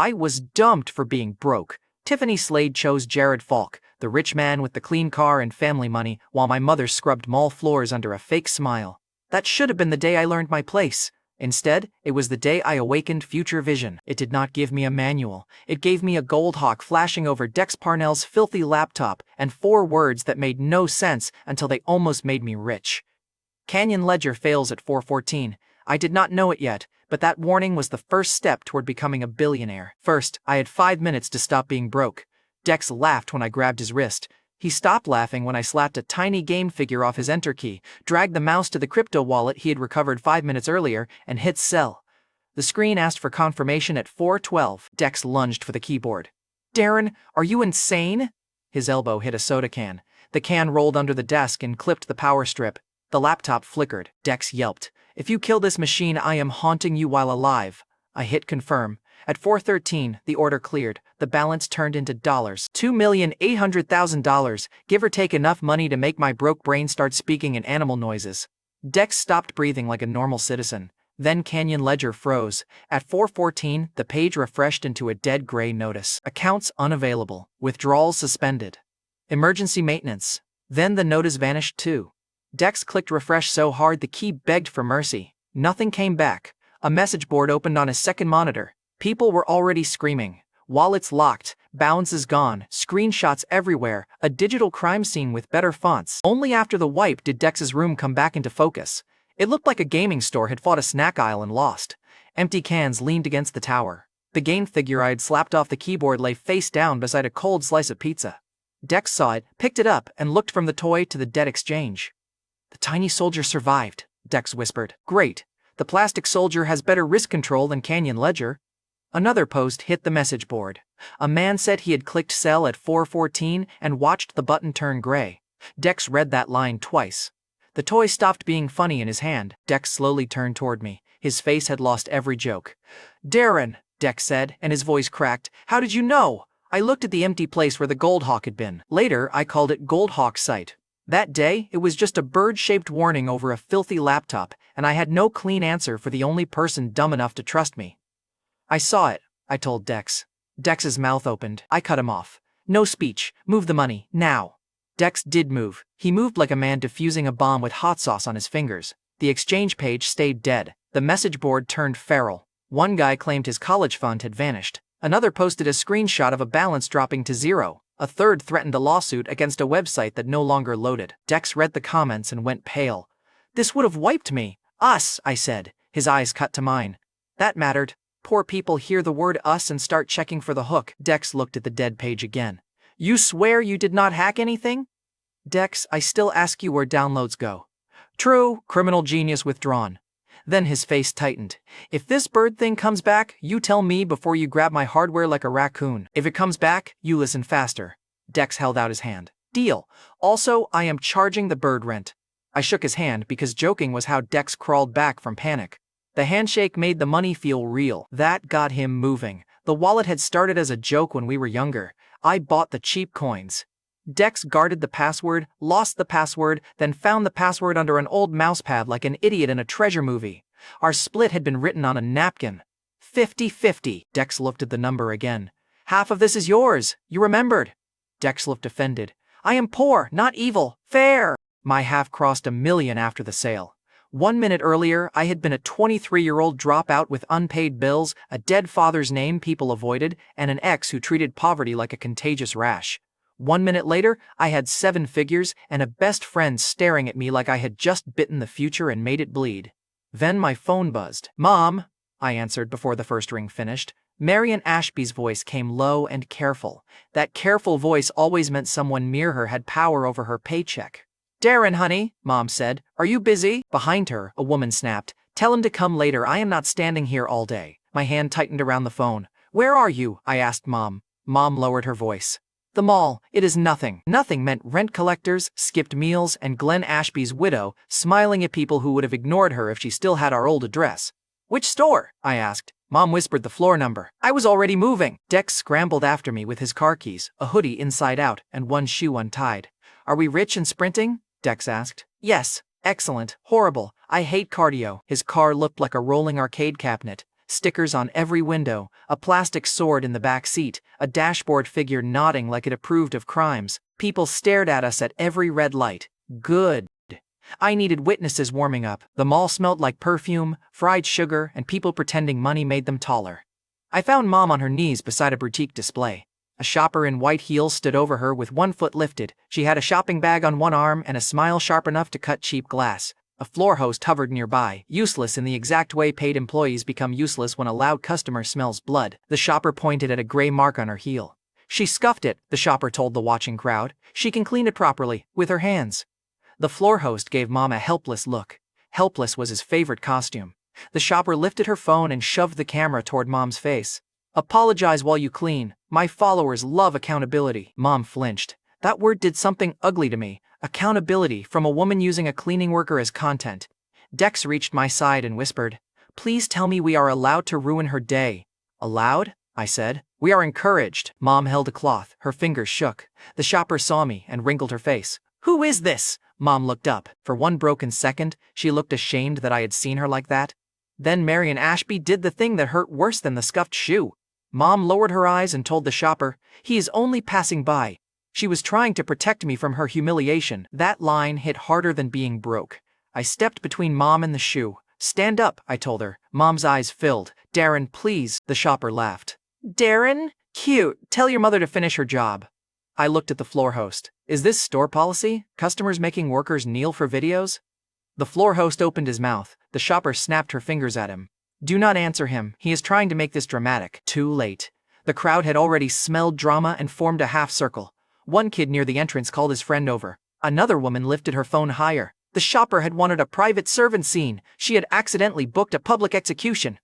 I was dumped for being broke. Tiffany Slade chose Jared Falk, the rich man with the clean car and family money, while my mother scrubbed mall floors under a fake smile. That should have been the day I learned my place. Instead, it was the day I awakened future vision. It did not give me a manual. It gave me a gold hawk flashing over Dex Parnell's filthy laptop and 4 words that made no sense until they almost made me rich. Canyon Ledger fails at 4:14. I did not know it yet, but that warning was the first step toward becoming a billionaire. First, I had 5 minutes to stop being broke. Dex laughed when I grabbed his wrist. He stopped laughing when I slapped a tiny game figure off his enter key, dragged the mouse to the crypto wallet he had recovered 5 minutes earlier, and hit sell. The screen asked for confirmation at 4:12. Dex lunged for the keyboard. "Darren, are you insane?" His elbow hit a soda can. The can rolled under the desk and clipped the power strip. The laptop flickered. Dex yelped. "If you kill this machine, I am haunting you while alive." I hit confirm. At 4:13, the order cleared. The balance turned into dollars. $2,800,000, give or take enough money to make my broke brain start speaking in animal noises. Dex stopped breathing like a normal citizen. Then Canyon Ledger froze. At 4:14, the page refreshed into a dead gray notice. Accounts unavailable. Withdrawals suspended. Emergency maintenance. Then the notice vanished too. Dex clicked refresh so hard the key begged for mercy. Nothing came back. A message board opened on his second monitor. People were already screaming. Wallets locked, balances gone, screenshots everywhere, a digital crime scene with better fonts. Only after the wipe did Dex's room come back into focus. It looked like a gaming store had fought a snack aisle and lost. Empty cans leaned against the tower. The game figure I had slapped off the keyboard lay face down beside a cold slice of pizza. Dex saw it, picked it up, and looked from the toy to the dead exchange. "The tiny soldier survived," Dex whispered. "Great. The plastic soldier has better risk control than Canyon Ledger." Another post hit the message board. A man said he had clicked sell at 4:14 and watched the button turn gray. Dex read that line twice. The toy stopped being funny in his hand. Dex slowly turned toward me. His face had lost every joke. "Darren," Dex said, and his voice cracked. "How did you know?" I looked at the empty place where the Gold Hawk had been. Later, I called it Gold Hawk Sight. That day, it was just a bird-shaped warning over a filthy laptop, and I had no clean answer for the only person dumb enough to trust me. "I saw it," I told Dex. Dex's mouth opened. I cut him off. "No speech. Move the money, now." Dex did move. He moved like a man defusing a bomb with hot sauce on his fingers. The exchange page stayed dead. The message board turned feral. One guy claimed his college fund had vanished. Another posted a screenshot of a balance dropping to 0. A third threatened a lawsuit against a website that no longer loaded. Dex read the comments and went pale. "This would have wiped me." "Us," I said. His eyes cut to mine. That mattered. Poor people hear the word us and start checking for the hook. Dex looked at the dead page again. "You swear you did not hack anything?" "Dex, I still ask you where downloads go." "True, criminal genius withdrawn." Then his face tightened. "If this bird thing comes back, you tell me before you grab my hardware like a raccoon. If it comes back, you listen faster." Dex held out his hand. "Deal. Also, I am charging the bird rent." I shook his hand because joking was how Dex crawled back from panic. The handshake made the money feel real. That got him moving. The wallet had started as a joke when we were younger. I bought the cheap coins. Dex guarded the password, lost the password, then found the password under an old mousepad like an idiot in a treasure movie. Our split had been written on a napkin. 50-50. Dex looked at the number again. "Half of this is yours. You remembered." Dex looked offended. "I am poor, not evil. Fair." My half crossed $1 million after the sale. 1 minute earlier, I had been a 23-year-old dropout with unpaid bills, a dead father's name people avoided, and an ex who treated poverty like a contagious rash. 1 minute later, I had 7 figures and a best friend staring at me like I had just bitten the future and made it bleed. Then my phone buzzed. "Mom," I answered before the first ring finished. Darren Ashby's voice came low and careful. That careful voice always meant someone near her had power over her paycheck. "Darren, honey," Mom said, "are you busy?" Behind her, a woman snapped, "Tell him to come later. I am not standing here all day." My hand tightened around the phone. "Where are you?" I asked Mom. Mom lowered her voice. "The mall. It is nothing." Nothing meant rent collectors, skipped meals, and Glenn Ashby's widow, smiling at people who would have ignored her if she still had our old address. "Which store?" I asked. Mom whispered the floor number. I was already moving. Dex scrambled after me with his car keys, a hoodie inside out, and one shoe untied. "Are we rich and sprinting?" Dex asked. "Yes. Excellent. Horrible. I hate cardio." His car looked like a rolling arcade cabinet. stickers on every window, a plastic sword in the back seat, a dashboard figure nodding like it approved of crimes. People stared at us at every red light. Good. I needed witnesses warming up. The mall smelled like perfume, fried sugar, and people pretending money made them taller. I found Mom on her knees beside a boutique display. A shopper in white heels stood over her with one foot lifted. She had a shopping bag on one arm and a smile sharp enough to cut cheap glass. A floor host hovered nearby, useless in the exact way paid employees become useless when a loud customer smells blood. The shopper pointed at a gray mark on her heel. She scuffed it, the shopper told the watching crowd. She can clean it properly, with her hands. The floor host gave Mom a helpless look. Helpless was his favorite costume. The shopper lifted her phone and shoved the camera toward Mom's face. Apologize while you clean. My followers love accountability. Mom flinched. That word did something ugly to me. Accountability from a woman using a cleaning worker as content. Dex reached my side and whispered, "Please tell me we are allowed to ruin her day." "Allowed?" I said. "We are encouraged." Mom held a cloth. Her fingers shook. The shopper saw me and wrinkled her face. "Who is this?" Mom looked up. For one broken second, she looked ashamed that I had seen her like that. Then Darren Ashby did the thing that hurt worse than the scuffed shoe. Mom lowered her eyes and told the shopper, "He is only passing by." She was trying to protect me from her humiliation. That line hit harder than being broke. I stepped between Mom and the shoe. "Stand up," I told her. Mom's eyes filled. "Darren, please." The shopper laughed. "Darren? Cute. Tell your mother to finish her job." I looked at the floor host. "Is this store policy? Customers making workers kneel for videos?" The floor host opened his mouth. The shopper snapped her fingers at him. "Do not answer him. He is trying to make this dramatic." Too late. The crowd had already smelled drama and formed a half circle. One kid near the entrance called his friend over. Another woman lifted her phone higher. The shopper had wanted a private servant scene. She had accidentally booked a public execution.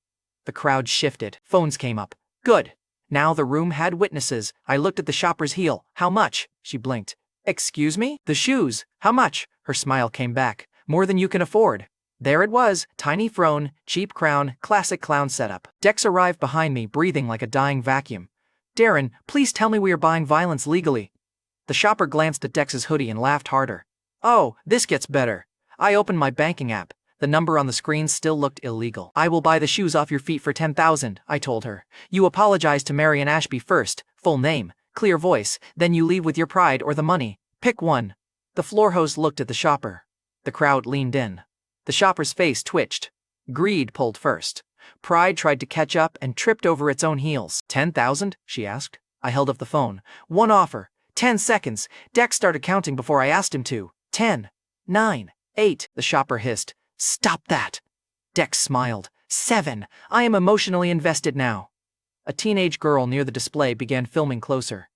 The crowd shifted. Phones came up. Good. Now the room had witnesses. I looked at the shopper's heel. "How much?" She blinked. "Excuse me?" "The shoes. How much?" Her smile came back. "More than you can afford." There it was, tiny throne, cheap crown, classic clown setup. Dex arrived behind me, breathing like a dying vacuum. "Darren, please tell me we are buying violence legally." The shopper glanced at Dex's hoodie and laughed harder. "Oh, this gets better." I opened my banking app. The number on the screen still looked illegal. "I will buy the shoes off your feet for 10,000, I told her. "You apologize to Darren Ashby first, full name, clear voice, then you leave with your pride or the money. Pick one." The floor host looked at the shopper. The crowd leaned in. The shopper's face twitched. Greed pulled first. Pride tried to catch up and tripped over its own heels. 10,000? She asked. I held up the phone. "One offer. 10 seconds. Dex started counting before I asked him to. 10, 9, 8. The shopper hissed. "Stop that." Dex smiled. 7. I am emotionally invested now. A teenage girl near the display began filming closer.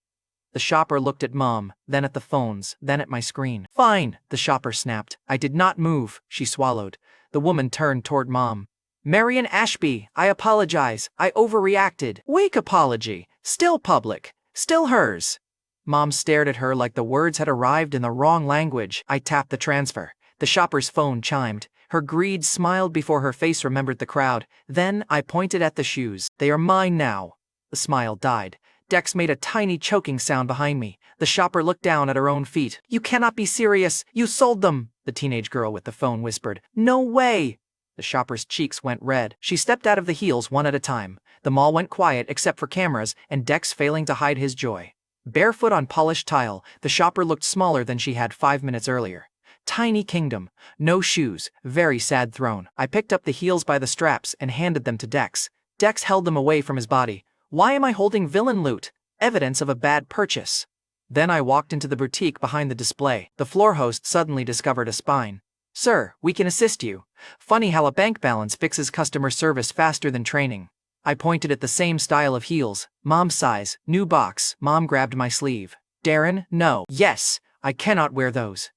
The shopper looked at Mom, then at the phones, then at my screen. "Fine," the shopper snapped. I did not move. She swallowed. The woman turned toward Mom. "Darren Ashby, I apologize. I overreacted." "Weak apology. Still public. Still hers." Mom stared at her like the words had arrived in the wrong language. I tapped the transfer. The shopper's phone chimed. Her greed smiled before her face remembered the crowd. Then I pointed at the shoes. "They are mine now." The smile died. Dex made a tiny choking sound behind me. The shopper looked down at her own feet. "You cannot be serious. You sold them," the teenage girl with the phone whispered. "No way." The shopper's cheeks went red. She stepped out of the heels one at a time. The mall went quiet except for cameras and Dex failing to hide his joy. Barefoot on polished tile, the shopper looked smaller than she had 5 minutes earlier. Tiny kingdom. No shoes. Very sad throne. I picked up the heels by the straps and handed them to Dex. Dex held them away from his body. "Why am I holding villain loot? Evidence of a bad purchase." Then I walked into the boutique behind the display. The floor host suddenly discovered a spine. "Sir, we can assist you." Funny how a bank balance fixes customer service faster than training. I pointed at the same style of heels. "Mom's size, new box." Mom grabbed my sleeve. "Darren, no." "Yes, I cannot wear those."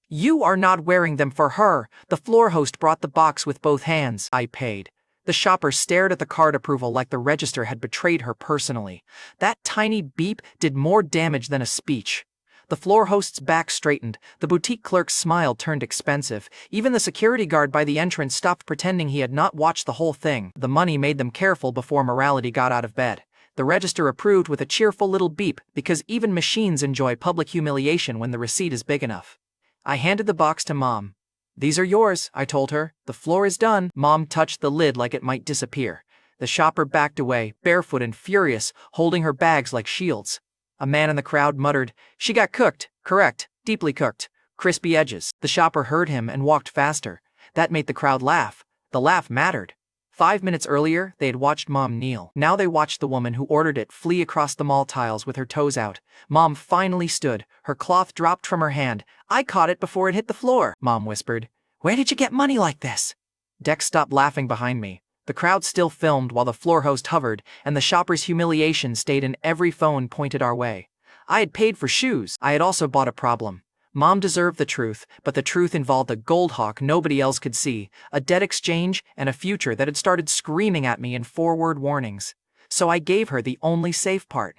"You are not wearing them for her." The floor host brought the box with both hands. I paid. The shopper stared at the card approval like the register had betrayed her personally. That tiny beep did more damage than a speech. The floor host's back straightened. The boutique clerk's smile turned expensive. Even the security guard by the entrance stopped pretending he had not watched the whole thing. The money made them careful before morality got out of bed. The register approved with a cheerful little beep because even machines enjoy public humiliation when the receipt is big enough. I handed the box to Mom. "These are yours," I told her. "The floor is done." Mom touched the lid like it might disappear. The shopper backed away, barefoot and furious, holding her bags like shields. A man in the crowd muttered, "She got cooked, correct, deeply cooked, crispy edges." The shopper heard him and walked faster. That made the crowd laugh. The laugh mattered. 5 minutes earlier, they had watched Mom kneel. Now they watched the woman who ordered it flee across the mall tiles with her toes out. Mom finally stood. Her cloth dropped from her hand. "I caught it before it hit the floor," Mom whispered. "Where did you get money like this?" Dex stopped laughing behind me. The crowd still filmed while the floor host hovered, and the shopper's humiliation stayed in every phone pointed our way. I had paid for shoes. I had also bought a problem. Mom deserved the truth, but the truth involved a gold hawk nobody else could see, a debt exchange, and a future that had started screaming at me in forward warnings. So I gave her the only safe part.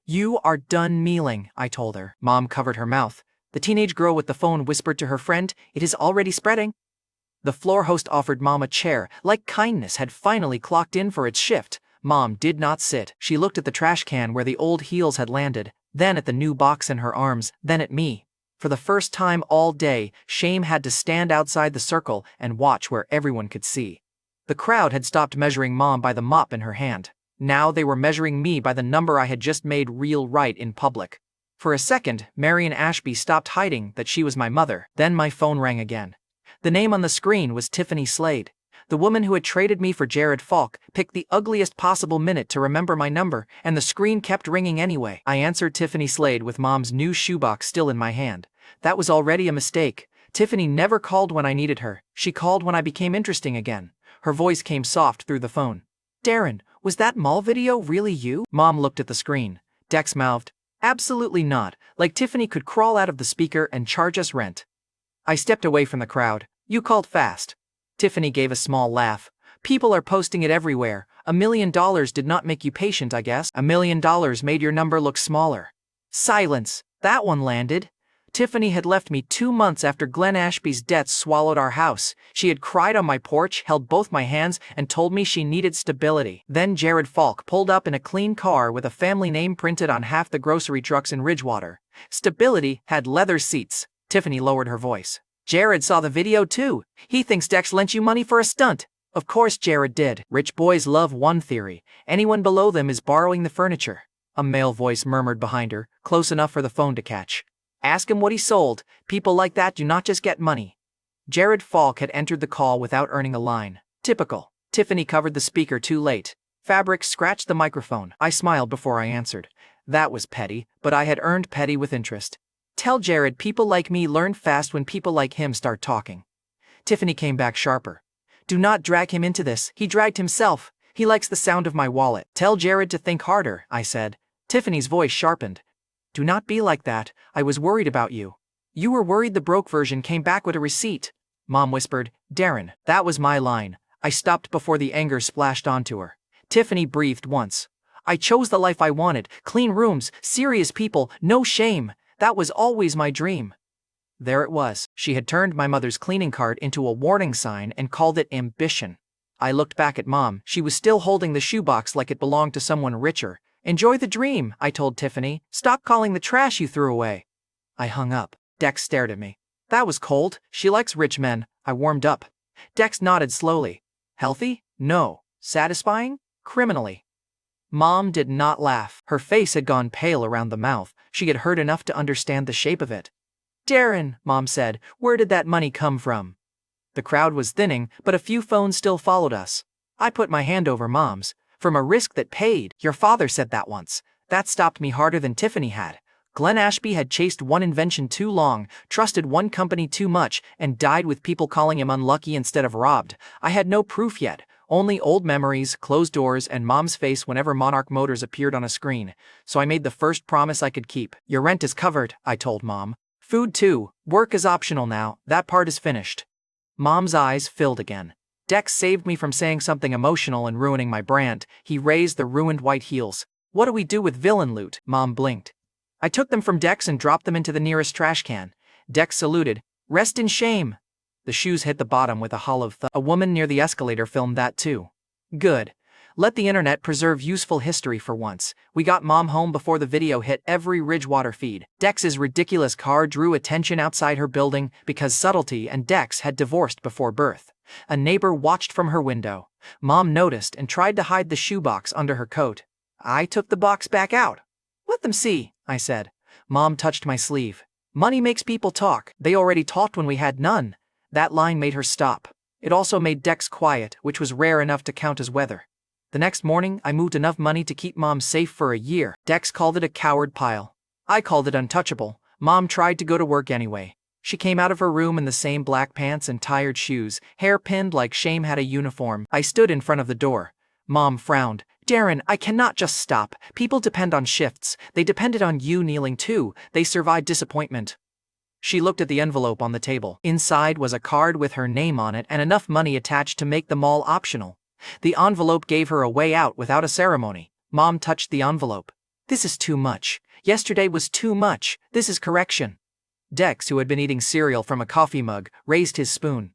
"You are done mealing," I told her. Mom covered her mouth. The teenage girl with the phone whispered to her friend, "It is already spreading." The floor host offered Mom a chair, like kindness had finally clocked in for its shift. Mom did not sit. She looked at the trash can where the old heels had landed, then at the new box in her arms, then at me. For the first time all day, shame had to stand outside the circle and watch where everyone could see. The crowd had stopped measuring Mom by the mop in her hand. Now they were measuring me by the number I had just made real right in public. For a second, Darren Ashby stopped hiding that she was my mother. Then my phone rang again. The name on the screen was Tiffany Slade. The woman who had traded me for Jared Falk picked the ugliest possible minute to remember my number, and the screen kept ringing anyway. I answered Tiffany Slade with Mom's new shoebox still in my hand. That was already a mistake. Tiffany never called when I needed her. She called when I became interesting again. Her voice came soft through the phone. "Darren, was that mall video really you?" Mom looked at the screen. Dex mouthed, "Absolutely not. Like Tiffany could crawl out of the speaker and charge us rent." I stepped away from the crowd. "You called fast." Tiffany gave a small laugh. "People are posting it everywhere. $1 million did not make you patient, I guess. $1 million made your number look smaller." Silence. That one landed. Tiffany had left me 2 months after Glenn Ashby's debts swallowed our house. She had cried on my porch, held both my hands, and told me she needed stability. Then Jared Falk pulled up in a clean car with a family name printed on half the grocery trucks in Ridgewater. Stability had leather seats. Tiffany lowered her voice. "Jared saw the video too. He thinks Dex lent you money for a stunt." Of course Jared did. Rich boys love one theory. Anyone below them is borrowing the furniture. A male voice murmured behind her, close enough for the phone to catch. "Ask him what he sold. People like that do not just get money." Jared Falk had entered the call without earning a line. Typical. Tiffany covered the speaker too late. Fabric scratched the microphone. I smiled before I answered. That was petty, but I had earned petty with interest. "Tell Jared people like me learn fast when people like him start talking." Tiffany came back sharper. "Do not drag him into this. He dragged himself. He likes the sound of my wallet." "Tell Jared to think harder," I said. Tiffany's voice sharpened. "Do not be like that. I was worried about you." "You were worried the broke version came back with a receipt," Mom whispered. "Darren." That was my line. I stopped before the anger splashed onto her. Tiffany breathed once. "I chose the life I wanted. Clean rooms, serious people, no shame. That was always my dream." There it was. She had turned my mother's cleaning cart into a warning sign and called it ambition. I looked back at Mom. She was still holding the shoebox like it belonged to someone richer. "Enjoy the dream," I told Tiffany. "Stop calling the trash you threw away." I hung up. Dex stared at me. That was cold. She likes rich men. I warmed up. Dex nodded slowly. "Healthy? No. Satisfying? Criminally." Mom did not laugh. Her face had gone pale around the mouth. She had heard enough to understand the shape of it. "Darren," Mom said, "where did that money come from?" The crowd was thinning, but a few phones still followed us. I put my hand over Mom's. "From a risk that paid." "Your father said that once." That stopped me harder than Tiffany had. Glenn Ashby had chased one invention too long, trusted one company too much, and died with people calling him unlucky instead of robbed. I had no proof yet. Only old memories, closed doors, and Mom's face whenever Monarch Motors appeared on a screen. So I made the first promise I could keep. "Your rent is covered," I told Mom. "Food too. Work is optional now. That part is finished." Mom's eyes filled again. Dex saved me from saying something emotional and ruining my brand. He raised the ruined white heels. "What do we do with villain loot?" Mom blinked. "I took them from Dex and dropped them into the nearest trash can." Dex saluted. "Rest in shame." The shoes hit the bottom with a hollow thud. A woman near the escalator filmed that too. Good. Let the internet preserve useful history for once. We got Mom home before the video hit every Ridgewater feed. Dex's ridiculous car drew attention outside her building because Subtlety and Dex had divorced before birth. A neighbor watched from her window. Mom noticed and tried to hide the shoebox under her coat. I took the box back out. Let them see, I said. Mom touched my sleeve. Money makes people talk. They already talked when we had none. That line made her stop. It also made Dex quiet, which was rare enough to count as weather. The next morning, I moved enough money to keep Mom safe for a year. Dex called it a coward pile. I called it untouchable. Mom tried to go to work anyway. She came out of her room in the same black pants and tired shoes, hair pinned like shame had a uniform. I stood in front of the door. Mom frowned. Darren, I cannot just stop. People depend on shifts. They depended on you kneeling too. They survived disappointment. She looked at the envelope on the table. Inside was a card with her name on it and enough money attached to make the mall optional. The envelope gave her a way out without a ceremony. Mom touched the envelope. This is too much. Yesterday was too much. This is correction. Dex, who had been eating cereal from a coffee mug, raised his spoon.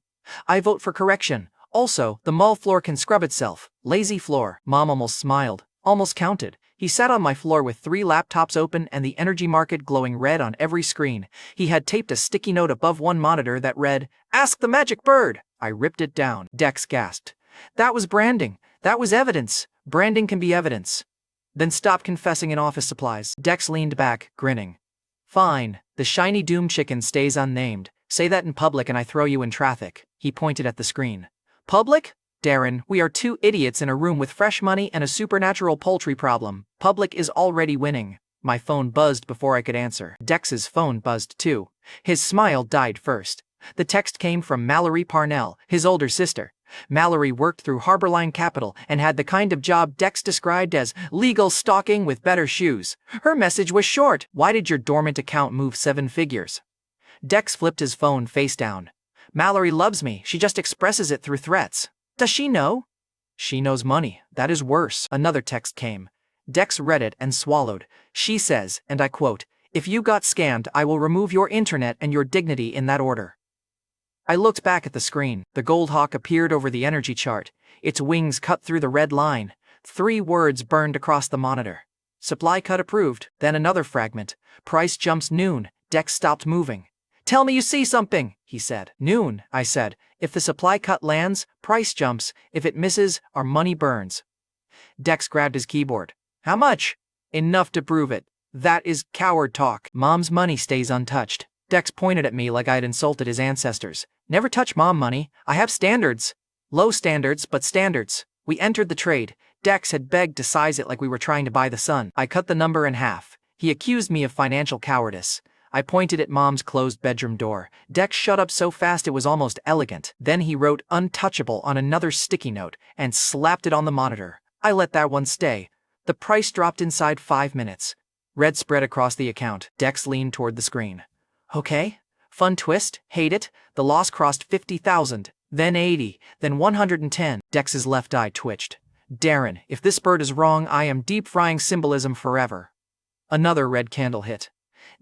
I vote for correction. Also, the mall floor can scrub itself. Lazy floor. Mom almost smiled. Almost counted. He sat on my floor with 3 laptops open and the energy market glowing red on every screen. He had taped a sticky note above one monitor that read, "Ask the magic bird." I ripped it down. Dex gasped. That was branding. That was evidence. Branding can be evidence. Then stop confessing in office supplies. Dex leaned back, grinning. Fine. The shiny doom chicken stays unnamed. Say that in public and I throw you in traffic. He pointed at the screen. Public? Darren, we are 2 idiots in a room with fresh money and a supernatural poultry problem. Public is already winning. My phone buzzed before I could answer. Dex's phone buzzed too. His smile died first. The text came from Mallory Parnell, his older sister. Mallory worked through Harborline Capital and had the kind of job Dex described as legal stalking with better shoes. Her message was short. Why did your dormant account move 7 figures? Dex flipped his phone face down. Mallory loves me. She just expresses it through threats. Does she know? She knows money. That is worse. Another text came. Dex read it and swallowed. She says, and I quote, "If you got scammed, I will remove your internet and your dignity in that order." I looked back at the screen. The gold hawk appeared over the energy chart. Its wings cut through the red line. 3 words burned across the monitor. Supply cut approved. Then another fragment. Price jumps noon. Dex stopped moving. Tell me you see something, he said. Noon, I said. If the supply cut lands, price jumps. If it misses, our money burns. Dex grabbed his keyboard. How much? Enough to prove it. That is coward talk. Mom's money stays untouched. Dex pointed at me like I had insulted his ancestors. Never touch mom money. I have standards. Low standards, but standards. We entered the trade. Dex had begged to size it like we were trying to buy the sun. I cut the number in half. He accused me of financial cowardice. I pointed at Mom's closed bedroom door. Dex shut up so fast it was almost elegant. Then he wrote untouchable on another sticky note and slapped it on the monitor. I let that one stay. The price dropped inside 5 minutes. Red spread across the account. Dex leaned toward the screen. Okay. Fun twist. Hate it. The loss crossed 50,000, then 80, then 110. Dex's left eye twitched. Darren, if this bird is wrong, I am deep frying symbolism forever. Another red candle hit.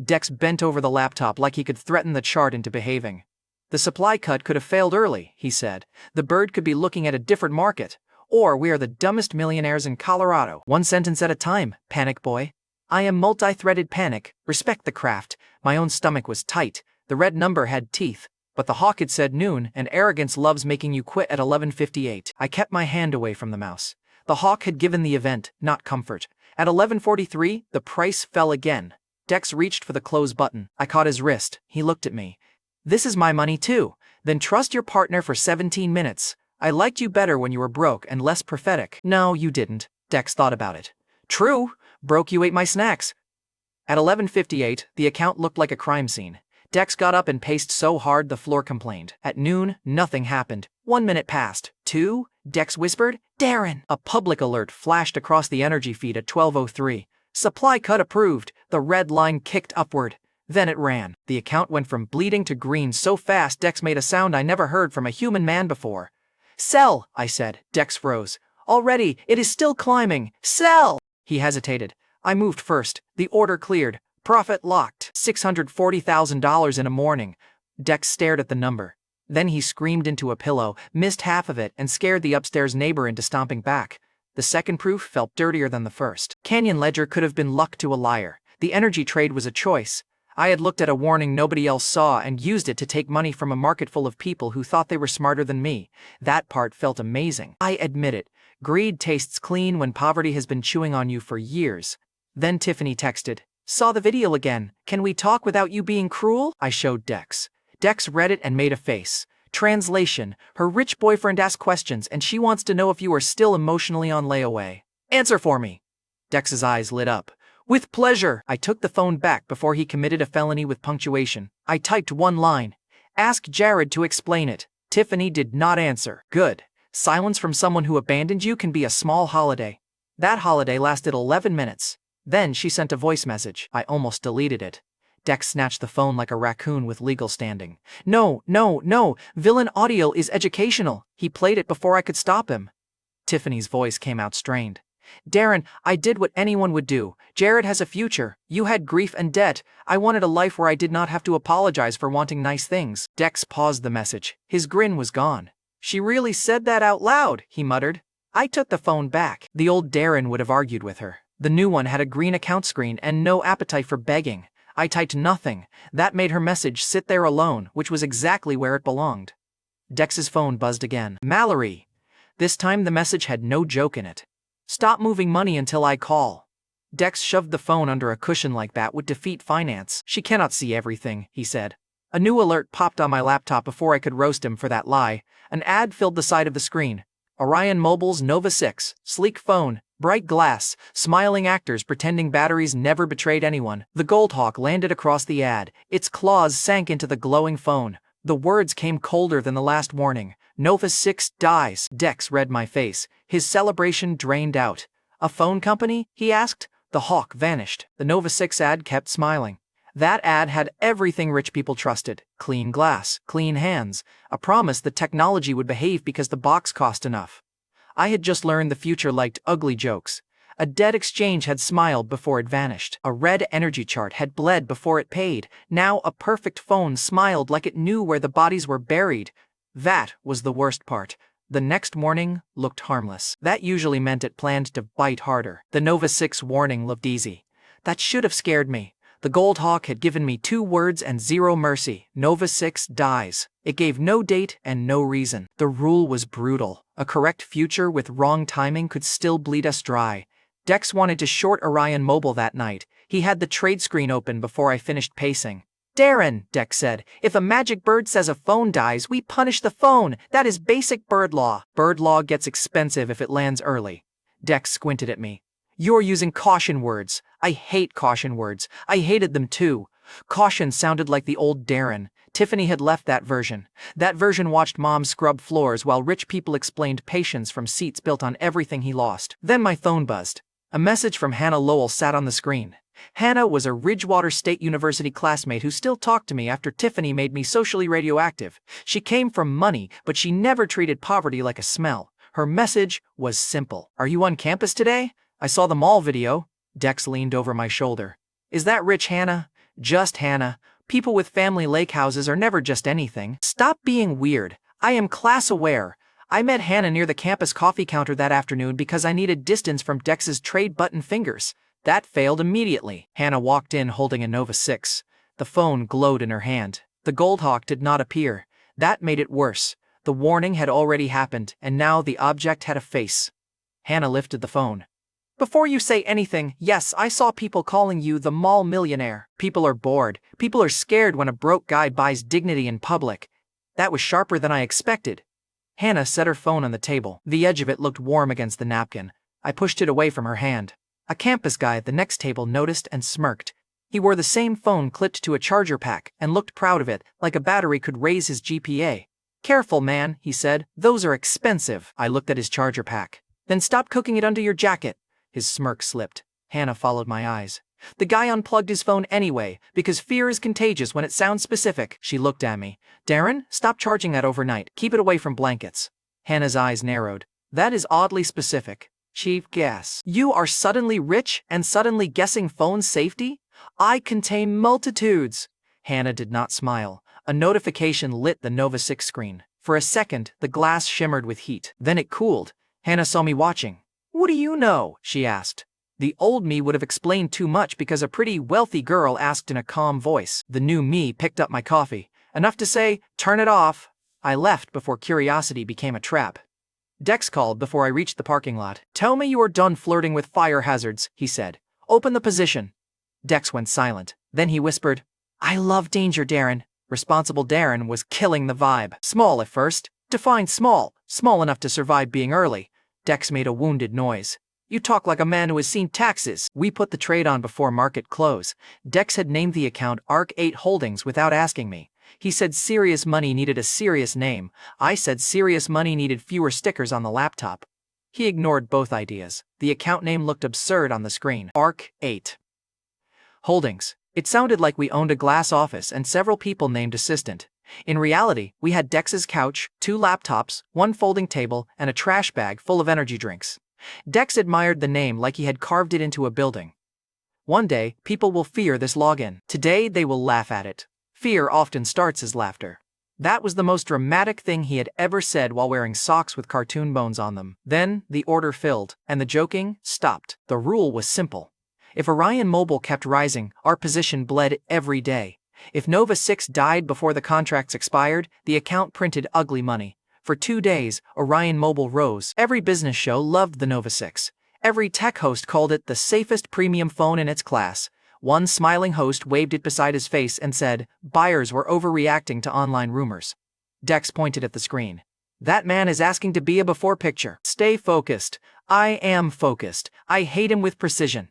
Dex bent over the laptop like he could threaten the chart into behaving. The supply cut could have failed early, he said. The bird could be looking at a different market. Or we are the dumbest millionaires in Colorado. 1 sentence at a time, panic boy. I am multi-threaded panic. Respect the craft. My own stomach was tight. The red number had teeth. But the hawk had said noon, and arrogance loves making you quit at 11:58. I kept my hand away from the mouse. The hawk had given the event, not comfort. At 11:43, the price fell again. Dex reached for the close button. I caught his wrist. He looked at me. This is my money too. Then trust your partner for 17 minutes. I liked you better when you were broke and less prophetic. No, you didn't. Dex thought about it. True. Broke you ate my snacks. At 11:58, the account looked like a crime scene. Dex got up and paced so hard the floor complained. At noon, nothing happened. 1 minute passed. 2, Dex whispered, Darren. A public alert flashed across the energy feed at 12:03. Supply cut approved. The red line kicked upward. Then it ran. The account went from bleeding to green so fast Dex made a sound I never heard from a human man before. Sell, I said. Dex froze. Already, it is still climbing. Sell! He hesitated. I moved first. The order cleared. Profit locked. $640,000 in a morning. Dex stared at the number. Then he screamed into a pillow, missed half of it, and scared the upstairs neighbor into stomping back. The second proof felt dirtier than the first. Canyon Ledger could have been luck to a liar. The energy trade was a choice. I had looked at a warning nobody else saw and used it to take money from a market full of people who thought they were smarter than me. That part felt amazing. I admit it. Greed tastes clean when poverty has been chewing on you for years. Then Tiffany texted, "Saw the video again. Can we talk without you being cruel?" I showed Dex. Dex read it and made a face. Translation: her rich boyfriend asked questions and she wants to know if you are still emotionally on layaway. Answer for me. Dex's eyes lit up. With pleasure. I took the phone back before he committed a felony with punctuation. I typed one line. Ask Jared to explain it. Tiffany did not answer. Good. Silence from someone who abandoned you can be a small holiday. That holiday lasted 11 minutes. Then she sent a voice message. I almost deleted it. Dex snatched the phone like a raccoon with legal standing. No, no, no. Villain audio is educational. He played it before I could stop him. Tiffany's voice came out strained. Darren, I did what anyone would do. Jared has a future. You had grief and debt. I wanted a life where I did not have to apologize for wanting nice things. Dex paused the message. His grin was gone. She really said that out loud, he muttered. I took the phone back. The old Darren would have argued with her. The new one had a green account screen and no appetite for begging. I typed nothing. That made her message sit there alone, which was exactly where it belonged. Dex's phone buzzed again. Mallory. This time the message had no joke in it. Stop moving money until I call. Dex shoved the phone under a cushion like that would defeat finance. She cannot see everything, he said. A new alert popped on my laptop before I could roast him for that lie. An ad filled the side of the screen. Orion Mobile's Nova 6, sleek phone, bright glass, smiling actors pretending batteries never betrayed anyone. The Goldhawk landed across the ad. Its claws sank into the glowing phone. The words came colder than the last warning. Nova 6 dies. Dex read my face. His celebration drained out. A phone company? He asked. The hawk vanished. The Nova 6 ad kept smiling. That ad had everything rich people trusted. Clean glass, clean hands, a promise that technology would behave because the box cost enough. I had just learned the future liked ugly jokes. A dead exchange had smiled before it vanished. A red energy chart had bled before it paid. Now a perfect phone smiled like it knew where the bodies were buried. That was the worst part. The next morning looked harmless. That usually meant it planned to bite harder. The Nova 6 warning looked easy. That should have scared me. The Goldhawk had given me 2 words and 0 mercy. Nova 6 dies. It gave no date and no reason. The rule was brutal. A correct future with wrong timing could still bleed us dry. Dex wanted to short Orion Mobile that night. He had the trade screen open before I finished pacing. Darren, Dex said, if a magic bird says a phone dies, we punish the phone. That is basic bird law. Bird law gets expensive if it lands early. Dex squinted at me. You're using caution words. I hate caution words. I hated them too. Caution sounded like the old Darren. Tiffany had left that version. That version watched Mom scrub floors while rich people explained patience from seats built on everything he lost. Then my phone buzzed. A message from Hannah Lowell sat on the screen. Hannah was a Ridgewater State University classmate who still talked to me after Tiffany made me socially radioactive. She came from money, but she never treated poverty like a smell. Her message was simple. Are you on campus today? I saw the mall video. Dex leaned over my shoulder. Is that rich Hannah? Just Hannah. People with family lake houses are never just anything. Stop being weird. I am class aware. I met Hannah near the campus coffee counter that afternoon because I needed distance from Dex's trade button fingers. That failed immediately. Hannah walked in holding a Nova 6. The phone glowed in her hand. The Goldhawk did not appear. That made it worse. The warning had already happened, and now the object had a face. Hannah lifted the phone. Before you say anything, yes, I saw people calling you the mall millionaire. People are bored. People are scared when a broke guy buys dignity in public. That was sharper than I expected. Hannah set her phone on the table. The edge of it looked warm against the napkin. I pushed it away from her hand. A campus guy at the next table noticed and smirked. He wore the same phone clipped to a charger pack and looked proud of it, like a battery could raise his GPA. Careful, man, he said. Those are expensive. I looked at his charger pack. Then stop cooking it under your jacket. His smirk slipped. Hannah followed my eyes. The guy unplugged his phone anyway, because fear is contagious when it sounds specific. She looked at me. Darren, stop charging that overnight. Keep it away from blankets. Hannah's eyes narrowed. That is oddly specific. Chief guess. You are suddenly rich and suddenly guessing phone safety? I contain multitudes. Hannah did not smile. A notification lit the Nova 6 screen. For a second, the glass shimmered with heat. Then it cooled. Hannah saw me watching. What do you know? She asked. The old me would have explained too much because a pretty wealthy girl asked in a calm voice. The new me picked up my coffee, enough to say, "Turn it off." I left before curiosity became a trap. Dex called before I reached the parking lot. "Tell me you are done flirting with fire hazards," he said. "Open the position." Dex went silent. Then he whispered, "I love danger, Darren." Responsible Darren was killing the vibe. Small at first. Define small. Small enough to survive being early. Dex made a wounded noise. "You talk like a man who has seen taxes." We put the trade on before market close. Dex had named the account Arc 8 Holdings without asking me. He said serious money needed a serious name. I said serious money needed fewer stickers on the laptop. He ignored both ideas. The account name looked absurd on the screen. Arc 8 Holdings. It sounded like we owned a glass office and several people named assistant. In reality, we had Dex's couch, 2 laptops, 1 folding table, and a trash bag full of energy drinks. Dex admired the name like he had carved it into a building. One day, people will fear this login. Today, they will laugh at it. Fear often starts as laughter. That was the most dramatic thing he had ever said while wearing socks with cartoon bones on them. Then, the order filled, and the joking stopped. The rule was simple. If Orion Mobile kept rising, our position bled every day. If Nova 6 died before the contracts expired, the account printed ugly money. For 2 days, Orion Mobile rose. Every business show loved the Nova 6. Every tech host called it the safest premium phone in its class. One smiling host waved it beside his face and said, buyers were overreacting to online rumors. Dex pointed at the screen. That man is asking to be a before picture. Stay focused. I am focused. I hate him with precision.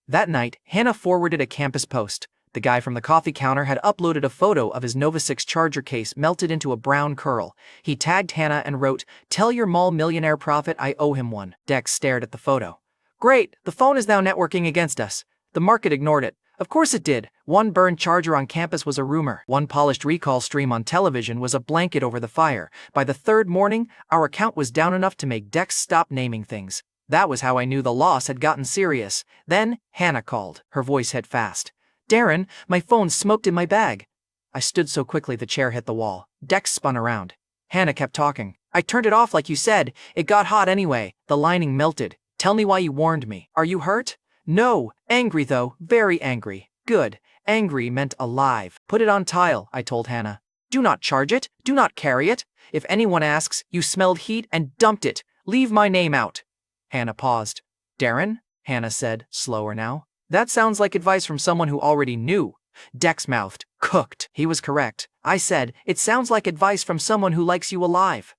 That night, Hannah forwarded a campus post. The guy from the coffee counter had uploaded a photo of his Nova 6 charger case melted into a brown curl. He tagged Hannah and wrote, "Tell your mall millionaire prophet I owe him one." Dex stared at the photo. Great, the phone is now networking against us. The market ignored it. Of course it did. One burned charger on campus was a rumor. One polished recall stream on television was a blanket over the fire. By the 3rd morning, our account was down enough to make Dex stop naming things. That was how I knew the loss had gotten serious. Then, Hannah called. Her voice hit fast. "Darren, my phone smoked in my bag." I stood so quickly the chair hit the wall. Dex spun around. Hannah kept talking. "I turned it off like you said. It got hot anyway. The lining melted. Tell me why you warned me. Are you hurt?" "No. Angry though. Very angry." "Good. Angry meant alive." "Put it on tile," I told Hannah. "Do not charge it. Do not carry it. If anyone asks, you smelled heat and dumped it. Leave my name out." Hannah paused. "Darren?" Hannah said, slower now. "That sounds like advice from someone who already knew." Dex mouthed, "Cooked." He was correct. I said, "It sounds like advice from someone who likes you alive."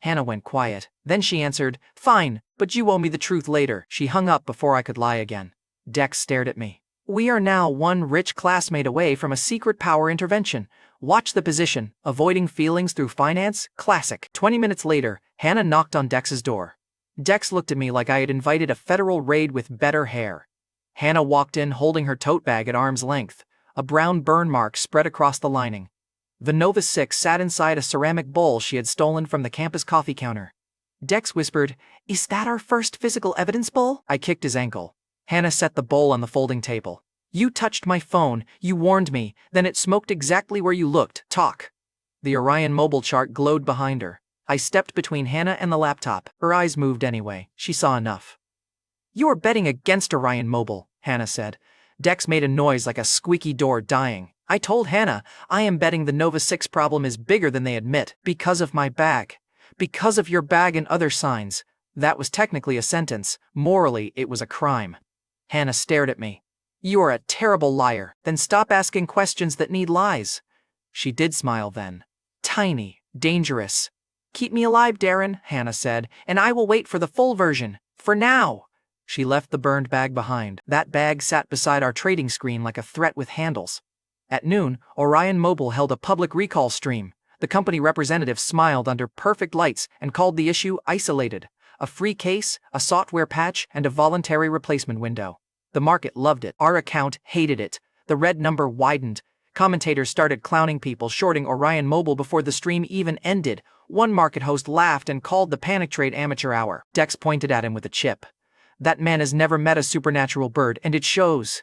Hannah went quiet. Then she answered, "Fine, but you owe me the truth later." She hung up before I could lie again. Dex stared at me. "We are now one rich classmate away from a secret power intervention. Watch the position. Avoiding feelings through finance? Classic." 20 minutes later, Hannah knocked on Dex's door. Dex looked at me like I had invited a federal raid with better hair. Hannah walked in holding her tote bag at arm's length. A brown burn mark spread across the lining. The Nova 6 sat inside a ceramic bowl she had stolen from the campus coffee counter. Dex whispered, "Is that our first physical evidence bowl?" I kicked his ankle. Hannah set the bowl on the folding table. "You touched my phone, you warned me, then it smoked exactly where you looked. Talk." The Orion Mobile chart glowed behind her. I stepped between Hannah and the laptop. Her eyes moved anyway. She saw enough. "You are betting against Orion Mobile," Hannah said. Dex made a noise like a squeaky door dying. I told Hannah, "I am betting the Nova 6 problem is bigger than they admit. Because of my bag. Because of your bag and other signs." That was technically a sentence. Morally, it was a crime. Hannah stared at me. "You are a terrible liar. Then stop asking questions that need lies." She did smile then. "Tiny. Dangerous." "Keep me alive, Darren," Hannah said, "and I will wait for the full version. For now." She left the burned bag behind. That bag sat beside our trading screen like a threat with handles. At noon, Orion Mobile held a public recall stream. The company representative smiled under perfect lights and called the issue isolated. A free case, a software patch, and a voluntary replacement window. The market loved it. Our account hated it. The red number widened. Commentators started clowning people shorting Orion Mobile before the stream even ended. One market host laughed and called the panic trade amateur hour. Dex pointed at him with a chip. "That man has never met a supernatural bird, and it shows."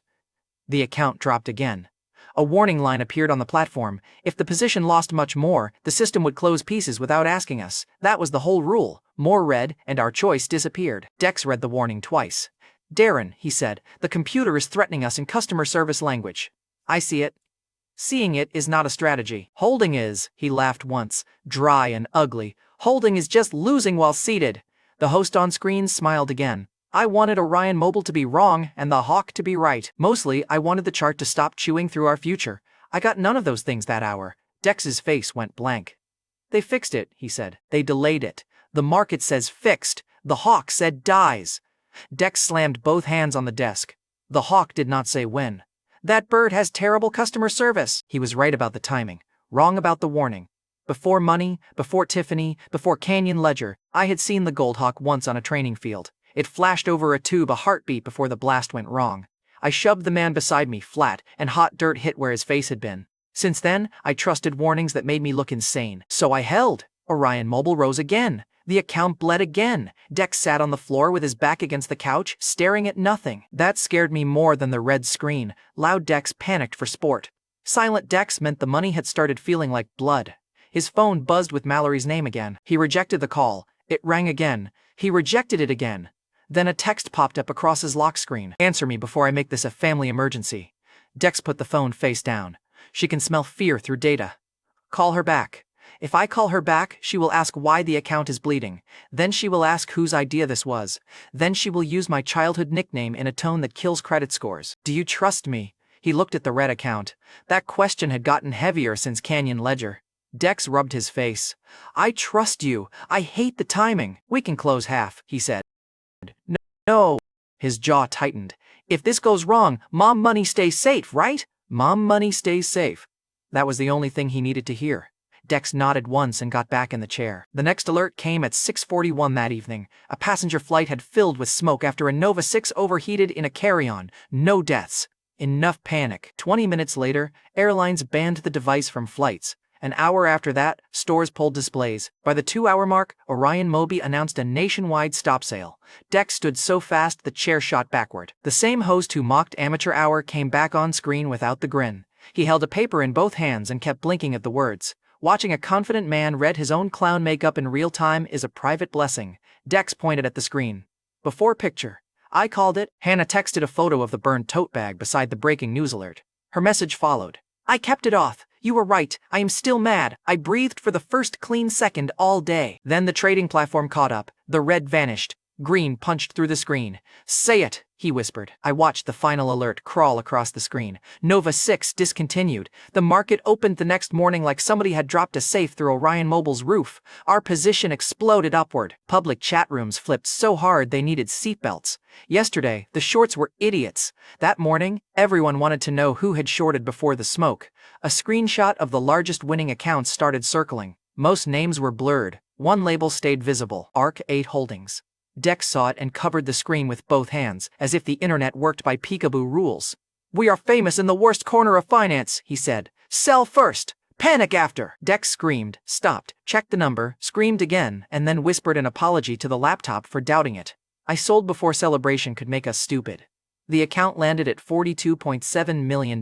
The account dropped again. A warning line appeared on the platform. If the position lost much more, the system would close pieces without asking us. That was the whole rule. More red, and our choice disappeared. Dex read the warning twice. Darren, he said, the computer is threatening us in customer service language. I see it. Seeing it is not a strategy. Holding is, he laughed once, dry and ugly. Holding is just losing while seated. The host on screen smiled again. I wanted Orion Mobile to be wrong and the hawk to be right. Mostly, I wanted the chart to stop chewing through our future. I got none of those things that hour. Dex's face went blank. They fixed it, he said. They delayed it. The market says fixed. The hawk said dies. Dex slammed both hands on the desk. The hawk did not say when. That bird has terrible customer service. He was right about the timing, wrong about the warning. Before money, before Tiffany, before Canyon Ledger, I had seen the Goldhawk once on a training field. It flashed over a tube a heartbeat before the blast went wrong. I shoved the man beside me flat, and hot dirt hit where his face had been. Since then, I trusted warnings that made me look insane. So I held. Orion Mobile rose again. The account bled again. Dex sat on the floor with his back against the couch, staring at nothing. That scared me more than the red screen. Loud Dex panicked for sport. Silent Dex meant the money had started feeling like blood. His phone buzzed with Mallory's name again. He rejected the call. It rang again. He rejected it again. Then a text popped up across his lock screen. Answer me before I make this a family emergency. Dex put the phone face down. She can smell fear through data. Call her back. If I call her back, she will ask why the account is bleeding. Then she will ask whose idea this was. Then she will use my childhood nickname in a tone that kills credit scores. Do you trust me? He looked at the red account. That question had gotten heavier since Canyon Ledger. Dex rubbed his face. I trust you. I hate the timing. We can close half, he said. No. His jaw tightened. If this goes wrong, mom money stays safe, right? Mom money stays safe. That was the only thing he needed to hear. Dex nodded once and got back in the chair. The next alert came at 6:41 that evening. A passenger flight had filled with smoke after a Nova 6 overheated in a carry-on. No deaths. Enough panic. 20 minutes later, airlines banned the device from flights. An hour after that, stores pulled displays. By the 2-hour mark, Orion Mobi announced a nationwide stop sale. Dex stood so fast the chair shot backward. The same host who mocked Amateur Hour came back on screen without the grin. He held a paper in both hands and kept blinking at the words. Watching a confident man read his own clown makeup in real time is a private blessing. Dex pointed at the screen. Before picture. I called it. Hannah texted a photo of the burned tote bag beside the breaking news alert. Her message followed. I kept it off. You were right. I am still mad. I breathed for the first clean second all day. Then the trading platform caught up. The red vanished. Green punched through the screen. Say it, he whispered. I watched the final alert crawl across the screen. Nova 6 discontinued. The market opened the next morning like somebody had dropped a safe through Orion Mobile's roof. Our position exploded upward. Public chat rooms flipped so hard they needed seatbelts. Yesterday, the shorts were idiots. That morning, everyone wanted to know who had shorted before the smoke. A screenshot of the largest winning accounts started circling. Most names were blurred. One label stayed visible. ARC 8 Holdings. Dex saw it and covered the screen with both hands, as if the internet worked by peekaboo rules. We are famous in the worst corner of finance, he said. Sell first, panic after. Dex screamed, stopped, checked the number, screamed again, and then whispered an apology to the laptop for doubting it. I sold before celebration could make us stupid. The account landed at $42.7 million.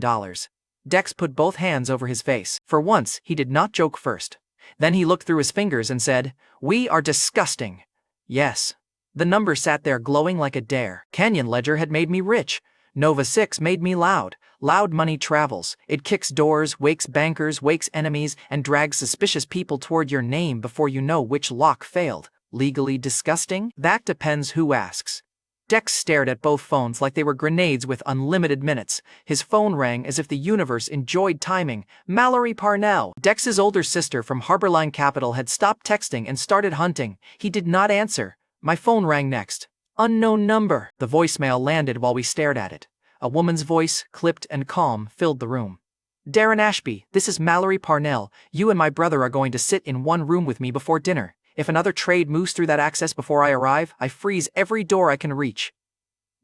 Dex put both hands over his face. For once, he did not joke first. Then he looked through his fingers and said, We are disgusting. Yes. The number sat there glowing like a dare. Canyon Ledger had made me rich. Nova 6 made me loud. Loud money travels. It kicks doors, wakes bankers, wakes enemies, and drags suspicious people toward your name before you know which lock failed. Legally disgusting? That depends who asks. Dex stared at both phones like they were grenades with unlimited minutes. His phone rang as if the universe enjoyed timing. Mallory Parnell. Dex's older sister from Harborline Capital had stopped texting and started hunting. He did not answer. My phone rang next. Unknown number. The voicemail landed while we stared at it. A woman's voice, clipped and calm, filled the room. Darren Ashby, this is Mallory Parnell. You and my brother are going to sit in one room with me before dinner. If another trade moves through that access before I arrive, I freeze every door I can reach.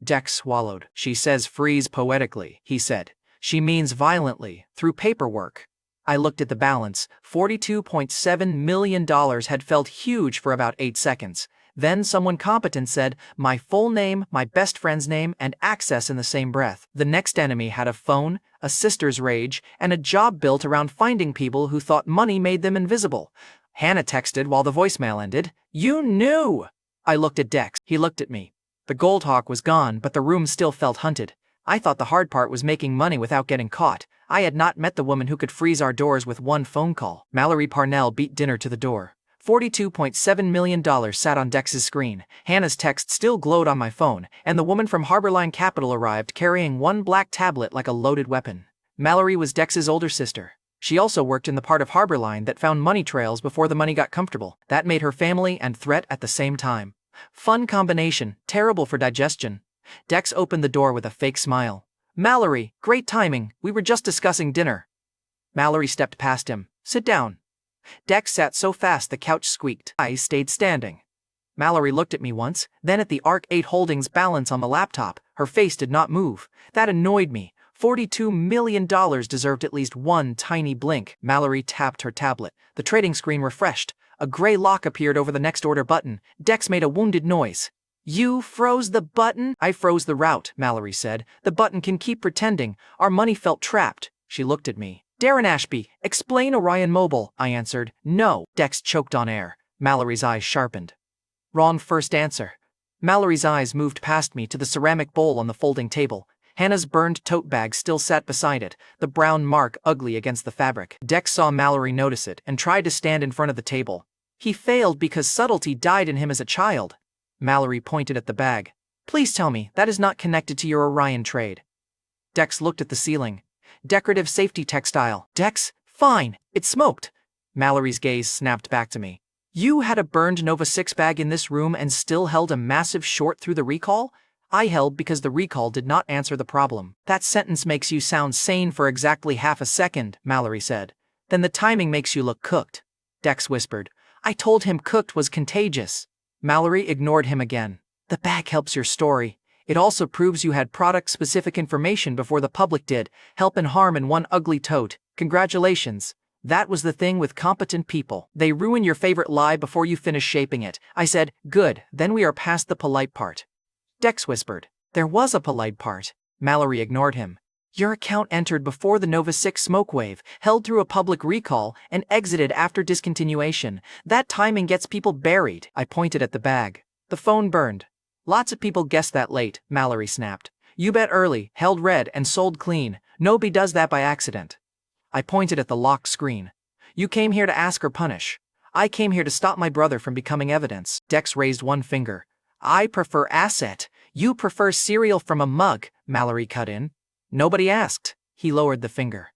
Dex swallowed. She says freeze poetically, he said. She means violently, through paperwork. I looked at the balance. $42.7 million had felt huge for about 8 seconds. Then someone competent said, my full name, my best friend's name, and access in the same breath. The next enemy had a phone, a sister's rage, and a job built around finding people who thought money made them invisible. Hannah texted while the voicemail ended. You knew! I looked at Dex. He looked at me. The gold hawk was gone, but the room still felt haunted. I thought the hard part was making money without getting caught. I had not met the woman who could freeze our doors with one phone call. Mallory Parnell beat dinner to the door. $42.7 million sat on Dex's screen. Hannah's text still glowed on my phone, and the woman from Harborline Capital arrived carrying one black tablet like a loaded weapon. Mallory was Dex's older sister. She also worked in the part of Harborline that found money trails before the money got comfortable. That made her family and threat at the same time. Fun combination, terrible for digestion. Dex opened the door with a fake smile. Mallory, great timing, we were just discussing dinner. Mallory stepped past him. Sit down. Dex sat so fast the couch squeaked. I stayed standing. Mallory looked at me once, then at the Arc 8 Holdings balance on the laptop. Her face did not move. That annoyed me. $42 million deserved at least one tiny blink. Mallory tapped her tablet. The trading screen refreshed. A gray lock appeared over the next order button. Dex made a wounded noise. You froze the button? I froze the route, Mallory said. The button can keep pretending. Our money felt trapped. She looked at me. Darren Ashby, explain Orion Mobile, I answered. No. Dex choked on air. Mallory's eyes sharpened. Wrong first answer. Mallory's eyes moved past me to the ceramic bowl on the folding table. Hannah's burned tote bag still sat beside it, the brown mark ugly against the fabric. Dex saw Mallory notice it and tried to stand in front of the table. He failed because subtlety died in him as a child. Mallory pointed at the bag. Please tell me that is not connected to your Orion trade. Dex looked at the ceiling. Decorative safety textile. Dex, fine, it smoked. Mallory's gaze snapped back to me. You had a burned Nova 6 bag in this room and still held a massive short through the recall? I held because the recall did not answer the problem. That sentence makes you sound sane for exactly half a second, Mallory said. Then the timing makes you look cooked. Dex whispered. I told him cooked was contagious. Mallory ignored him again. The bag helps your story. It also proves you had product-specific information before the public did. Help and harm in one ugly tote. Congratulations. That was the thing with competent people. They ruin your favorite lie before you finish shaping it. I said, good, then we are past the polite part. Dex whispered. There was a polite part. Mallory ignored him. Your account entered before the Nova 6 smoke wave, held through a public recall, and exited after discontinuation. That timing gets people buried. I pointed at the bag. The phone burned. Lots of people guessed that late, Mallory snapped. You bet early, held red, and sold clean. Nobody does that by accident. I pointed at the locked screen. You came here to ask or punish. I came here to stop my brother from becoming evidence. Dex raised one finger. I prefer asset. You prefer cereal from a mug, Mallory cut in. Nobody asked. He lowered the finger.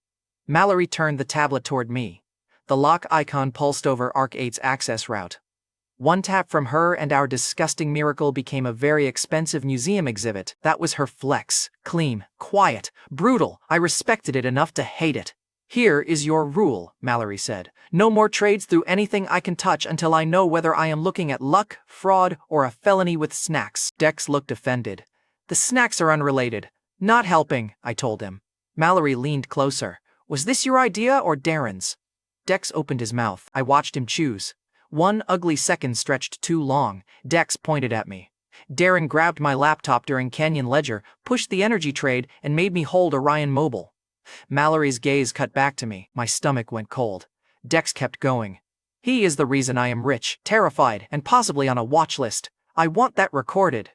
Mallory turned the tablet toward me. The lock icon pulsed over Arc 8's access route. One tap from her and our disgusting miracle became a very expensive museum exhibit. That was her flex. Clean, quiet, brutal. I respected it enough to hate it. Here is your rule, Mallory said. No more trades through anything I can touch until I know whether I am looking at luck, fraud, or a felony with snacks. Dex looked offended. The snacks are unrelated. Not helping, I told him. Mallory leaned closer. Was this your idea or Darren's? Dex opened his mouth. I watched him choose. One ugly second stretched too long. Dex pointed at me. Darren grabbed my laptop during Canyon Ledger, pushed the energy trade, and made me hold Orion Mobile. Mallory's gaze cut back to me. My stomach went cold. Dex kept going. He is the reason I am rich, terrified, and possibly on a watch list. I want that recorded.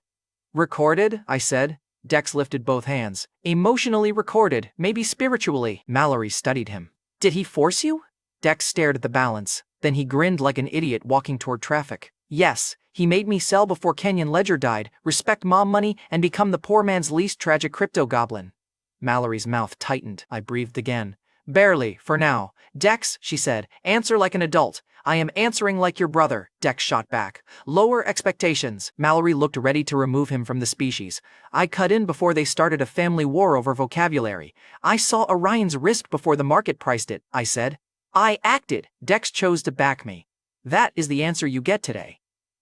Recorded? I said. Dex lifted both hands. Emotionally recorded, maybe spiritually. Mallory studied him. Did he force you? Dex stared at the balance. Then he grinned like an idiot walking toward traffic. Yes, he made me sell before Canyon Ledger died, respect mom money, and become the poor man's least tragic crypto goblin. Mallory's mouth tightened. I breathed again. Barely, for now. Dex, she said, answer like an adult. I am answering like your brother. Dex shot back. Lower expectations. Mallory looked ready to remove him from the species. I cut in before they started a family war over vocabulary. I saw Orion's risk before the market priced it, I said. I acted. Dex chose to back me. That is the answer you get today.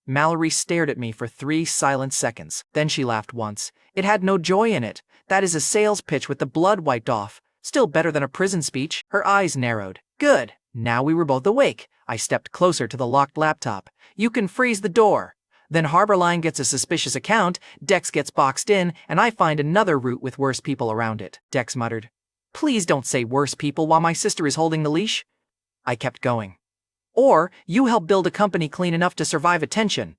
Mallory stared at me for 3 silent seconds. Then she laughed once. It had no joy in it. That is a sales pitch with the blood wiped off. Still better than a prison speech. Her eyes narrowed. Good. Now we were both awake. I stepped closer to the locked laptop. You can freeze the door. Then Harborline gets a suspicious account, Dex gets boxed in, and I find another route with worse people around it. Dex muttered. Please don't say worse people while my sister is holding the leash. I kept going. Or, you help build a company clean enough to survive attention.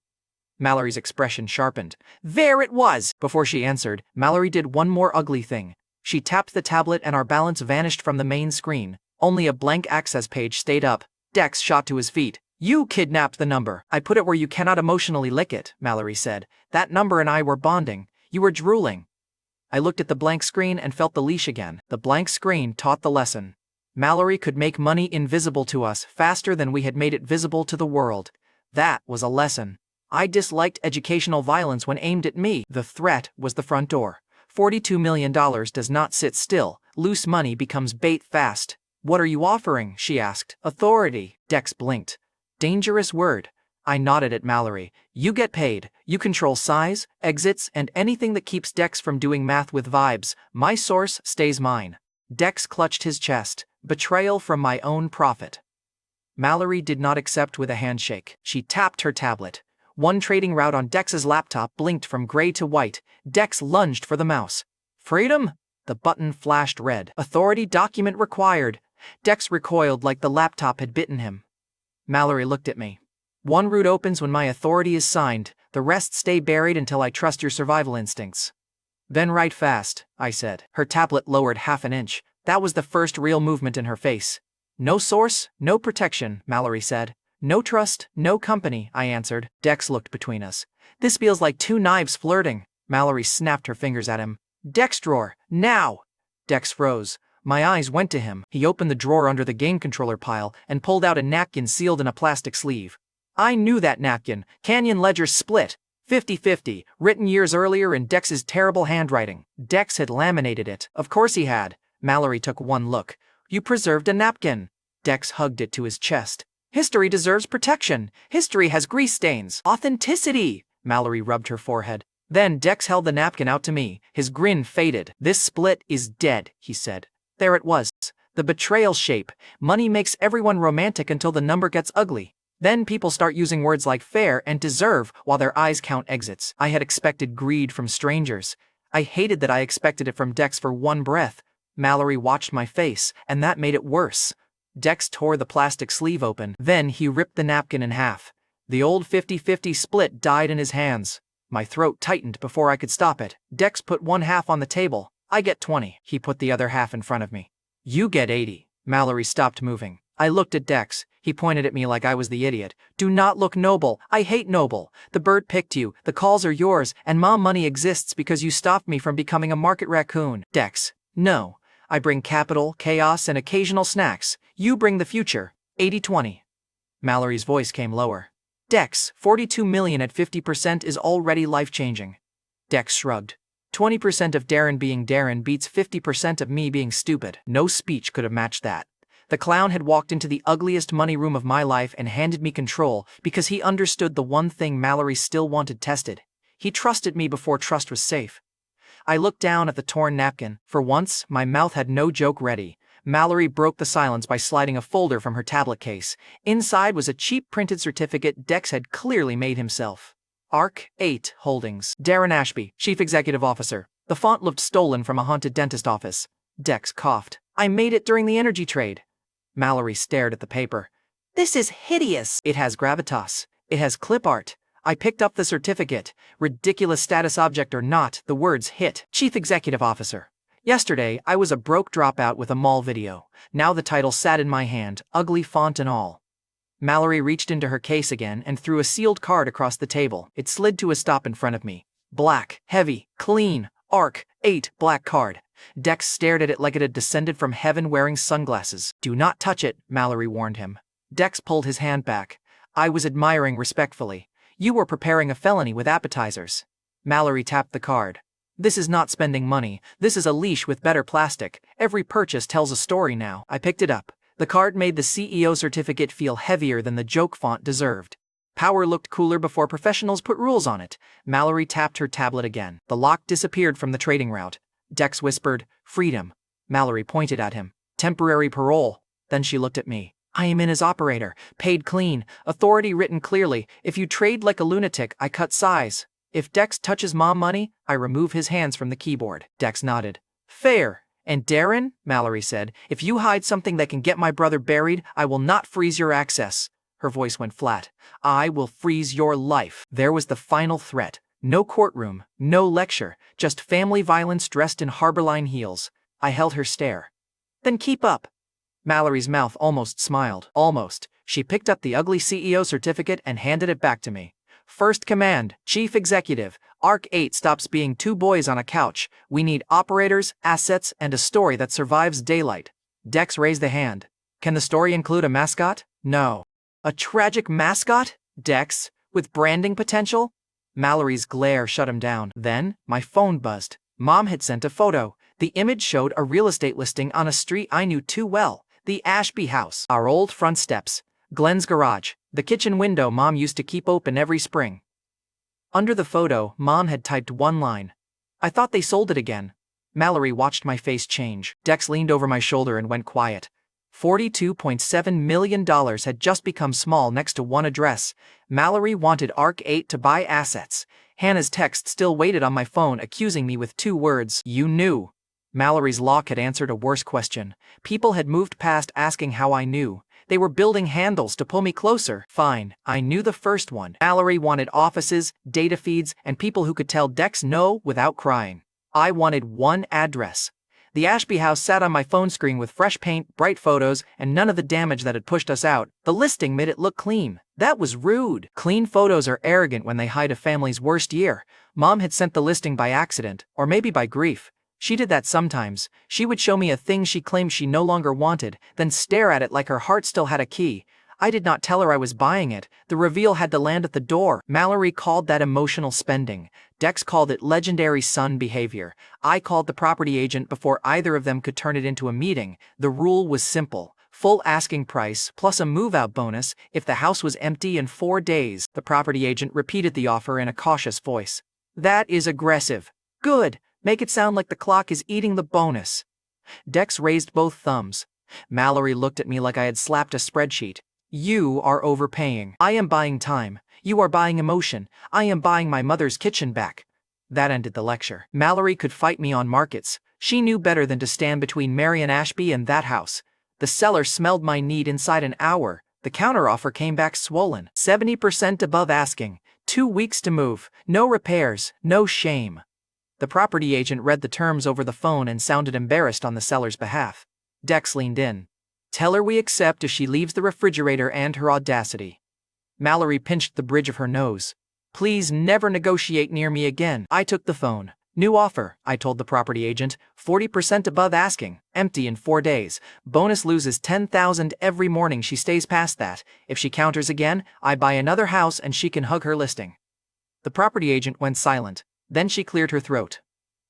Mallory's expression sharpened. There it was! Before she answered, Mallory did one more ugly thing. She tapped the tablet and our balance vanished from the main screen. Only a blank access page stayed up. Dex shot to his feet. You kidnapped the number. I put it where you cannot emotionally lick it, Mallory said. That number and I were bonding. You were drooling. I looked at the blank screen and felt the leash again. The blank screen taught the lesson. Mallory could make money invisible to us faster than we had made it visible to the world. That was a lesson. I disliked educational violence when aimed at me. The threat was the front door. $42 million does not sit still. Loose money becomes bait fast. What are you offering? She asked. Authority. Dex blinked. Dangerous word. I nodded at Mallory. You get paid. You control size, exits, and anything that keeps Dex from doing math with vibes. My source stays mine. Dex clutched his chest. Betrayal from my own profit. Mallory did not accept with a handshake. She tapped her tablet. One trading route on Dex's laptop blinked from gray to white. Dex lunged for the mouse. Freedom? The button flashed red. Authority document required. Dex recoiled like the laptop had bitten him. Mallory looked at me. One route opens when my authority is signed. The rest stay buried until I trust your survival instincts. Then write fast, I said. Her tablet lowered half an inch. That was the first real movement in her face. No source, no protection, Mallory said. No trust, no company, I answered. Dex looked between us. This feels like two knives flirting. Mallory snapped her fingers at him. Dex drawer, now! Dex froze. My eyes went to him. He opened the drawer under the game controller pile and pulled out a napkin sealed in a plastic sleeve. I knew that napkin. Canyon Ledger split. 50-50, written years earlier in Dex's terrible handwriting. Dex had laminated it. Of course he had. Mallory took one look. You preserved a napkin. Dex hugged it to his chest. History deserves protection. History has grease stains. Authenticity! Mallory rubbed her forehead. Then Dex held the napkin out to me. His grin faded. This split is dead, he said. There it was. The betrayal shape. Money makes everyone romantic until the number gets ugly. Then people start using words like fair and deserve while their eyes count exits. I had expected greed from strangers. I hated that I expected it from Dex for one breath. Mallory watched my face, and that made it worse. Dex tore the plastic sleeve open. Then he ripped the napkin in half. The old 50-50 split died in his hands. My throat tightened before I could stop it. Dex put one half on the table. I get 20. He put the other half in front of me. You get 80. Mallory stopped moving. I looked at Dex. He pointed at me like I was the idiot. Do not look noble. I hate noble. The bird picked you. The calls are yours. And mom money exists because you stopped me from becoming a market raccoon. Dex. No. I bring capital, chaos, and occasional snacks. You bring the future. 80-20. Mallory's voice came lower. Dex, 42 million at 50% is already life-changing. Dex shrugged. 20% of Darren being Darren beats 50% of me being stupid. No speech could have matched that. The clown had walked into the ugliest money room of my life and handed me control because he understood the one thing Mallory still wanted tested. He trusted me before trust was safe. I looked down at the torn napkin. For once, my mouth had no joke ready. Mallory broke the silence by sliding a folder from her tablet case. Inside was a cheap printed certificate Dex had clearly made himself. ARC 8 Holdings. Darren Ashby, Chief Executive Officer. The font looked stolen from a haunted dentist office. Dex coughed. I made it during the energy trade. Mallory stared at the paper. This is hideous. It has gravitas. It has clip art. I picked up the certificate. Ridiculous status object or not, the words hit. Chief Executive Officer. Yesterday, I was a broke dropout with a mall video. Now the title sat in my hand, ugly font and all. Mallory reached into her case again and threw a sealed card across the table. It slid to a stop in front of me. Black, heavy, clean, ARC 8 black card. Dex stared at it like it had descended from heaven wearing sunglasses. Do not touch it, Mallory warned him. Dex pulled his hand back. I was admiring respectfully. You were preparing a felony with appetizers. Mallory tapped the card. This is not spending money. This is a leash with better plastic. Every purchase tells a story now. I picked it up. The card made the CEO certificate feel heavier than the joke font deserved. Power looked cooler before professionals put rules on it. Mallory tapped her tablet again. The lock disappeared from the trading route. Dex whispered, freedom. Mallory pointed at him. Temporary parole. Then she looked at me. I am in as operator. Paid clean. Authority written clearly. If you trade like a lunatic, I cut size. If Dex touches mom money, I remove his hands from the keyboard. Dex nodded. Fair. And Darren, Mallory said, if you hide something that can get my brother buried, I will not freeze your access. Her voice went flat. I will freeze your life. There was the final threat. No courtroom, no lecture, just family violence dressed in Harborline heels. I held her stare. Then keep up. Mallory's mouth almost smiled. Almost. She picked up the ugly CEO certificate and handed it back to me. First command, Chief Executive, Arc 8 stops being two boys on a couch. We need operators, assets, and a story that survives daylight. Dex raised a hand. Can the story include a mascot? No. A tragic mascot? Dex, with branding potential? Mallory's glare shut him down. Then, my phone buzzed. Mom had sent a photo. The image showed a real estate listing on a street I knew too well. The Ashby house. Our old front steps. Glenn's garage. The kitchen window Mom used to keep open every spring. Under the photo, Mom had typed one line. I thought they sold it again. Mallory watched my face change. Dex leaned over my shoulder and went quiet. $42.7 million had just become small next to one address. Mallory wanted Arc 8 to buy assets. Hannah's text still waited on my phone, accusing me with 2 words. You knew. Mallory's lock had answered a worse question. People had moved past asking how I knew. They were building handles to pull me closer. Fine, I knew the first one. Mallory wanted offices, data feeds, and people who could tell Dex no without crying. I wanted one address. The Ashby house sat on my phone screen with fresh paint, bright photos, and none of the damage that had pushed us out. The listing made it look clean. That was rude. Clean photos are arrogant when they hide a family's worst year. Mom had sent the listing by accident, or maybe by grief. She did that sometimes. She would show me a thing she claimed she no longer wanted, then stare at it like her heart still had a key. I did not tell her I was buying it. The reveal had to land at the door. Mallory called that emotional spending. Dex called it legendary son behavior. I called the property agent before either of them could turn it into a meeting. The rule was simple. Full asking price, plus a move-out bonus, if the house was empty in 4 days. The property agent repeated the offer in a cautious voice. That is aggressive. Good. Make it sound like the clock is eating the bonus. Dex raised both thumbs. Mallory looked at me like I had slapped a spreadsheet. You are overpaying. I am buying time. You are buying emotion. I am buying my mother's kitchen back. That ended the lecture. Mallory could fight me on markets. She knew better than to stand between Marion Ashby and that house. The seller smelled my need inside an hour. The counteroffer came back swollen. 70% above asking. 2 weeks to move. No repairs. No shame. The property agent read the terms over the phone and sounded embarrassed on the seller's behalf. Dex leaned in. Tell her we accept if she leaves the refrigerator and her audacity. Mallory pinched the bridge of her nose. Please never negotiate near me again. I took the phone. New offer, I told the property agent. 40% above asking. Empty in 4 days. Bonus loses $10,000 every morning she stays past that. If she counters again, I buy another house and she can hug her listing. The property agent went silent. Then she cleared her throat.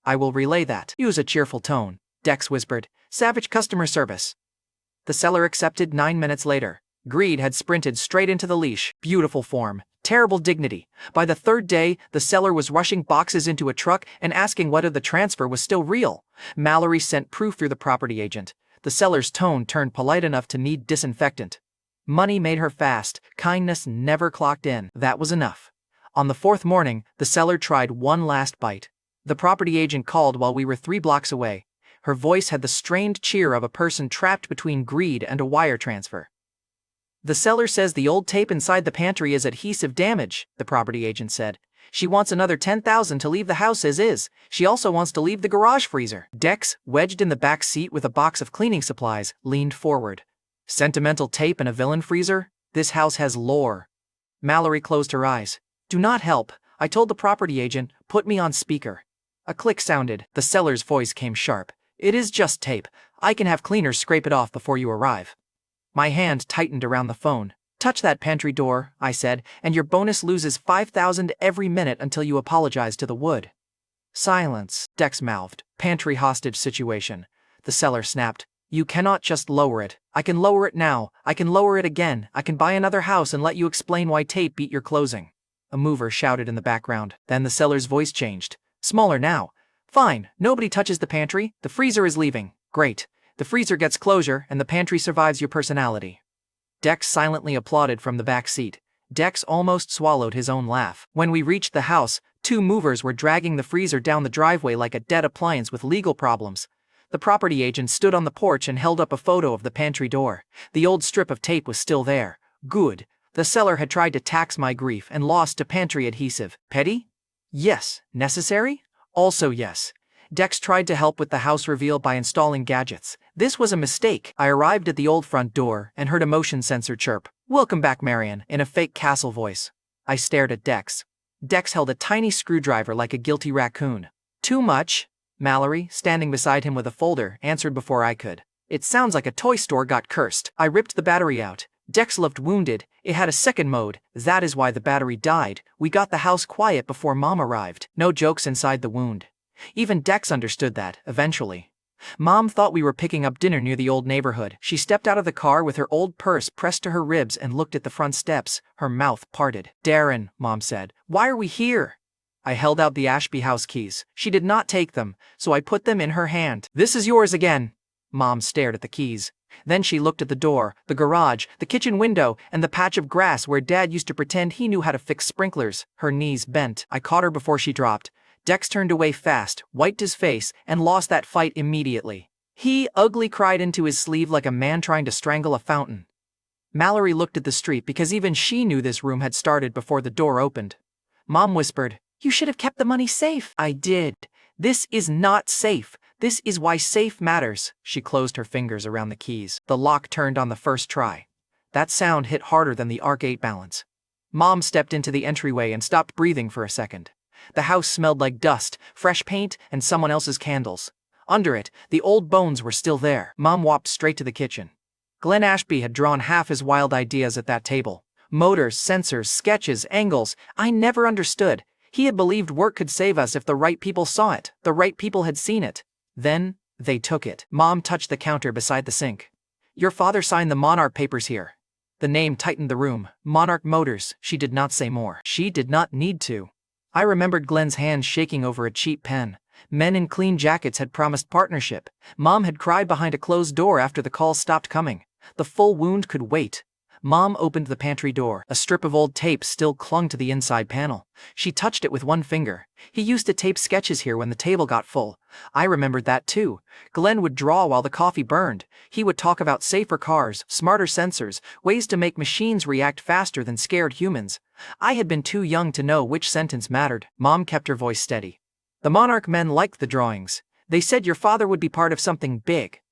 I will relay that. Use a cheerful tone. Dex whispered. Savage customer service. The seller accepted 9 minutes later. Greed had sprinted straight into the leash. Beautiful form. Terrible dignity. By the 3rd day, the seller was rushing boxes into a truck and asking whether the transfer was still real. Mallory sent proof through the property agent. The seller's tone turned polite enough to need disinfectant. Money made her fast. Kindness never clocked in. That was enough. On the 4th morning, the seller tried one last bite. The property agent called while we were 3 blocks away. Her voice had the strained cheer of a person trapped between greed and a wire transfer. The seller says the old tape inside the pantry is adhesive damage, the property agent said. She wants another $10,000 to leave the house as is. She also wants to leave the garage freezer. Dex, wedged in the back seat with a box of cleaning supplies, leaned forward. Sentimental tape and a villain freezer? This house has lore. Mallory closed her eyes. Do not help, I told the property agent. Put me on speaker. A click sounded. The seller's voice came sharp. It is just tape. I can have cleaners scrape it off before you arrive. My hand tightened around the phone. Touch that pantry door, I said, and your bonus loses $5,000 every minute until you apologize to the wood. Silence, Dex mouthed. Pantry hostage situation. The seller snapped. You cannot just lower it. I can lower it now. I can lower it again. I can buy another house and let you explain why tape beat your closing. A mover shouted in the background. Then the seller's voice changed. Smaller now. Fine, nobody touches the pantry. The freezer is leaving. Great. The freezer gets closure and the pantry survives your personality. Dex silently applauded from the back seat. Dex almost swallowed his own laugh. When we reached the house, 2 movers were dragging the freezer down the driveway like a dead appliance with legal problems. The property agent stood on the porch and held up a photo of the pantry door. The old strip of tape was still there. Good. The seller had tried to tax my grief and lost to pantry adhesive. Petty? Yes. Necessary? Also yes. Dex tried to help with the house reveal by installing gadgets. This was a mistake. I arrived at the old front door and heard a motion sensor chirp. "Welcome back, Marion," in a fake castle voice. I stared at Dex. Dex held a tiny screwdriver like a guilty raccoon. "Too much?" Mallory, standing beside him with a folder, answered before I could. "It sounds like a toy store got cursed." I ripped the battery out. Dex looked wounded. It had a second mode. That is why the battery died. We got the house quiet before Mom arrived. No jokes inside the wound. Even Dex understood that, eventually. Mom thought we were picking up dinner near the old neighborhood. She stepped out of the car with her old purse pressed to her ribs and looked at the front steps, her mouth parted. "Darren," Mom said, "why are we here?" I held out the Ashby house keys. She did not take them, so I put them in her hand. "This is yours again." Mom stared at the keys. Then she looked at the door, the garage, the kitchen window, and the patch of grass where Dad used to pretend he knew how to fix sprinklers. Her knees bent. I caught her before she dropped. Dex turned away fast, wiped his face, and lost that fight immediately. He ugly cried into his sleeve like a man trying to strangle a fountain. Mallory looked at the street because even she knew this room had started before the door opened. Mom whispered, "You should have kept the money safe." I did. "This is not safe. This is why safe matters." She closed her fingers around the keys. The lock turned on the first try. That sound hit harder than the Arc 8 balance. Mom stepped into the entryway and stopped breathing for a second. The house smelled like dust, fresh paint, and someone else's candles. Under it, the old bones were still there. Mom walked straight to the kitchen. Glenn Ashby had drawn half his wild ideas at that table. Motors, sensors, sketches, angles. I never understood. He had believed work could save us if the right people saw it. The right people had seen it. Then, they took it. Mom touched the counter beside the sink. "Your father signed the Monarch papers here." The name tightened the room. Monarch Motors. She did not say more. She did not need to. I remembered Glenn's hands shaking over a cheap pen. Men in clean jackets had promised partnership. Mom had cried behind a closed door after the calls stopped coming. The full wound could wait. Mom opened the pantry door. A strip of old tape still clung to the inside panel. She touched it with one finger. He used to tape sketches here when the table got full. I remembered that too. Glenn would draw while the coffee burned. He would talk about safer cars, smarter sensors, ways to make machines react faster than scared humans. I had been too young to know which sentence mattered. Mom kept her voice steady. "The Monarch men liked the drawings. They said your father would be part of something big."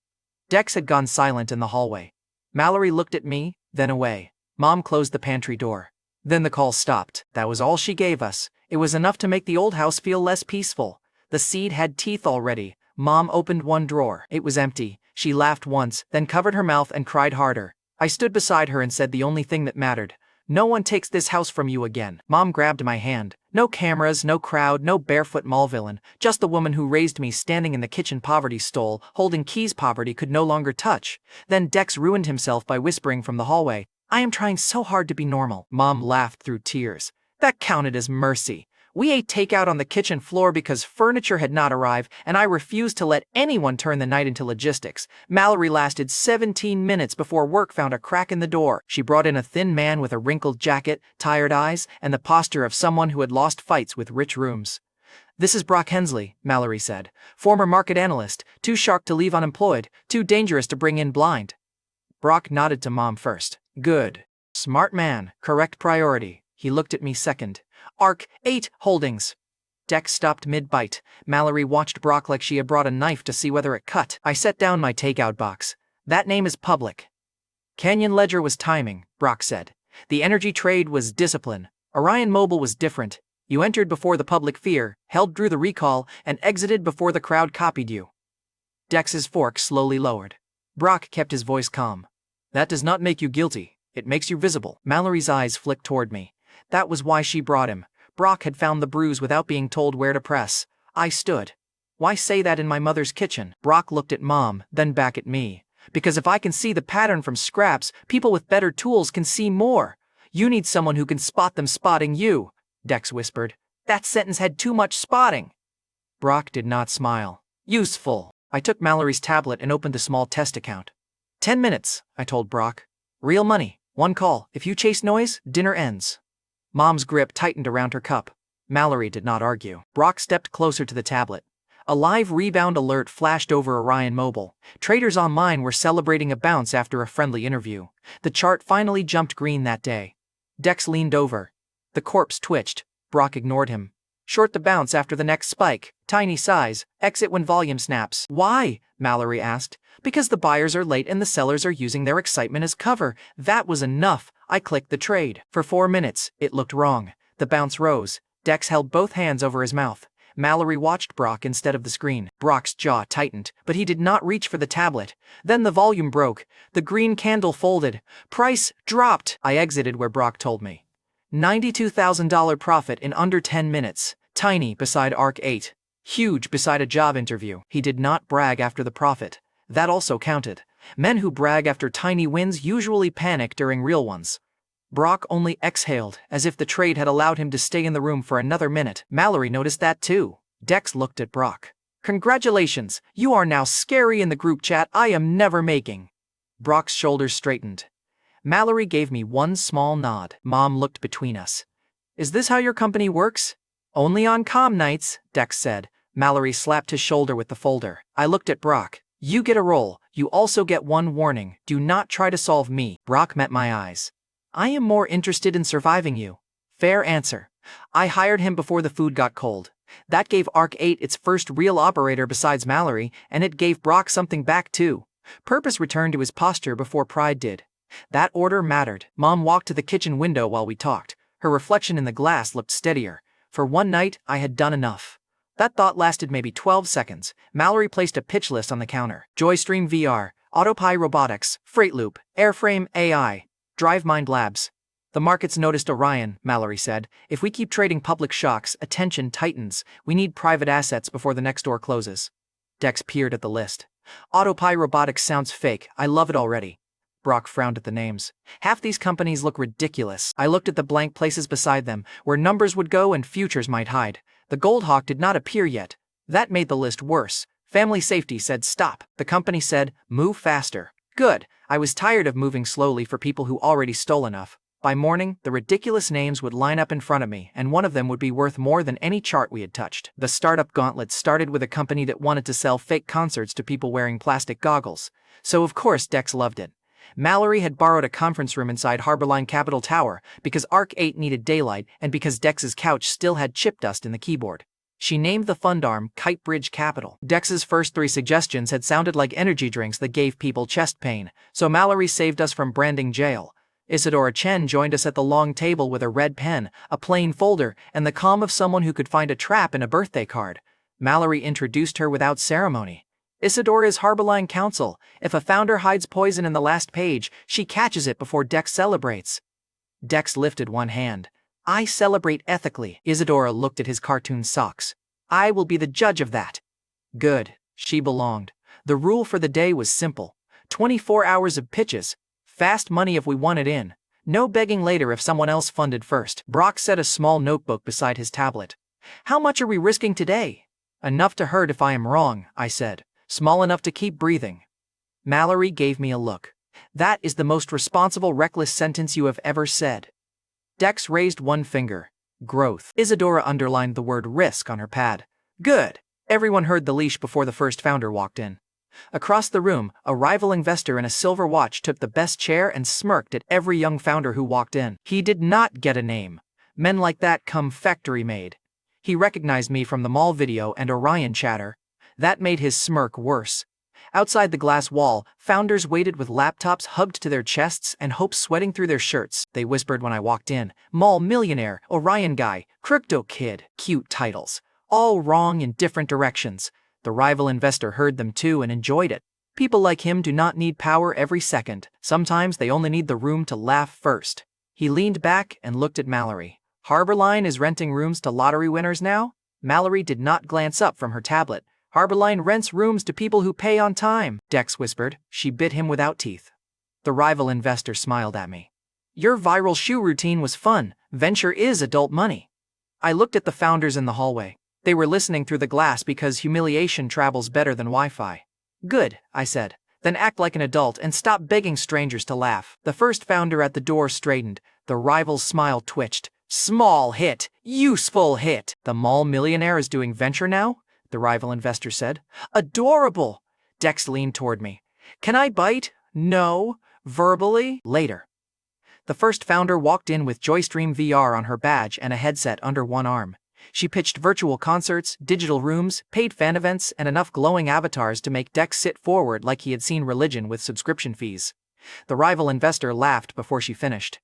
Dex had gone silent in the hallway. Mallory looked at me, then away. Mom closed the pantry door. Then the call stopped. That was all she gave us. It was enough to make the old house feel less peaceful. The seed had teeth already. Mom opened one drawer. It was empty. She laughed once, then covered her mouth and cried harder. I stood beside her and said the only thing that mattered. "No one takes this house from you again." Mom grabbed my hand. No cameras, no crowd, no barefoot mall villain. Just the woman who raised me standing in the kitchen poverty stole, holding keys poverty could no longer touch. Then Dex ruined himself by whispering from the hallway, "I am trying so hard to be normal." Mom laughed through tears. "That counted as mercy. We ate takeout on the kitchen floor because furniture had not arrived, and I refused to let anyone turn the night into logistics." Mallory lasted 17 minutes before work found a crack in the door. She brought in a thin man with a wrinkled jacket, tired eyes, and the posture of someone who had lost fights with rich rooms. "This is Brock Hensley," Mallory said. "Former market analyst, too sharp to leave unemployed, too dangerous to bring in blind." Brock nodded to Mom first. "Good. Smart man, correct priority." He looked at me second. "Arc 8 Holdings." Dex stopped mid-bite. Mallory watched Brock like she had brought a knife to see whether it cut. I set down my takeout box. "That name is public." Canyon Ledger was timing, Brock said. The energy trade was discipline. Orion Mobile was different. You entered before the public fear, held through the recall, and exited before the crowd copied you. Dex's fork slowly lowered. Brock kept his voice calm. "That does not make you guilty. It makes you visible." Mallory's eyes flicked toward me. That was why she brought him. Brock had found the bruise without being told where to press. I stood. "Why say that in my mother's kitchen?" Brock looked at Mom, then back at me. "Because if I can see the pattern from scraps, people with better tools can see more. You need someone who can spot them spotting you," Dex whispered. "That sentence had too much spotting." Brock did not smile. "Useful." I took Mallory's tablet and opened a small test account. 10 minutes, I told Brock. "Real money. One call. If you chase noise, dinner ends." Mom's grip tightened around her cup. Mallory did not argue. Brock stepped closer to the tablet. A live rebound alert flashed over Orion Mobile. Traders online were celebrating a bounce after a friendly interview. The chart finally jumped green that day. Dex leaned over. The corpse twitched. Brock ignored him. Short the bounce after the next spike. Tiny size. Exit when volume snaps. Why? Mallory asked. Because the buyers are late and the sellers are using their excitement as cover. That was enough. I clicked the trade. For 4 minutes, it looked wrong. The bounce rose. Dex held both hands over his mouth. Mallory watched Brock instead of the screen. Brock's jaw tightened, but he did not reach for the tablet. Then the volume broke. The green candle folded. Price dropped. I exited where Brock told me. $92,000 profit in under 10 minutes. Tiny beside Arc 8. Huge beside a job interview. He did not brag after the profit. That also counted. Men who brag after tiny wins usually panic during real ones. Brock only exhaled, as if the trade had allowed him to stay in the room for another minute. Mallory noticed that too. Dex looked at Brock. Congratulations, you are now scary in the group chat I am never making. Brock's shoulders straightened. Mallory gave me one small nod. Mom looked between us. Is this how your company works? Only on calm nights, Dex said. Mallory slapped his shoulder with the folder. I looked at Brock. You get a roll. You also get one warning. Do not try to solve me. Brock met my eyes. I am more interested in surviving you. Fair answer. I hired him before the food got cold. That gave Arc 8 its first real operator besides Mallory, and it gave Brock something back too. Purpose returned to his posture before pride did. That order mattered. Mom walked to the kitchen window while we talked. Her reflection in the glass looked steadier. For one night, I had done enough. That thought lasted maybe 12 seconds. Mallory placed a pitch list on the counter. Joystream VR, Autopie Robotics, Freight Loop, Airframe AI, DriveMind Labs. The markets noticed Orion, Mallory said. If we keep trading public shocks, attention tightens. We need private assets before the next door closes. Dex peered at the list. Autopie Robotics sounds fake. I love it already. Brock frowned at the names. Half these companies look ridiculous. I looked at the blank places beside them, where numbers would go and futures might hide. The Goldhawk did not appear yet. That made the list worse. Family Safety said stop. The company said, move faster. Good. I was tired of moving slowly for people who already stole enough. By morning, the ridiculous names would line up in front of me, and one of them would be worth more than any chart we had touched. The startup gauntlet started with a company that wanted to sell fake concerts to people wearing plastic goggles. So of course Dex loved it. Mallory had borrowed a conference room inside Harborline Capital Tower because Arc 8 needed daylight and because Dex's couch still had chip dust in the keyboard. She named the fund arm Kite Bridge Capital. Dex's first 3 suggestions had sounded like energy drinks that gave people chest pain, so Mallory saved us from branding jail. Isadora Chen joined us at the long table with a red pen, a plain folder, and the calm of someone who could find a trap in a birthday card. Mallory introduced her without ceremony. Isadora is Harborline counsel. If a founder hides poison in the last page, she catches it before Dex celebrates. Dex lifted one hand. I celebrate ethically. Isadora looked at his cartoon socks. I will be the judge of that. Good. She belonged. The rule for the day was simple. 24 hours of pitches. Fast money if we want it in. No begging later if someone else funded first. Brock set a small notebook beside his tablet. How much are we risking today? Enough to hurt if I am wrong, I said. Small enough to keep breathing. Mallory gave me a look. That is the most responsible, reckless sentence you have ever said. Dex raised one finger. Growth. Isadora underlined the word risk on her pad. Good. Everyone heard the leash before the first founder walked in. Across the room, a rival investor in a silver watch took the best chair and smirked at every young founder who walked in. He did not get a name. Men like that come factory-made. He recognized me from the mall video and Orion chatter. That made his smirk worse. Outside the glass wall, founders waited with laptops hugged to their chests and hope sweating through their shirts. They whispered when I walked in. Mall millionaire, Orion guy, crypto kid. Cute titles. All wrong in different directions. The rival investor heard them too and enjoyed it. People like him do not need power every second. Sometimes they only need the room to laugh first. He leaned back and looked at Mallory. Harborline is renting rooms to lottery winners now? Mallory did not glance up from her tablet. Harborline rents rooms to people who pay on time, Dex whispered. She bit him without teeth. The rival investor smiled at me. Your viral shoe routine was fun. Venture is adult money. I looked at the founders in the hallway. They were listening through the glass because humiliation travels better than Wi-Fi. Good, I said. Then act like an adult and stop begging strangers to laugh. The first founder at the door straightened. The rival's smile twitched. Small hit. Useful hit. The mall millionaire is doing venture now? The rival investor said. Adorable. Dex leaned toward me. Can I bite? No. Verbally? Later. The first founder walked in with Joystream VR on her badge and a headset under one arm. She pitched virtual concerts, digital rooms, paid fan events, and enough glowing avatars to make Dex sit forward like he had seen religion with subscription fees. The rival investor laughed before she finished.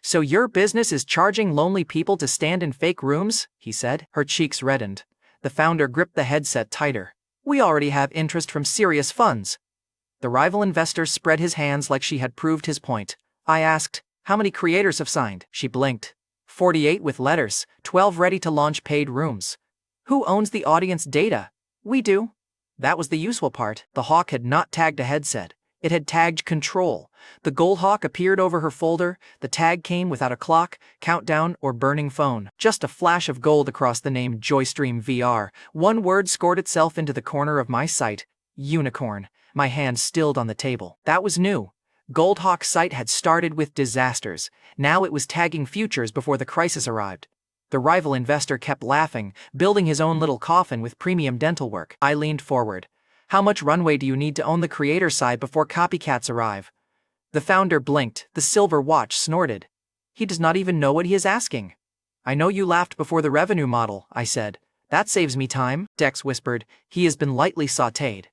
"So your business is charging lonely people to stand in fake rooms?" he said. Her cheeks reddened. The founder gripped the headset tighter. "We already have interest from serious funds." The rival investor spread his hands like she had proved his point. I asked, "How many creators have signed?" She blinked. 48 with letters, 12 ready to launch paid rooms. "Who owns the audience data?" "We do." That was the useful part. The hawk had not tagged a headset. It had tagged control. The gold hawk appeared over her folder. The tag came without a clock, countdown, or burning phone. Just a flash of gold across the name Joystream VR. One word scored itself into the corner of my sight. Unicorn. My hand stilled on the table. That was new. Goldhawk's site had started with disasters. Now it was tagging futures before the crisis arrived. The rival investor kept laughing, building his own little coffin with premium dental work. I leaned forward. "How much runway do you need to own the creator side before copycats arrive?" The founder blinked. The silver watch snorted. "He does not even know what he is asking." "I know you laughed before the revenue model," I said. "That saves me time." Dex whispered. "He has been lightly sautéed."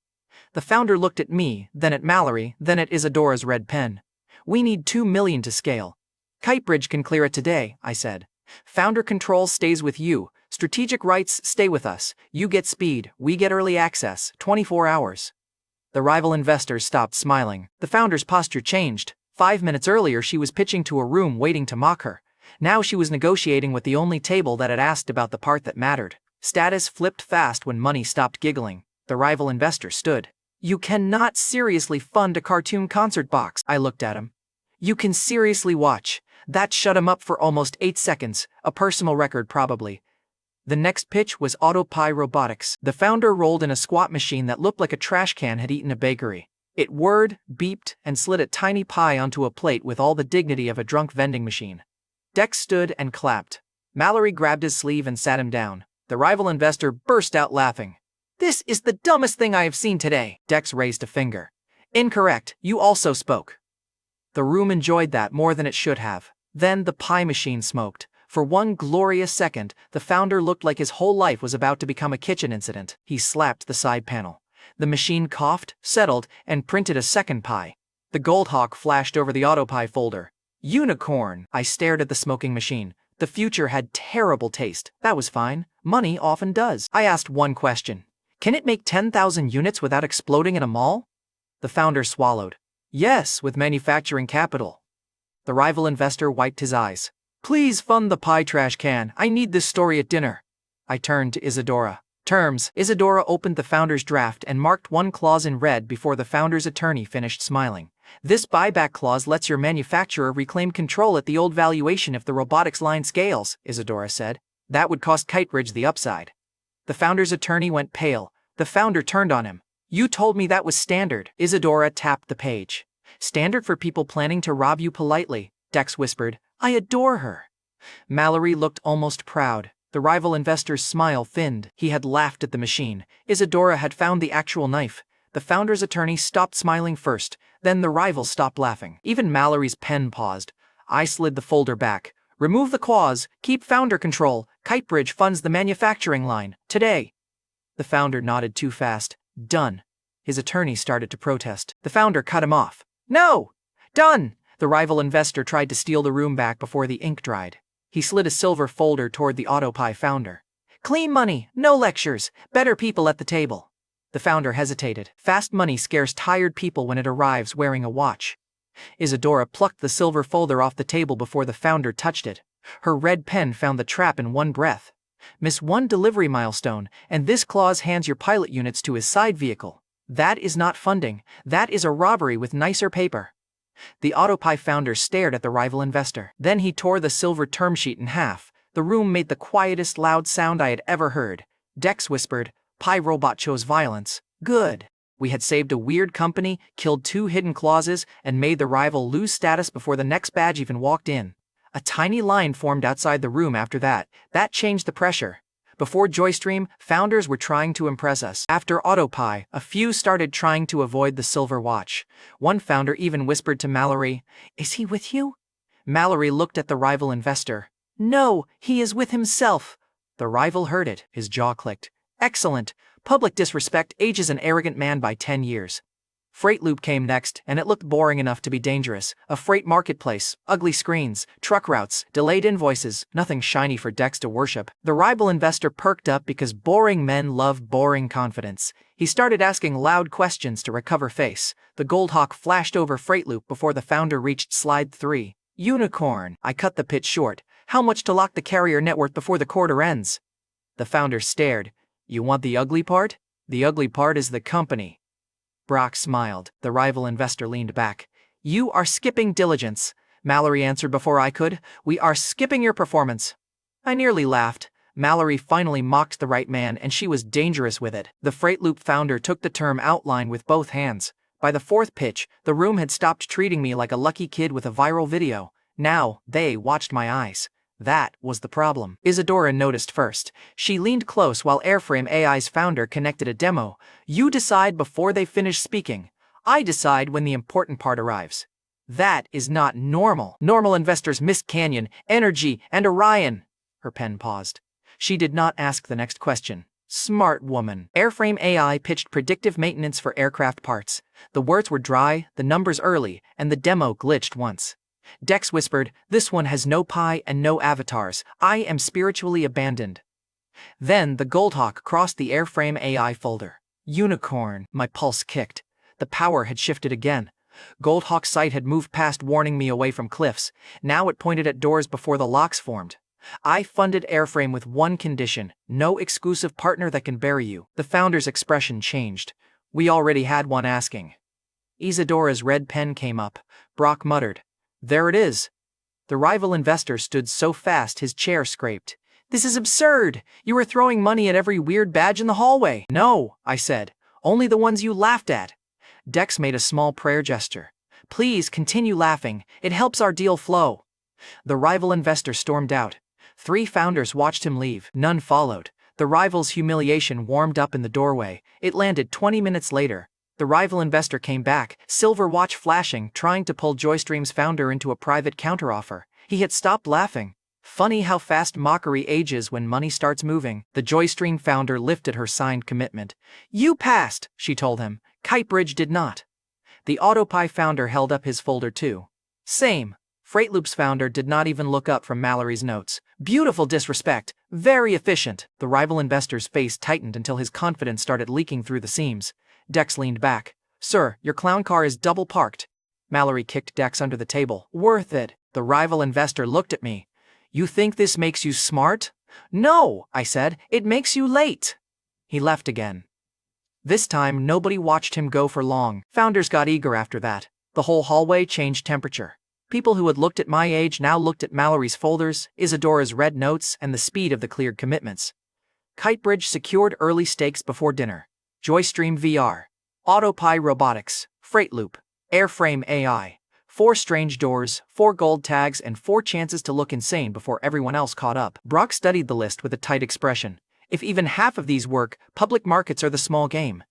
The founder looked at me, then at Mallory, then at Isadora's red pen. "We need 2 million to scale." "Kitebridge can clear it today," I said. "Founder control stays with you. Strategic rights stay with us. You get speed, we get early access, 24 hours. The rival investors stopped smiling. The founder's posture changed. 5 minutes earlier she was pitching to a room waiting to mock her. Now she was negotiating with the only table that had asked about the part that mattered. Status flipped fast when money stopped giggling. The rival investor stood. "You cannot seriously fund a cartoon concert box." I looked at him. "You can seriously watch." That shut him up for almost 8 seconds, a personal record probably. The next pitch was AutoPie Robotics. The founder rolled in a squat machine that looked like a trash can had eaten a bakery. It whirred, beeped, and slid a tiny pie onto a plate with all the dignity of a drunk vending machine. Dex stood and clapped. Mallory grabbed his sleeve and sat him down. The rival investor burst out laughing. "This is the dumbest thing I have seen today." Dex raised a finger. "Incorrect, you also spoke." The room enjoyed that more than it should have. Then the pie machine smoked. For one glorious second, the founder looked like his whole life was about to become a kitchen incident. He slapped the side panel. The machine coughed, settled, and printed a second pie. The Goldhawk flashed over the AutoPie folder. "Unicorn." I stared at the smoking machine. The future had terrible taste. That was fine. Money often does. I asked one question. "Can it make 10,000 units without exploding in a mall?" The founder swallowed. "Yes, with manufacturing capital." The rival investor wiped his eyes. "Please fund the pie trash can. I need this story at dinner." I turned to Isadora. "Terms." Isadora opened the founder's draft and marked one clause in red before the founder's attorney finished smiling. "This buyback clause lets your manufacturer reclaim control at the old valuation if the robotics line scales," Isadora said. "That would cost Kitebridge the upside." The founder's attorney went pale. The founder turned on him. "You told me that was standard." Isadora tapped the page. "Standard for people planning to rob you politely," Dex whispered. "I adore her." Mallory looked almost proud. The rival investor's smile thinned. He had laughed at the machine. Isadora had found the actual knife. The founder's attorney stopped smiling first, then the rival stopped laughing. Even Mallory's pen paused. I slid the folder back. "Remove the clause, keep founder control. Kitebridge funds the manufacturing line, today." The founder nodded too fast. "Done." His attorney started to protest. The founder cut him off. "No! Done!" The rival investor tried to steal the room back before the ink dried. He slid a silver folder toward the AutoPie founder. "Clean money, no lectures, better people at the table." The founder hesitated. Fast money scares tired people when it arrives wearing a watch. Isadora plucked the silver folder off the table before the founder touched it. Her red pen found the trap in one breath. "Miss one delivery milestone, and this clause hands your pilot units to his side vehicle. That is not funding, that is a robbery with nicer paper." The AutoPie founder stared at the rival investor. Then he tore the silver term sheet in half. The room made the quietest loud sound I had ever heard. Dex whispered, "Pie robot chose violence. Good." We had saved a weird company, killed 2 hidden clauses, and made the rival lose status before the next badge even walked in. A tiny line formed outside the room after that. That changed the pressure. Before Joystream, founders were trying to impress us. After AutoPie, a few started trying to avoid the silver watch. One founder even whispered to Mallory, "Is he with you?" Mallory looked at the rival investor. No, he is with himself. The rival heard it, his jaw clicked. Excellent. Public disrespect ages an arrogant man by 10 years. Freight Loop came next, and it looked boring enough to be dangerous. A freight marketplace, ugly screens, truck routes, delayed invoices, nothing shiny for Dex to worship. The rival investor perked up because boring men love boring confidence. He started asking loud questions to recover face. The Goldhawk flashed over Freight Loop before the founder reached slide 3. Unicorn. I cut the pitch short. How much to lock the carrier net worth before the quarter ends? The founder stared. You want the ugly part? The ugly part is the company. Brock smiled. The rival investor leaned back. You are skipping diligence. Mallory answered before I could. We are skipping your performance. I nearly laughed. Mallory finally mocked the right man, and she was dangerous with it. The Freight Loop founder took the term outline with both hands. By the fourth pitch, the room had stopped treating me like a lucky kid with a viral video. Now, they watched my eyes. That was the problem. Isadora noticed first. She leaned close while Airframe AI's founder connected a demo. You decide before they finish speaking. I decide when the important part arrives. That is not normal. Normal investors miss Canyon, Energy, and Orion. Her pen paused. She did not ask the next question. Smart woman. Airframe AI pitched predictive maintenance for aircraft parts. The words were dry, the numbers early, and the demo glitched once. Dex whispered, this one has no pie and no avatars. I am spiritually abandoned. Then the Goldhawk crossed the Airframe AI folder. Unicorn. My pulse kicked. The power had shifted again. Goldhawk's sight had moved past warning me away from cliffs. Now it pointed at doors before the locks formed. I funded Airframe with one condition. No exclusive partner that can bury you. The founder's expression changed. We already had one asking. Isadora's red pen came up. Brock muttered. There it is. The rival investor stood so fast his chair scraped. This is absurd. You are throwing money at every weird badge in the hallway. No, I said. Only the ones you laughed at. Dex made a small prayer gesture. Please continue laughing. It helps our deal flow. The rival investor stormed out. 3 founders watched him leave. None followed. The rival's humiliation warmed up in the doorway. It landed 20 minutes later. The rival investor came back, silver watch flashing, trying to pull Joystream's founder into a private counteroffer. He had stopped laughing. Funny how fast mockery ages when money starts moving. The Joystream founder lifted her signed commitment. You passed, she told him. Kitebridge did not. The AutoPie founder held up his folder too. Same. Freight Loop's founder did not even look up from Mallory's notes. Beautiful disrespect. Very efficient. The rival investor's face tightened until his confidence started leaking through the seams. Dex leaned back. Sir, your clown car is double parked. Mallory kicked Dex under the table. Worth it. The rival investor looked at me. You think this makes you smart? No, I said. It makes you late. He left again. This time, nobody watched him go for long. Founders got eager after that. The whole hallway changed temperature. People who had looked at my age now looked at Mallory's folders, Isadora's red notes, and the speed of the cleared commitments. Kitebridge secured early stakes before dinner. Joystream VR, AutoPie Robotics, Freight Loop, Airframe AI, 4 strange doors, 4 gold tags, and 4 chances to look insane before everyone else caught up. Brock studied the list with a tight expression. If even half of these work, public markets are the small game.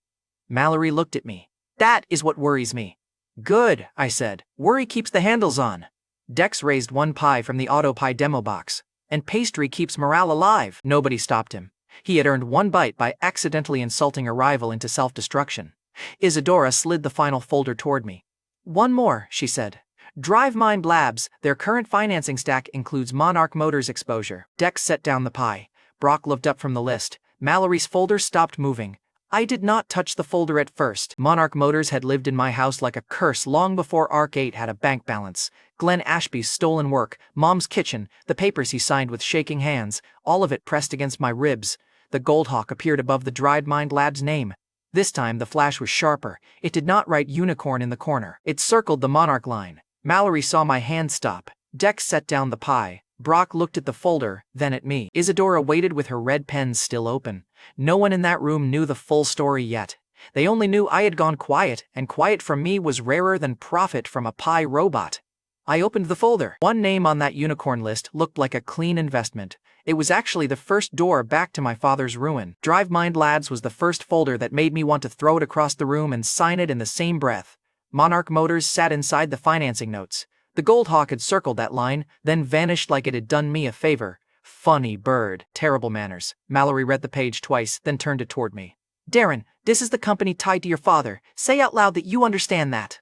Mallory looked at me. That is what worries me. Good, I said. Worry keeps the handles on. Dex raised 1 pie from the AutoPie demo box. And pastry keeps morale alive. Nobody stopped him. He had earned 1 bite by accidentally insulting a rival into self-destruction. Isadora slid the final folder toward me. 1 more, she said. DriveMind Labs, their current financing stack includes Monarch Motors exposure. Dex set down the pie. Brock looked up from the list. Mallory's folder stopped moving. I did not touch the folder at first. Monarch Motors had lived in my house like a curse long before Arc 8 had a bank balance. Glenn Ashby's stolen work, Mom's kitchen, the papers he signed with shaking hands, all of it pressed against my ribs. The Goldhawk appeared above the DriveMind Labs name. This time the flash was sharper. It did not write unicorn in the corner. It circled the Monarch line. Mallory saw my hand stop. Dex set down the pie. Brock looked at the folder, then at me. Isadora waited with her red pens still open. No one in that room knew the full story yet. They only knew I had gone quiet, and quiet from me was rarer than profit from a pie robot. I opened the folder. 1 name on that unicorn list looked like a clean investment. It was actually the first door back to my father's ruin. DriveMind Labs was the first folder that made me want to throw it across the room and sign it in the same breath. Monarch Motors sat inside the financing notes. The gold hawk had circled that line, then vanished like it had done me a favor. Funny bird. Terrible manners. Mallory read the page twice, then turned it toward me. Darren, this is the company tied to your father. Say out loud that you understand that.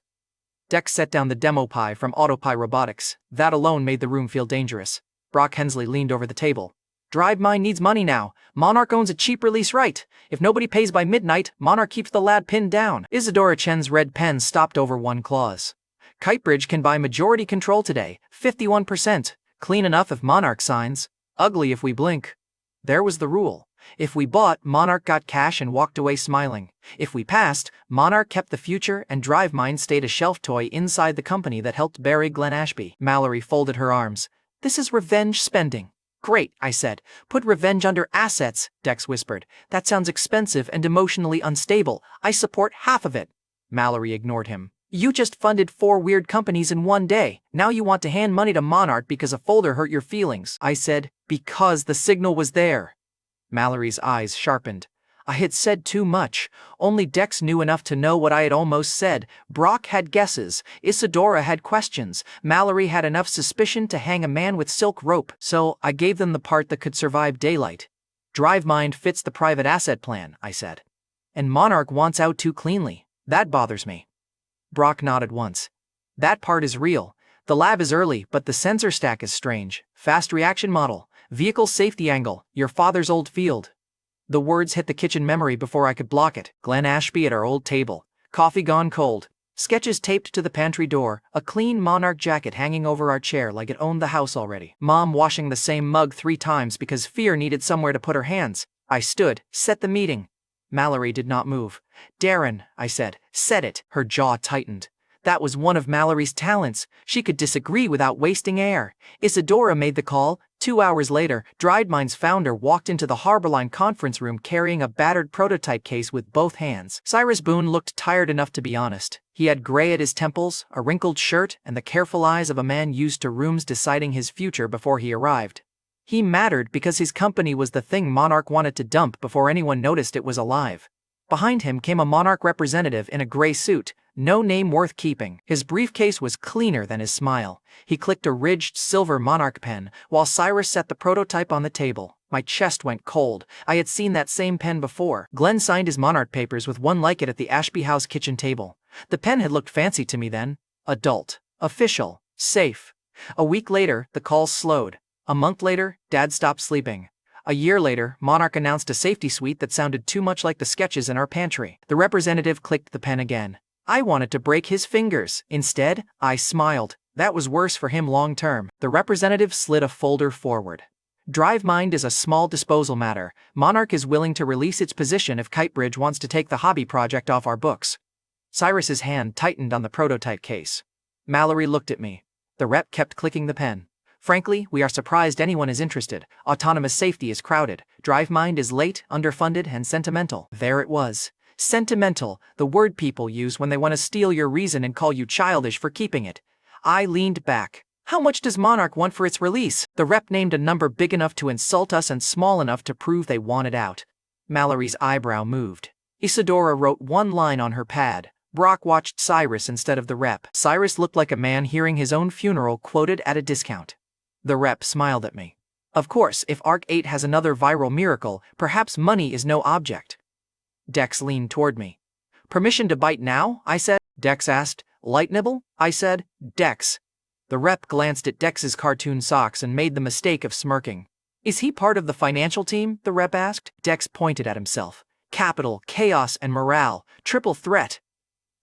Dex set down the demo pie from Autopie Robotics. That alone made the room feel dangerous. Brock Hensley leaned over the table. Drive Mine needs money now. Monarch owns a cheap release right. If nobody pays by midnight, Monarch keeps the lad pinned down. Isadora Chen's red pen stopped over one clause. Kitebridge can buy majority control today, 51%. Clean enough if Monarch signs. Ugly if we blink. There was the rule. If we bought, Monarch got cash and walked away smiling. If we passed, Monarch kept the future and Drive Mine stayed a shelf toy inside the company that helped bury Glenn Ashby. Mallory folded her arms. This is revenge spending. Great, I said. Put revenge under assets, Dex whispered. That sounds expensive and emotionally unstable. I support half of it. Mallory ignored him. You just funded 4 weird companies in one day. Now you want to hand money to Monarch because a folder hurt your feelings. I said, because the signal was there. Mallory's eyes sharpened. I had said too much. Only Dex knew enough to know what I had almost said. Brock had guesses. Isadora had questions. Mallory had enough suspicion to hang a man with silk rope. So I gave them the part that could survive daylight. Drive Mind fits the private asset plan, I said. And Monarch wants out too cleanly. That bothers me. Brock nodded once. That part is real. The lab is early, but the sensor stack is strange. Fast reaction model. Vehicle safety angle. Your father's old field. The words hit the kitchen memory before I could block it. Glenn Ashby at our old table. Coffee gone cold. Sketches taped to the pantry door. A clean Monarch jacket hanging over our chair like it owned the house already. Mom washing the same mug 3 times because fear needed somewhere to put her hands. I stood, set the meeting. Mallory did not move. Darren, I said, set it. Her jaw tightened. That was one of Mallory's talents. She could disagree without wasting air. Isadora made the call. 2 hours later, Drive Mine's founder walked into the Harborline conference room carrying a battered prototype case with both hands. Cyrus Boone looked tired enough to be honest. He had gray at his temples, a wrinkled shirt, and the careful eyes of a man used to rooms deciding his future before he arrived. He mattered because his company was the thing Monarch wanted to dump before anyone noticed it was alive. Behind him came a Monarch representative in a gray suit, no name worth keeping. His briefcase was cleaner than his smile. He clicked a ridged silver Monarch pen, while Cyrus set the prototype on the table. My chest went cold. I had seen that same pen before. Glenn signed his Monarch papers with one like it at the Ashby House kitchen table. The pen had looked fancy to me then. Adult. Official. Safe. A week later, the calls slowed. A month later, Dad stopped sleeping. A year later, Monarch announced a safety suite that sounded too much like the sketches in our pantry. The representative clicked the pen again. I wanted to break his fingers. Instead, I smiled. That was worse for him long term. The representative slid a folder forward. Drive Mind is a small disposal matter. Monarch is willing to release its position if Kitebridge wants to take the hobby project off our books. Cyrus's hand tightened on the prototype case. Mallory looked at me. The rep kept clicking the pen. Frankly, we are surprised anyone is interested. Autonomous safety is crowded. Drive Mind is late, underfunded, and sentimental. There it was. Sentimental, the word people use when they want to steal your reason and call you childish for keeping it. I leaned back. How much does Monarch want for its release? The rep named a number big enough to insult us and small enough to prove they wanted out. Mallory's eyebrow moved. Isadora wrote one line on her pad. Brock watched Cyrus instead of the rep. Cyrus looked like a man hearing his own funeral quoted at a discount. The rep smiled at me. Of course, if Arc 8 has another viral miracle, perhaps money is no object. Dex leaned toward me. Permission to bite now? I said. Dex asked. Light nibble? I said. Dex. The rep glanced at Dex's cartoon socks and made the mistake of smirking. Is he part of the financial team? The rep asked. Dex pointed at himself. Capital, chaos, and morale. Triple threat.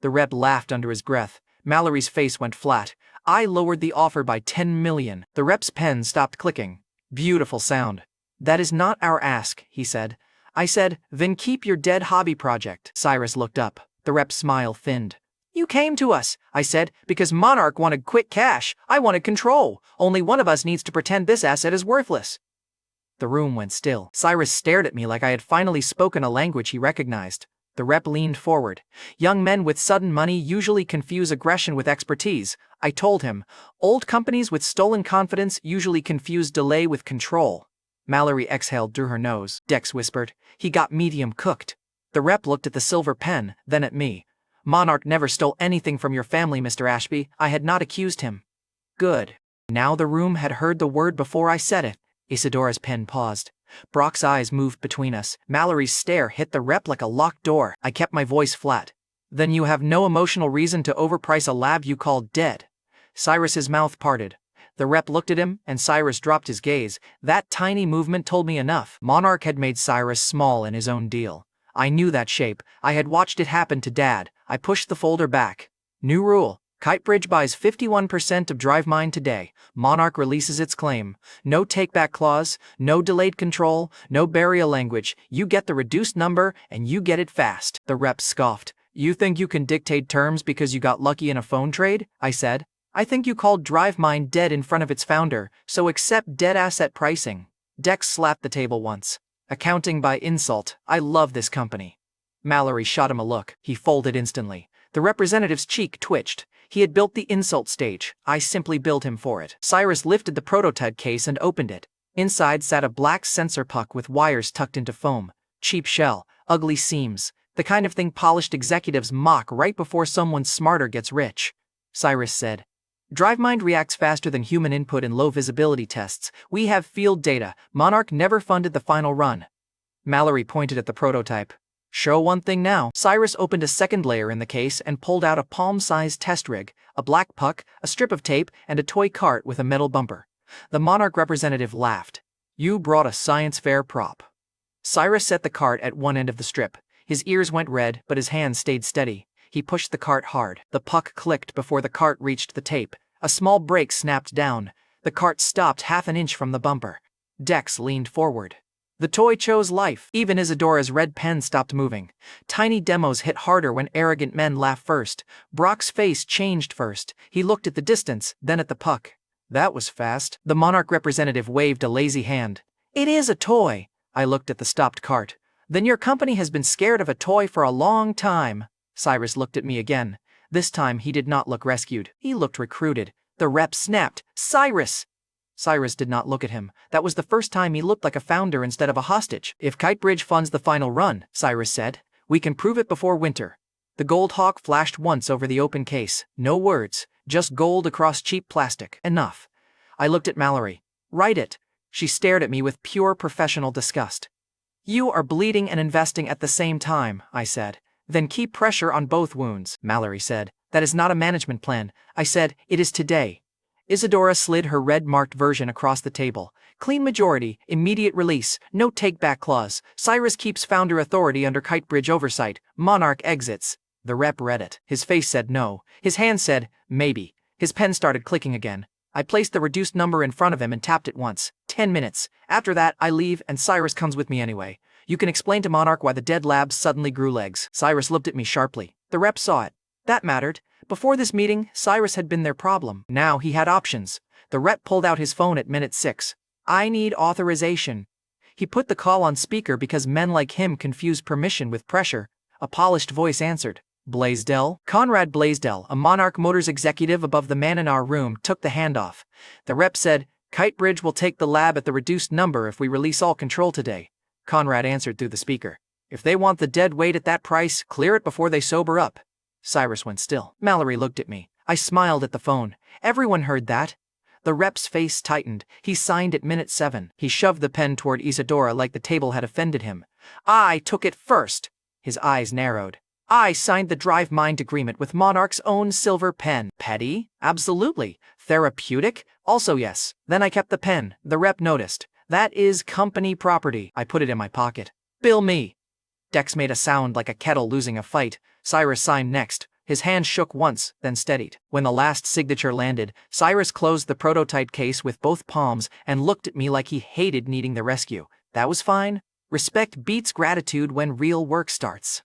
The rep laughed under his breath. Mallory's face went flat. I lowered the offer by 10 million. The rep's pen stopped clicking. Beautiful sound. That is not our ask, he said. I said, then keep your dead hobby project. Cyrus looked up. The rep's smile thinned. You came to us, I said, because Monarch wanted quick cash. I wanted control. Only one of us needs to pretend this asset is worthless. The room went still. Cyrus stared at me like I had finally spoken a language he recognized. The rep leaned forward. Young men with sudden money usually confuse aggression with expertise. I told him. Old companies with stolen confidence usually confuse delay with control. Mallory exhaled through her nose. Dex whispered. He got medium cooked. The rep looked at the silver pen, then at me. Monarch never stole anything from your family, Mr. Ashby. I had not accused him. Good. Now the room had heard the word before I said it. Isadora's pen paused. Brock's eyes moved between us. Mallory's stare hit the rep like a locked door. I kept my voice flat. Then you have no emotional reason to overprice a lab you called dead. Cyrus's mouth parted. The rep looked at him, and Cyrus dropped his gaze. That tiny movement told me enough. Monarch had made Cyrus small in his own deal. I knew that shape. I had watched it happen to Dad. I pushed the folder back. New rule. Kitebridge buys 51% of DriveMine today. Monarch releases its claim. No take-back clause, no delayed control, no burial language. You get the reduced number, and you get it fast. The rep scoffed. You think you can dictate terms because you got lucky in a phone trade? I said. I think you called DriveMine dead in front of its founder, so accept dead asset pricing. Dex slapped the table once. Accounting by insult. I love this company. Mallory shot him a look. He folded instantly. The representative's cheek twitched. He had built the insult stage. I simply billed him for it. Cyrus lifted the prototype case and opened it. Inside sat a black sensor puck with wires tucked into foam. Cheap shell, ugly seams, the kind of thing polished executives mock right before someone smarter gets rich. Cyrus said. DriveMind reacts faster than human input in low-visibility tests. We have field data. Monarch never funded the final run. Mallory pointed at the prototype. Show one thing now. Cyrus opened a second layer in the case and pulled out a palm-sized test rig, a black puck, a strip of tape, and a toy cart with a metal bumper. The Monarch representative laughed. You brought a science fair prop. Cyrus set the cart at one end of the strip. His ears went red, but his hands stayed steady. He pushed the cart hard. The puck clicked before the cart reached the tape. A small brake snapped down. The cart stopped half an inch from the bumper. Dex leaned forward. The toy chose life. Even Isadora's red pen stopped moving. Tiny demos hit harder when arrogant men laugh first. Brock's face changed first. He looked at the distance, then at the puck. That was fast. The Monarch representative waved a lazy hand. It is a toy. I looked at the stopped cart. Then your company has been scared of a toy for a long time. Cyrus looked at me again. This time he did not look rescued. He looked recruited. The rep snapped. Cyrus! Cyrus did not look at him. That was the first time he looked like a founder instead of a hostage. If Kitebridge funds the final run, Cyrus said, we can prove it before winter. The gold hawk flashed once over the open case. No words, just gold across cheap plastic. Enough. I looked at Mallory. Write it. She stared at me with pure professional disgust. You are bleeding and investing at the same time, I said. Then keep pressure on both wounds, Mallory said. That is not a management plan. I said, it is today. Isadora slid her red-marked version across the table. Clean majority, immediate release, no take-back clause. Cyrus keeps founder authority under Kitebridge oversight. Monarch exits. The rep read it. His face said no. His hand said, maybe. His pen started clicking again. I placed the reduced number in front of him and tapped it once. 10 minutes. After that, I leave and Cyrus comes with me anyway. You can explain to Monarch why the dead labs suddenly grew legs. Cyrus looked at me sharply. The rep saw it. That mattered. Before this meeting, Cyrus had been their problem. Now he had options. The rep pulled out his phone at minute 6. I need authorization. He put the call on speaker because men like him confuse permission with pressure. A polished voice answered. Blaisdell? Conrad Blaisdell, a Monarch Motors executive above the man in our room, took the handoff. The rep said, Kitebridge will take the lab at the reduced number if we release all control today. Conrad answered through the speaker. If they want the dead weight at that price, clear it before they sober up. Cyrus went still. Mallory looked at me. I smiled at the phone. Everyone heard that. The rep's face tightened. He signed at minute 7. He shoved the pen toward Isadora like the table had offended him. I took it first. His eyes narrowed. I signed the DriveMind agreement with Monarch's own silver pen. Petty? Absolutely. Therapeutic? Also yes. Then I kept the pen. The rep noticed. That is company property. I put it in my pocket. Bill me. Dex made a sound like a kettle losing a fight. Cyrus signed next. His hand shook once, then steadied. When the last signature landed, Cyrus closed the prototype case with both palms and looked at me like he hated needing the rescue. That was fine. Respect beats gratitude when real work starts.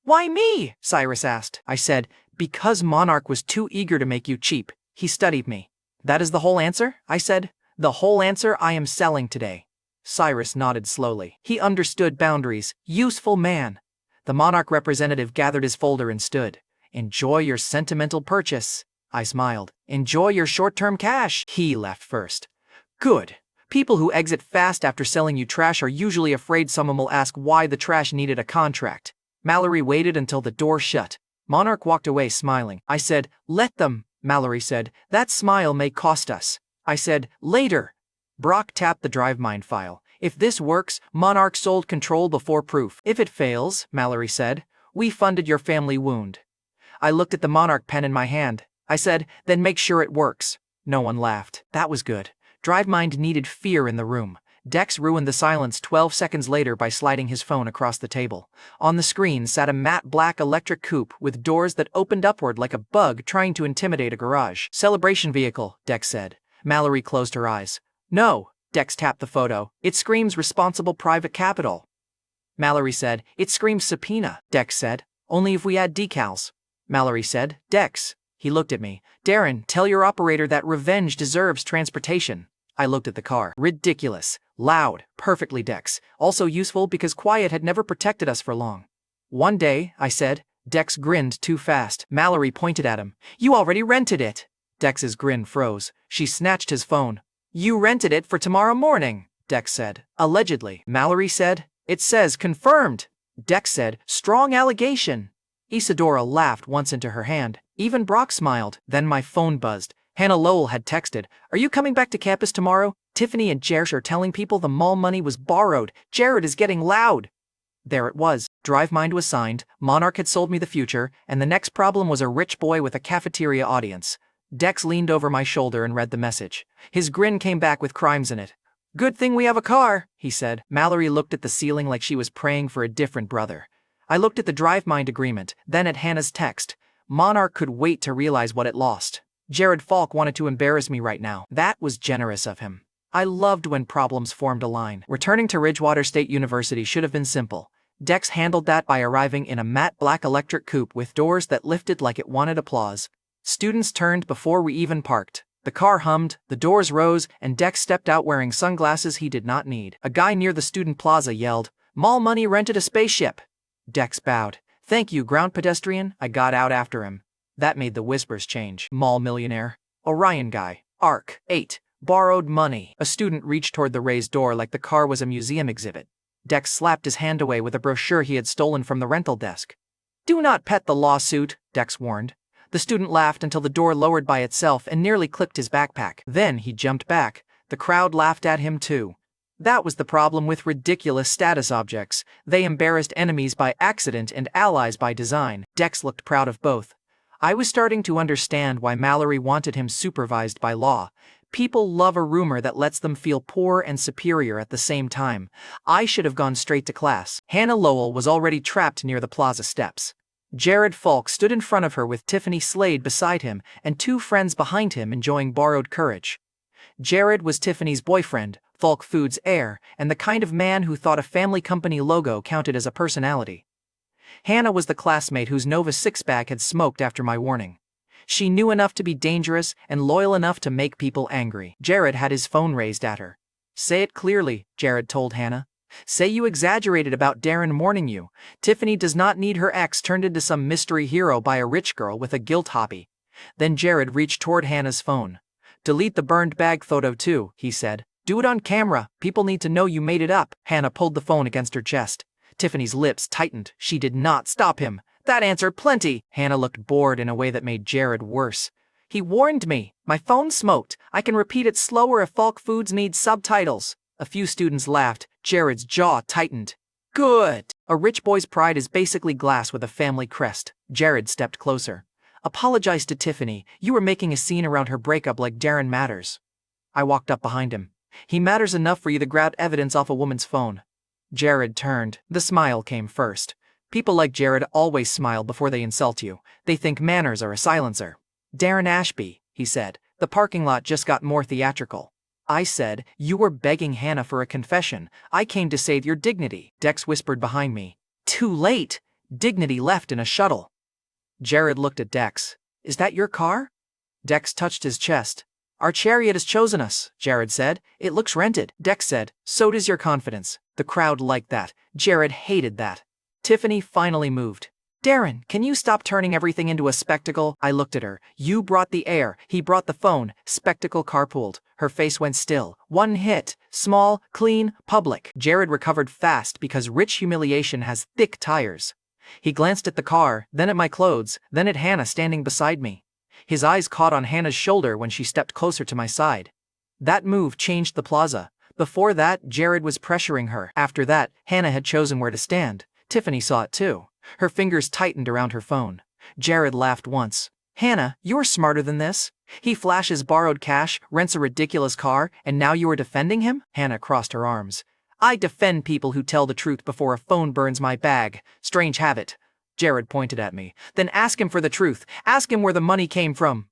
Why me? Cyrus asked. I said, because Monarch was too eager to make you cheap. He studied me. That is the whole answer? I said. The whole answer. I am selling today. Cyrus nodded slowly. He understood boundaries. Useful man. The Monarch representative gathered his folder and stood. Enjoy your sentimental purchase. I smiled. Enjoy your short-term cash. He left first. Good. People who exit fast after selling you trash are usually afraid someone will ask why the trash needed a contract. Mallory waited until the door shut. Monarch walked away smiling. I said, let them. Mallory said. That smile may cost us. I said, later. Brock tapped the DriveMind file. If this works, Monarch sold control before proof. If it fails, Mallory said, we funded your family wound. I looked at the Monarch pen in my hand. I said, then make sure it works. No one laughed. That was good. DriveMind needed fear in the room. Dex ruined the silence 12 seconds later by sliding his phone across the table. On the screen sat a matte black electric coupe with doors that opened upward like a bug trying to intimidate a garage. Celebration vehicle, Dex said. Mallory closed her eyes. No, Dex tapped the photo. It screams responsible private capital. Mallory said, it screams subpoena. Dex said, only if we add decals. Mallory said, Dex. He looked at me. Darren, tell your operator that revenge deserves transportation. I looked at the car. Ridiculous. Loud. Perfectly Dex. Also useful because quiet had never protected us for long. One day, I said. Dex grinned too fast. Mallory pointed at him. You already rented it. Dex's grin froze. She snatched his phone. You rented it for tomorrow morning, Dex said. Allegedly. Mallory said. It says confirmed. Dex said. Strong allegation. Isadora laughed once into her hand. Even Brock smiled. Then my phone buzzed. Hannah Lowell had texted, are you coming back to campus tomorrow? Tiffany and Jared are telling people the mall money was borrowed. Jared is getting loud. There it was. DriveMind was signed, Monarch had sold me the future, and the next problem was a rich boy with a cafeteria audience. Dex leaned over my shoulder and read the message. His grin came back with crimes in it. Good thing we have a car, he said. Mallory looked at the ceiling like she was praying for a different brother. I looked at the DriveMind agreement, then at Hannah's text. Monarch could wait to realize what it lost. Jared Falk wanted to embarrass me right now. That was generous of him. I loved when problems formed a line. Returning to Ridgewater State University should have been simple. Dex handled that by arriving in a matte black electric coupe with doors that lifted like it wanted applause. Students turned before we even parked. The car hummed, the doors rose, and Dex stepped out wearing sunglasses he did not need. A guy near the student plaza yelled, Mall money rented a spaceship. Dex bowed. Thank you, ground pedestrian. I got out after him. That made the whispers change. Mall millionaire. Orion guy. Arc. 8. Borrowed money. A student reached toward the raised door like the car was a museum exhibit. Dex slapped his hand away with a brochure he had stolen from the rental desk. Do not pet the lawsuit, Dex warned. The student laughed until the door lowered by itself and nearly clipped his backpack. Then he jumped back. The crowd laughed at him too. That was the problem with ridiculous status objects. They embarrassed enemies by accident and allies by design. Dex looked proud of both. I was starting to understand why Mallory wanted him supervised by law. People love a rumor that lets them feel poor and superior at the same time. I should have gone straight to class. Hannah Lowell was already trapped near the plaza steps. Jared Falk stood in front of her with Tiffany Slade beside him and two friends behind him enjoying borrowed courage. Jared was Tiffany's boyfriend, Falk Foods' heir, and the kind of man who thought a family company logo counted as a personality. Hannah was the classmate whose Nova six-pack had smoked after my warning. She knew enough to be dangerous and loyal enough to make people angry. Jared had his phone raised at her. Say it clearly, Jared told Hannah. Say you exaggerated about Darren warning you. Tiffany does not need her ex turned into some mystery hero by a rich girl with a guilt hobby. Then Jared reached toward Hannah's phone. Delete the burned bag photo too, he said. Do it on camera. People need to know you made it up. Hannah pulled the phone against her chest. Tiffany's lips tightened. She did not stop him. That answered plenty. Hannah looked bored in a way that made Jared worse. He warned me. My phone smoked. I can repeat it slower if Falk Foods needs subtitles. A few students laughed. Jared's jaw tightened. Good. A rich boy's pride is basically glass with a family crest. Jared stepped closer. Apologize to Tiffany. You were making a scene around her breakup like Darren matters. I walked up behind him. He matters enough for you to grab evidence off a woman's phone. Jared turned. The smile came first. People like Jared always smile before they insult you. They think manners are a silencer. Darren Ashby, he said. The parking lot just got more theatrical. I said, you were begging Hannah for a confession. I came to save your dignity. Dex whispered behind me. Too late. Dignity left in a shuttle. Jared looked at Dex. Is that your car? Dex touched his chest. Our chariot has chosen us, Jared said. It looks rented. Dex said, so does your confidence. The crowd liked that. Jared hated that. Tiffany finally moved. Darren, can you stop turning everything into a spectacle? I looked at her. You brought the air. He brought the phone. Spectacle carpooled. Her face went still. One hit. Small, clean, public. Jared recovered fast because rich humiliation has thick tires. He glanced at the car, then at my clothes, then at Hannah standing beside me. His eyes caught on Hannah's shoulder when she stepped closer to my side. That move changed the plaza. Before that, Jared was pressuring her. After that, Hannah had chosen where to stand. Tiffany saw it too. Her fingers tightened around her phone. Jared laughed once. Hannah, you're smarter than this. He flashes borrowed cash, rents a ridiculous car, and now you are defending him? Hannah crossed her arms. I defend people who tell the truth before a phone burns my bag. Strange habit. Jared pointed at me. Then ask him for the truth. Ask him where the money came from.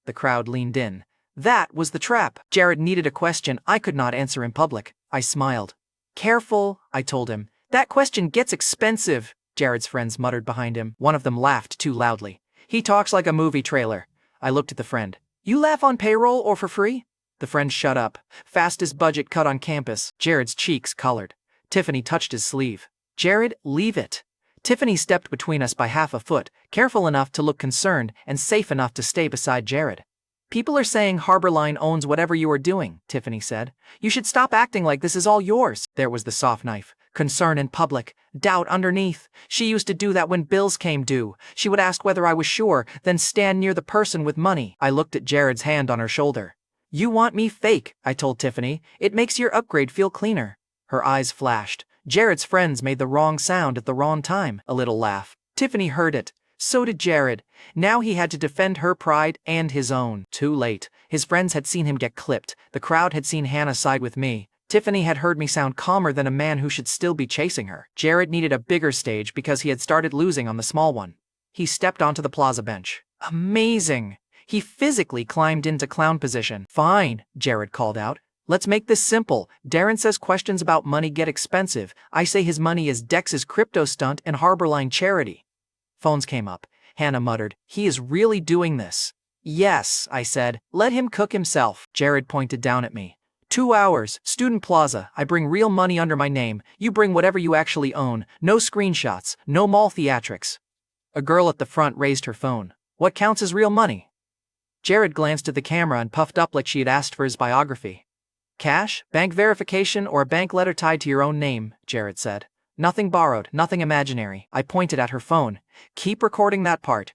The crowd leaned in. That was the trap. Jared needed a question I could not answer in public. I smiled. Careful, I told him. That question gets expensive. Jared's friends muttered behind him. One of them laughed too loudly. He talks like a movie trailer. I looked at the friend. You laugh on payroll or for free? The friend shut up. Fastest budget cut on campus. Jared's cheeks colored. Tiffany touched his sleeve. Jared, leave it. Tiffany stepped between us by half a foot, careful enough to look concerned and safe enough to stay beside Jared. People are saying Harborline owns whatever you are doing, Tiffany said. You should stop acting like this is all yours. There was the soft knife. Concern in public. Doubt underneath. She used to do that when bills came due. She would ask whether I was sure, then stand near the person with money. I looked at Jared's hand on her shoulder. You want me fake, I told Tiffany. It makes your upgrade feel cleaner. Her eyes flashed. Jared's friends made the wrong sound at the wrong time. A little laugh. Tiffany heard it. So did Jared. Now he had to defend her pride and his own. Too late. His friends had seen him get clipped. The crowd had seen Hannah side with me. Tiffany had heard me sound calmer than a man who should still be chasing her. Jared needed a bigger stage because he had started losing on the small one. He stepped onto the plaza bench. Amazing. He physically climbed into clown position. Fine, Jared called out. Let's make this simple. Darren says questions about money get expensive. I say his money is Dex's crypto stunt and Harborline charity. Phones came up. Hannah muttered, he is really doing this. Yes, I said. Let him cook himself. Jared pointed down at me. 2 hours, Student Plaza. I bring real money under my name. You bring whatever you actually own. No screenshots. No mall theatrics. A girl at the front raised her phone. What counts as real money? Jared glanced at the camera and puffed up like she had asked for his biography. Cash, bank verification, or a bank letter tied to your own name, Jared said. Nothing borrowed, nothing imaginary. I pointed at her phone. Keep recording that part.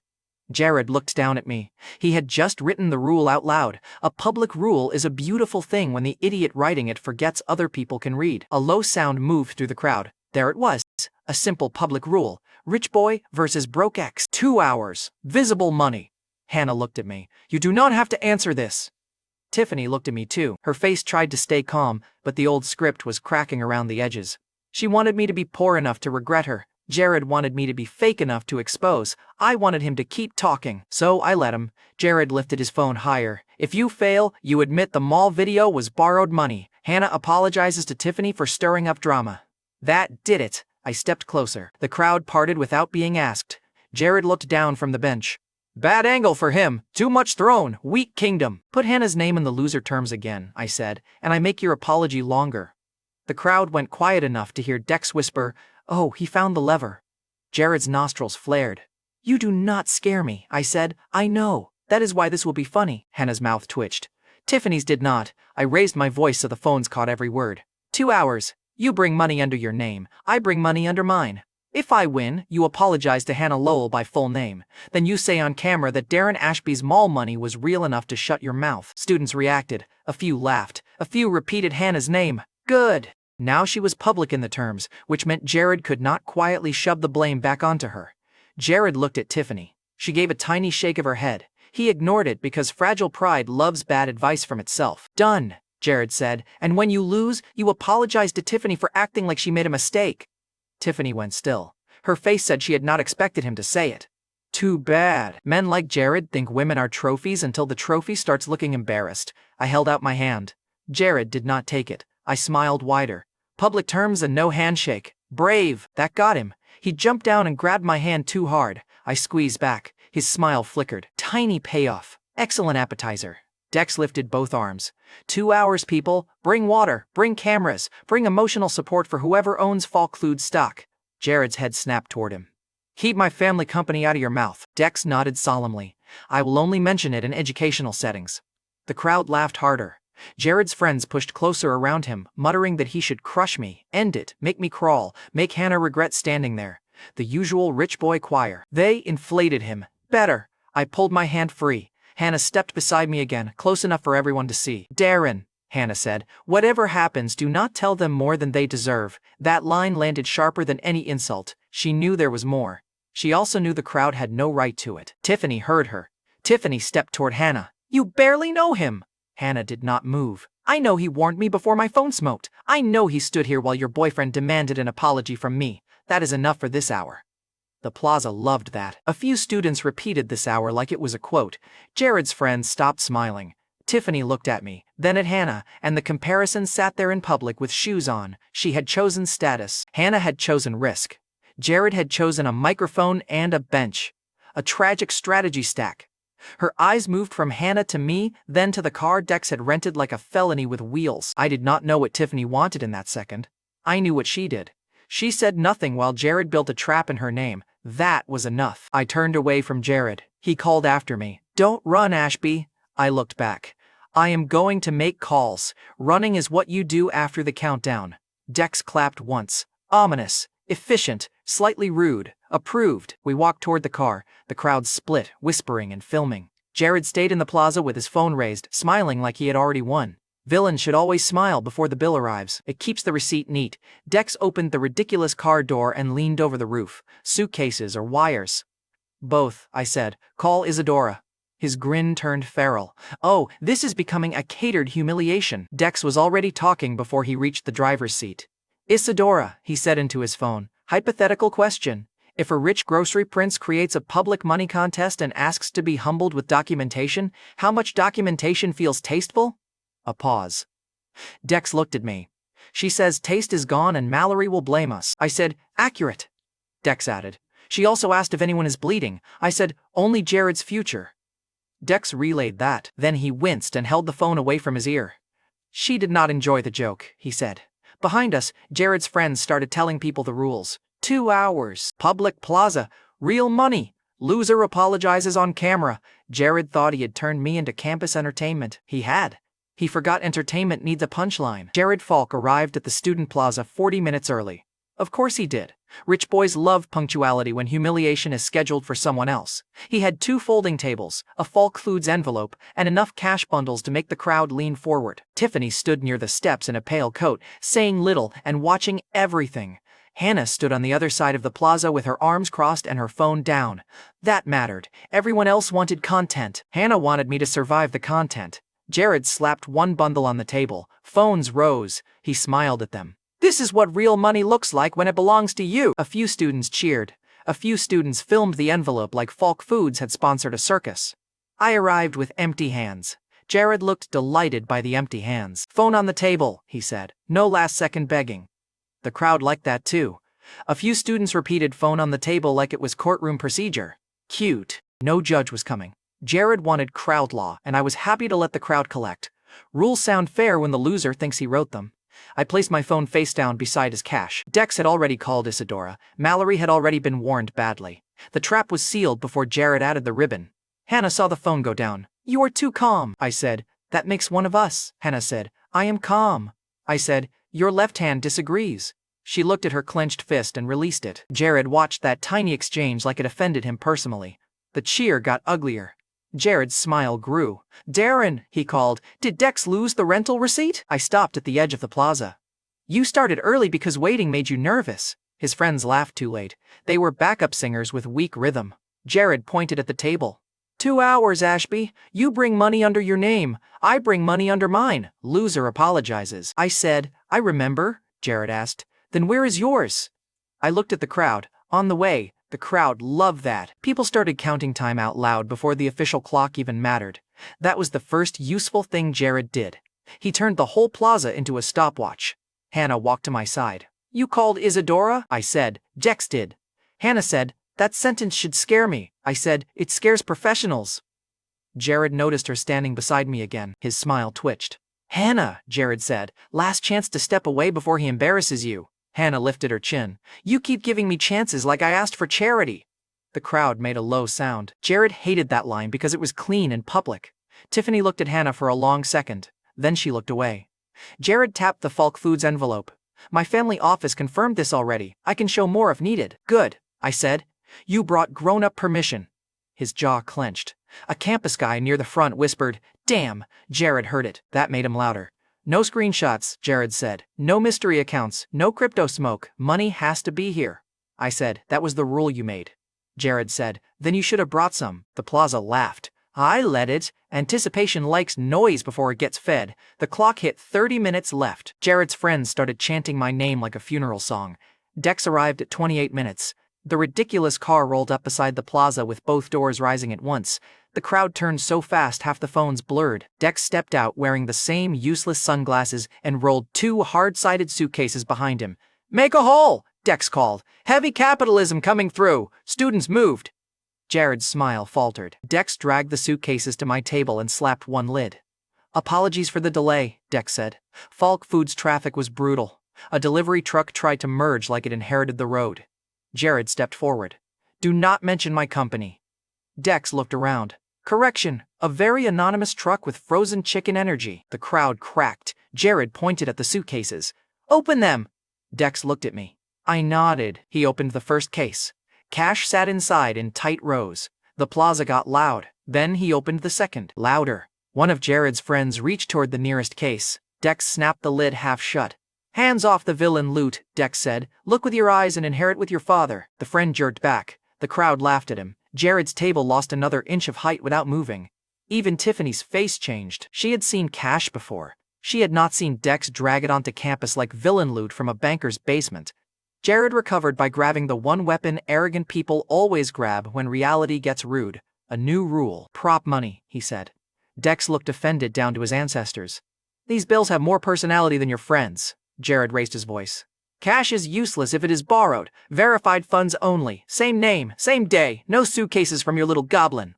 Jared looked down at me. He had just written the rule out loud. A public rule is a beautiful thing when the idiot writing it forgets other people can read. A low sound moved through the crowd. There it was. A simple public rule. Rich boy versus broke ex. 2 hours. Visible money. Hannah looked at me. You do not have to answer this. Tiffany looked at me too. Her face tried to stay calm, but the old script was cracking around the edges. She wanted me to be poor enough to regret her. Jared wanted me to be fake enough to expose. I wanted him to keep talking. So I let him. Jared lifted his phone higher. If you fail, you admit the mall video was borrowed money. Hannah apologizes to Tiffany for stirring up drama. That did it. I stepped closer. The crowd parted without being asked. Jared looked down from the bench. Bad angle for him. Too much throne. Weak kingdom. Put Hannah's name in the loser terms again, I said, and I make your apology longer. The crowd went quiet enough to hear Dex whisper, oh, he found the lever. Jared's nostrils flared. You do not scare me, I said. I know. That is why this will be funny. Hannah's mouth twitched. Tiffany's did not. I raised my voice so the phones caught every word. 2 hours. You bring money under your name. I bring money under mine. If I win, you apologize to Hannah Lowell by full name. Then you say on camera that Darren Ashby's mall money was real enough to shut your mouth. Students reacted. A few laughed. A few repeated Hannah's name. Good. Now she was public in the terms, which meant Jared could not quietly shove the blame back onto her. Jared looked at Tiffany. She gave a tiny shake of her head. He ignored it because fragile pride loves bad advice from itself. Done, Jared said, and when you lose, you apologize to Tiffany for acting like she made a mistake. Tiffany went still. Her face said she had not expected him to say it. Too bad. Men like Jared think women are trophies until the trophy starts looking embarrassed. I held out my hand. Jared did not take it. I smiled wider. Public terms and no handshake. Brave. That got him. He jumped down and grabbed my hand too hard. I squeezed back. His smile flickered. Tiny payoff. Excellent appetizer. Dex lifted both arms. 2 hours, people. Bring water. Bring cameras. Bring emotional support for whoever owns Falk Food stock. Jared's head snapped toward him. Keep my family company out of your mouth. Dex nodded solemnly. I will only mention it in educational settings. The crowd laughed harder. Jared's friends pushed closer around him, muttering that he should crush me, end it, make me crawl, make Hannah regret standing there. The usual rich boy choir. They inflated him. Better. I pulled my hand free. Hannah stepped beside me again, close enough for everyone to see. Darren, Hannah said, whatever happens, do not tell them more than they deserve. That line landed sharper than any insult. She knew there was more. She also knew the crowd had no right to it. Tiffany heard her. Tiffany stepped toward Hannah. You barely know him. Hannah did not move. I know he warned me before my phone smoked. I know he stood here while your boyfriend demanded an apology from me. That is enough for this hour. The plaza loved that. A few students repeated this hour like it was a quote. Jared's friends stopped smiling. Tiffany looked at me, then at Hannah, and the comparison sat there in public with shoes on. She had chosen status. Hannah had chosen risk. Jared had chosen a microphone and a bench. A tragic strategy stack. Her eyes moved from Hannah to me, then to the car Dex had rented like a felony with wheels. I did not know what Tiffany wanted in that second. I knew what she did. She said nothing while Jared built a trap in her name. That was enough. I turned away from Jared. He called after me. Don't run, Ashby. I looked back. I am going to make calls. Running is what you do after the countdown. Dex clapped once. Ominous. Efficient. Slightly rude. Approved. We walked toward the car. The crowd split, whispering and filming. Jared stayed in the plaza with his phone raised, smiling like he had already won. Villains should always smile before the bill arrives. It keeps the receipt neat. Dex opened the ridiculous car door and leaned over the roof. Suitcases or wires? Both, I said. Call Isadora. His grin turned feral. Oh, this is becoming a catered humiliation. Dex was already talking before he reached the driver's seat. Isadora, he said into his phone. Hypothetical question. If a rich grocery prince creates a public money contest and asks to be humbled with documentation, how much documentation feels tasteful? A pause. Dex looked at me. She says taste is gone and Mallory will blame us. I said, accurate. Dex added. She also asked if anyone is bleeding. I said, only Jared's future. Dex relayed that. Then he winced and held the phone away from his ear. She did not enjoy the joke, he said. Behind us, Jared's friends started telling people the rules. 2 hours. Public plaza. Real money. Loser apologizes on camera. Jared thought he had turned me into campus entertainment. He had. He forgot entertainment needs a punchline. Jared Falk arrived at the student plaza 40 minutes early. Of course he did. Rich boys love punctuality when humiliation is scheduled for someone else. He had 2 folding tables, a Falk Foods envelope, and enough cash bundles to make the crowd lean forward. Tiffany stood near the steps in a pale coat, saying little and watching everything. Hannah stood on the other side of the plaza with her arms crossed and her phone down. That mattered. Everyone else wanted content. Hannah wanted me to survive the content. Jared slapped one bundle on the table. Phones rose. He smiled at them. This is what real money looks like when it belongs to you. A few students cheered. A few students filmed the envelope like Falk Foods had sponsored a circus. I arrived with empty hands. Jared looked delighted by the empty hands. Phone on the table, he said. No last-second begging. The crowd liked that too. A few students repeated phone on the table like it was courtroom procedure. Cute. No judge was coming. Jared wanted crowd law, and I was happy to let the crowd collect. Rules sound fair when the loser thinks he wrote them. I placed my phone face down beside his cash. Dex had already called Isadora. Mallory had already been warned badly. The trap was sealed before Jared added the ribbon. Hannah saw the phone go down. You are too calm, I said. That makes one of us, Hannah said. I am calm. I said, your left hand disagrees. She looked at her clenched fist and released it. Jared watched that tiny exchange like it offended him personally. The cheer got uglier. Jared's smile grew. Darren, he called, did Dex lose the rental receipt? I stopped at the edge of the plaza. You started early because waiting made you nervous. His friends laughed too late. They were backup singers with weak rhythm. Jared pointed at the table. 2 hours, Ashby. You bring money under your name. I bring money under mine. Loser apologizes. I said, I remember, Jared asked. Then where is yours? I looked at the crowd. On the way. The crowd loved that. People started counting time out loud before the official clock even mattered. That was the first useful thing Jared did. He turned the whole plaza into a stopwatch. Hannah walked to my side. You called Isadora? I said. Dex did. Hannah said, that sentence should scare me. I said, it scares professionals. Jared noticed her standing beside me again. His smile twitched. Hannah, Jared said, last chance to step away before he embarrasses you. Hannah lifted her chin. You keep giving me chances like I asked for charity. The crowd made a low sound. Jared hated that line because it was clean and public. Tiffany looked at Hannah for a long second. Then she looked away. Jared tapped the Falk Foods envelope. My family office confirmed this already. I can show more if needed. Good, I said. You brought grown-up permission. His jaw clenched. A campus guy near the front whispered, "Damn." Jared heard it. That made him louder. "No screenshots," Jared said. "No mystery accounts. No crypto smoke. Money has to be here." I said, "That was the rule you made." Jared said, "Then you should have brought some." The plaza laughed. "I let it. Anticipation likes noise before it gets fed." The clock hit 30 minutes left. Jared's friends started chanting my name like a funeral song. Dex arrived at 28 minutes. The ridiculous car rolled up beside the plaza with both doors rising at once. The crowd turned so fast half the phones blurred. Dex stepped out wearing the same useless sunglasses and rolled 2 hard-sided suitcases behind him. "Make a hole!" Dex called. "Heavy capitalism coming through. Students moved." Jared's smile faltered. Dex dragged the suitcases to my table and slapped one lid. "Apologies for the delay," Dex said. Falk Foods traffic was brutal. A delivery truck tried to merge like it inherited the road. Jared stepped forward. "Do not mention my company." Dex looked around. "Correction, a very anonymous truck with frozen chicken energy." The crowd cracked. Jared pointed at the suitcases. "Open them!" Dex looked at me. I nodded. He opened the first case. Cash sat inside in tight rows. The plaza got loud. Then he opened the second. Louder. One of Jared's friends reached toward the nearest case. Dex snapped the lid half shut. "Hands off the villain loot," Dex said. "Look with your eyes and inherit with your father." The friend jerked back. The crowd laughed at him. Jared's table lost another inch of height without moving. Even Tiffany's face changed. She had seen cash before. She had not seen Dex drag it onto campus like villain loot from a banker's basement. Jared recovered by grabbing the one weapon arrogant people always grab when reality gets rude. A new rule. "Prop money," he said. Dex looked offended down to his ancestors. "These bills have more personality than your friends." Jared raised his voice. "Cash is useless if it is borrowed. Verified funds only. Same name, same day. No suitcases from your little goblin."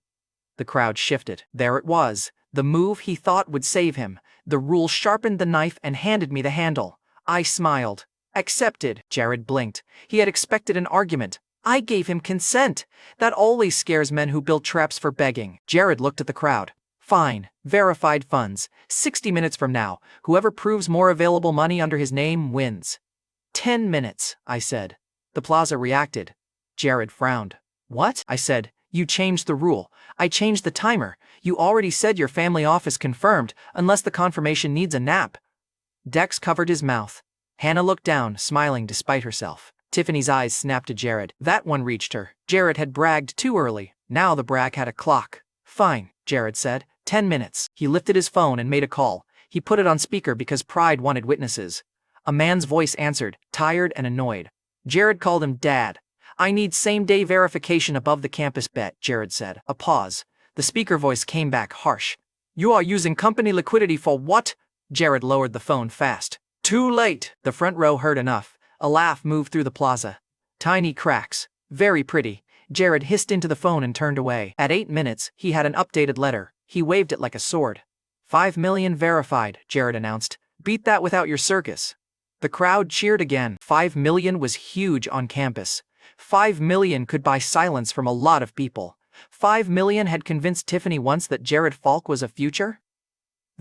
The crowd shifted. There it was. The move he thought would save him. The rule sharpened the knife and handed me the handle. I smiled. "Accepted." Jared blinked. He had expected an argument. I gave him consent. That always scares men who build traps for begging. Jared looked at the crowd. "Fine. Verified funds. 60 minutes from now. Whoever proves more available money under his name wins." 10 minutes, I said. The plaza reacted. Jared frowned. "What?" I said. "You changed the rule. I changed the timer. You already said your family office confirmed, unless the confirmation needs a nap." Dex covered his mouth. Hannah looked down, smiling despite herself. Tiffany's eyes snapped to Jared. That one reached her. Jared had bragged too early. Now the brag had a clock. "Fine," Jared said. 10 minutes. He lifted his phone and made a call. He put it on speaker because pride wanted witnesses. A man's voice answered, tired and annoyed. Jared called him Dad. "I need same-day verification above the campus bet," Jared said. A pause. The speaker voice came back harsh. "You are using company liquidity for what?" Jared lowered the phone fast. "Too late." The front row heard enough. A laugh moved through the plaza. Tiny cracks. "Very pretty." Jared hissed into the phone and turned away. At 8 minutes, he had an updated letter. He waved it like a sword. 5 million verified, Jared announced. "Beat that without your circus." The crowd cheered again. 5 million was huge on campus. 5 million could buy silence from a lot of people. 5 million had convinced Tiffany once that Jared Falk was a future?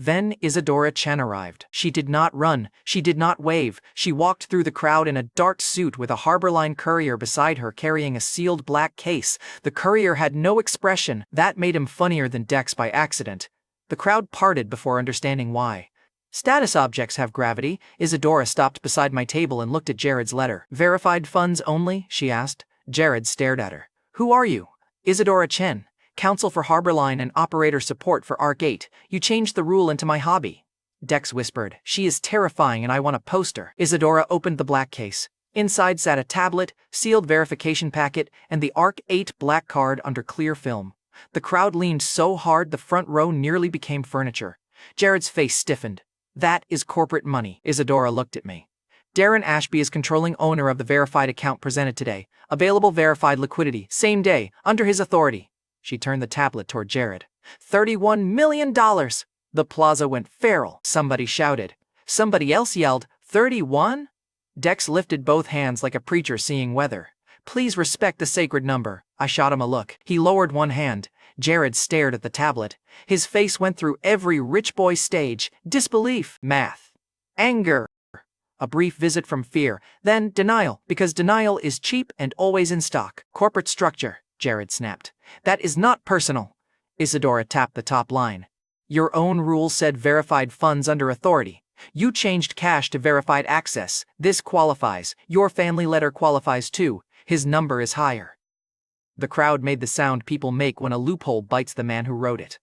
Then Isadora Chen arrived. She did not run. She did not wave. She walked through the crowd in a dark suit with a Harborline courier beside her carrying a sealed black case. The courier had no expression. That made him funnier than Dex by accident. The crowd parted before understanding why. "Status objects have gravity." Isadora stopped beside my table and looked at Jared's letter. "Verified funds only?" she asked. Jared stared at her. "Who are you?" "Isadora Chen. Counsel for Harborline and Operator Support for Arc 8. You changed the rule into my hobby." Dex whispered. "She is terrifying and I want a poster." Isadora opened the black case. Inside sat a tablet, sealed verification packet, and the Arc 8 black card under clear film. The crowd leaned so hard the front row nearly became furniture. Jared's face stiffened. "That is corporate money." Isadora looked at me. "Darren Ashby is controlling owner of the verified account presented today. Available verified liquidity, same day, under his authority." She turned the tablet toward Jared. $31 million! The plaza went feral. Somebody shouted. Somebody else yelled, 31? Dex lifted both hands like a preacher seeing weather. "Please respect the sacred number." I shot him a look. He lowered one hand. Jared stared at the tablet. His face went through every rich boy stage. Disbelief. Math. Anger. A brief visit from fear. Then denial, because denial is cheap and always in stock. Corporate structure. Jared snapped. That is not personal. Isadora tapped the top line. Your own rule said verified funds under authority. You changed cash to verified access. This qualifies. Your family letter qualifies too. His number is higher. The crowd made the sound people make when a loophole bites the man who wrote it.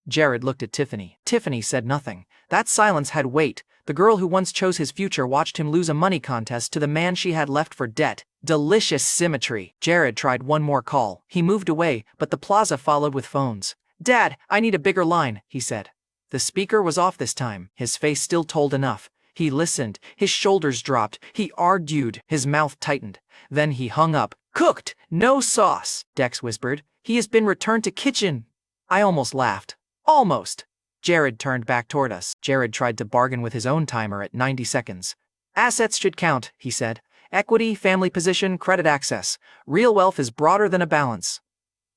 Jared looked at Tiffany. Tiffany said nothing. That silence had weight. The girl who once chose his future watched him lose a money contest to the man she had left for debt. Delicious symmetry. Jared tried one more call. He moved away, but the plaza followed with phones. Dad, I need a bigger line, he said. The speaker was off this time. His face still told enough. He listened. His shoulders dropped. He argued. His mouth tightened. Then he hung up. Cooked! No sauce, Dex whispered. He has been returned to kitchen. I almost laughed. Almost. Jared turned back toward us. Jared tried to bargain with his own timer at 90 seconds. Assets should count, he said. Equity, family position, credit access. Real wealth is broader than a balance.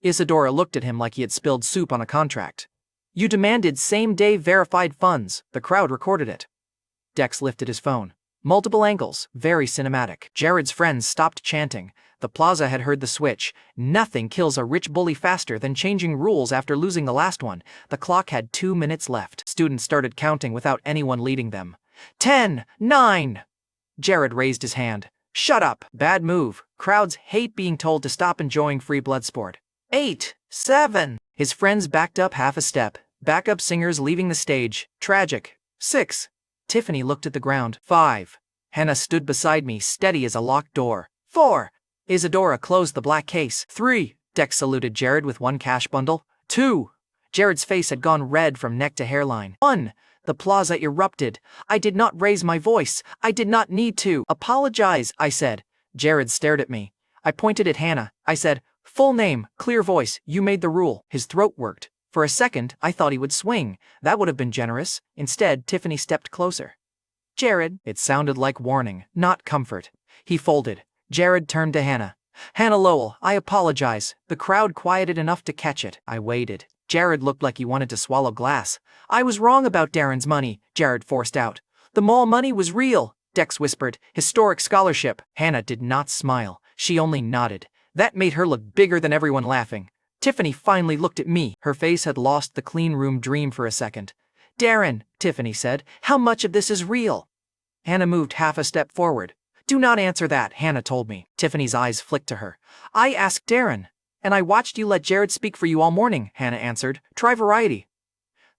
Isadora looked at him like he had spilled soup on a contract. You demanded same-day verified funds. The crowd recorded it. Dex lifted his phone. Multiple angles, very cinematic. Jared's friends stopped chanting. The plaza had heard the switch. Nothing kills a rich bully faster than changing rules after losing the last one. The clock had 2 minutes left. Students started counting without anyone leading them. 10, 9. Jared raised his hand. Shut up. Bad move. Crowds hate being told to stop enjoying free blood sport. 8, 7. His friends backed up half a step. Backup singers leaving the stage. Tragic. 6. Tiffany looked at the ground. 5. Hannah stood beside me, steady as a locked door. 4. Isadora closed the black case. 3. Dex saluted Jared with one cash bundle. 2. Jared's face had gone red from neck to hairline. 1. The plaza erupted. I did not raise my voice. I did not need to. Apologize, I said. Jared stared at me. I pointed at Hannah. I said, full name, clear voice, you made the rule. His throat worked. For a second, I thought he would swing. That would have been generous. Instead, Tiffany stepped closer. Jared. It sounded like warning, not comfort. He folded. Jared turned to Hannah. Hannah Lowell, I apologize. The crowd quieted enough to catch it. I waited. Jared looked like he wanted to swallow glass. I was wrong about Darren's money, Jared forced out. The mall money was real, Dex whispered. Historic scholarship. Hannah did not smile. She only nodded. That made her look bigger than everyone laughing. Tiffany finally looked at me. Her face had lost the clean room dream for a second. Darren, Tiffany said, how much of this is real? Hannah moved half a step forward. Do not answer that, Hannah told me. Tiffany's eyes flicked to her. I asked Darren. And I watched you let Jared speak for you all morning, Hannah answered. Try variety.